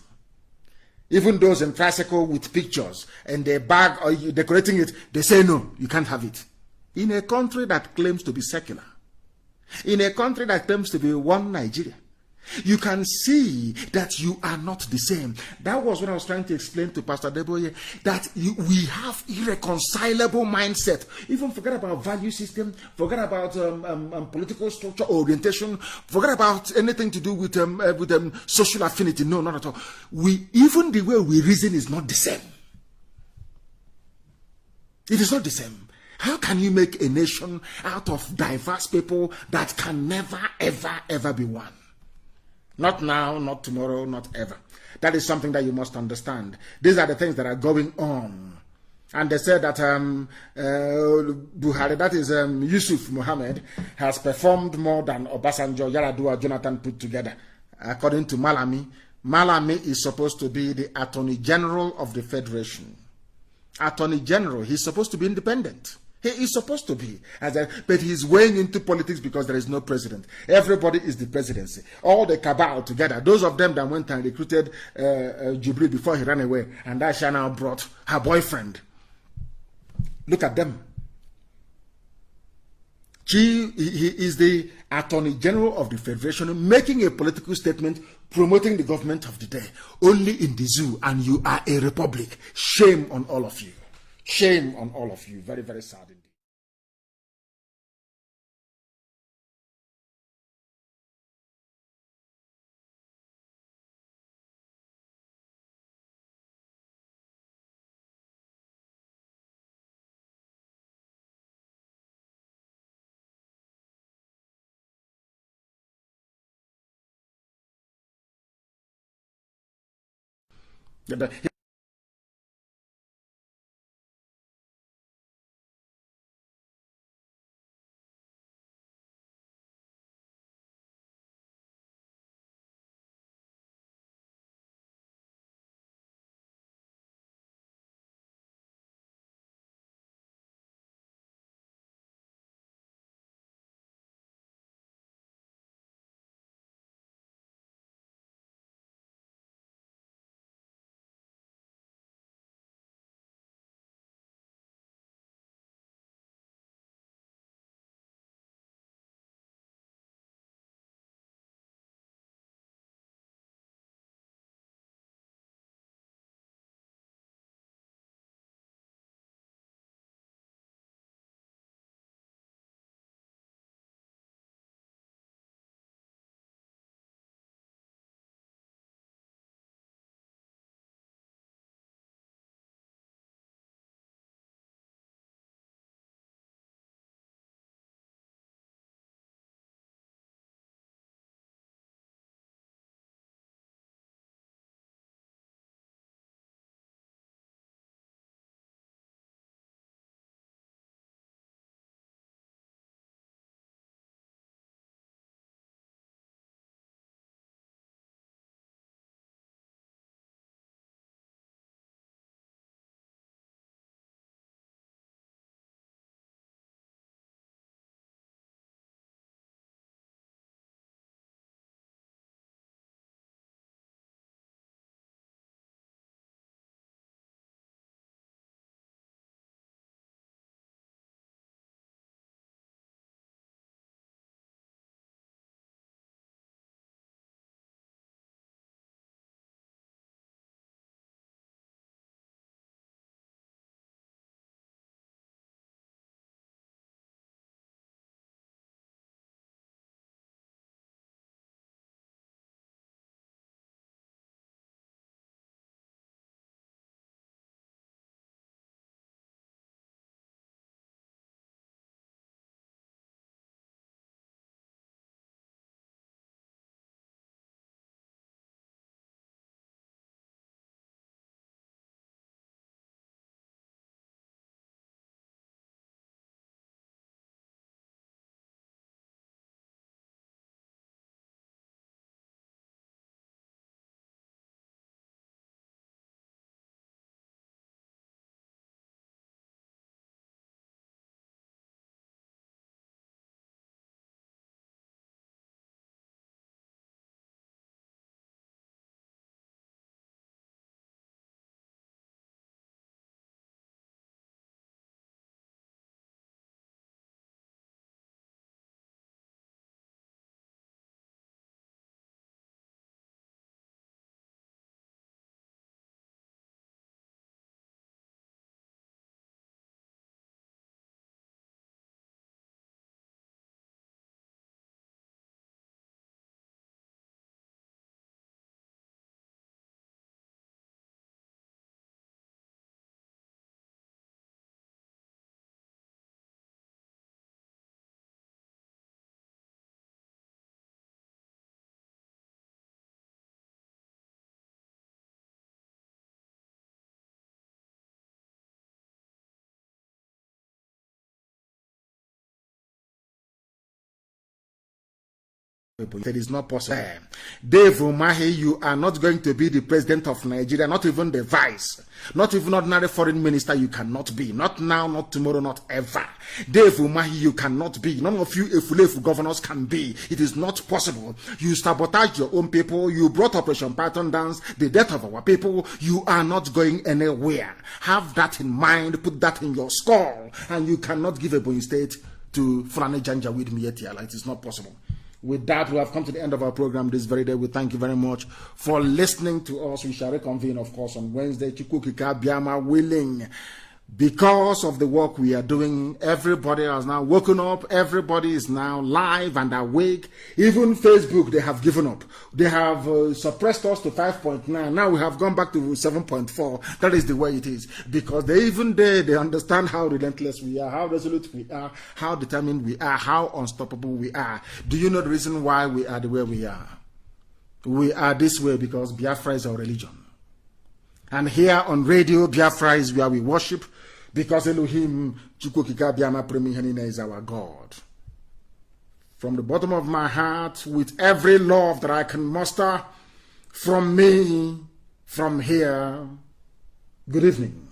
Even those in tricycle with pictures and their bag or you decorating it, they say no, you can't have it. In a country that claims to be secular, in a country that claims to be one Nigeria, you can see that you are not the same. That was what I was trying to explain to Pastor Adeboye, that we have irreconcilable mindset. Even forget about value system, forget about political structure, orientation, forget about anything to do with social affinity. No, not at all. Even the way we reason is not the same. It is not the same. How can you make a nation out of diverse people that can never, ever, ever be one? Not now, not tomorrow, not ever. That is something that you must understand. These are the things that are going on. And they said that Buhari, that is Yusuf Mohammed, has performed more than Obasanjo, Yar'Adua, Jonathan put together. According to Malami, Malami is supposed to be the Attorney General of the Federation. Attorney General, he's supposed to be independent. He is supposed to be, but he's weighing into politics because there is no president. Everybody is the presidency. All the cabal together. Those of them that went and recruited Jubilee before he ran away, and Aisha now brought her boyfriend. Look at them. He is the Attorney General of the Federation, making a political statement promoting the government of the day, only in the zoo, and you are a republic. Shame on all of you. Shame on all of you. Very, very sad indeed. It is not possible. Dave Umahi, you are not going to be the president of Nigeria, not even the vice, not even ordinary foreign minister. You cannot be. Not now, not tomorrow, not ever. Dave Umahi, you cannot be. None of you Efulefu governors can be. It is not possible. You sabotage your own people. You brought Operation Python dance, the death of our people. You are not going anywhere. Have that in mind. Put that in your skull. And you cannot give Ebonyi State to Fulani Janjaweed Mietiala. It is not possible. With that, we have come to the end of our program this very day. We thank you very much for listening to us. We shall reconvene, of course, on Wednesday. Chukwukika Biama willing. Because of the work we are doing, everybody has now woken up. Everybody is now live and awake. Even Facebook, they have given up. They have suppressed us to 5.9. Now we have gone back to 7.4. That is the way it is. Because they understand how relentless we are, how resolute we are, how determined we are, how unstoppable we are. Do you know the reason why we are the way we are? We are this way because Biafra is our religion. And here on Radio Biafra is where we worship, because Elohim Chukwukika Biama Premihenina is our God. From the bottom of my heart, with every love that I can muster, from me, from here, good evening.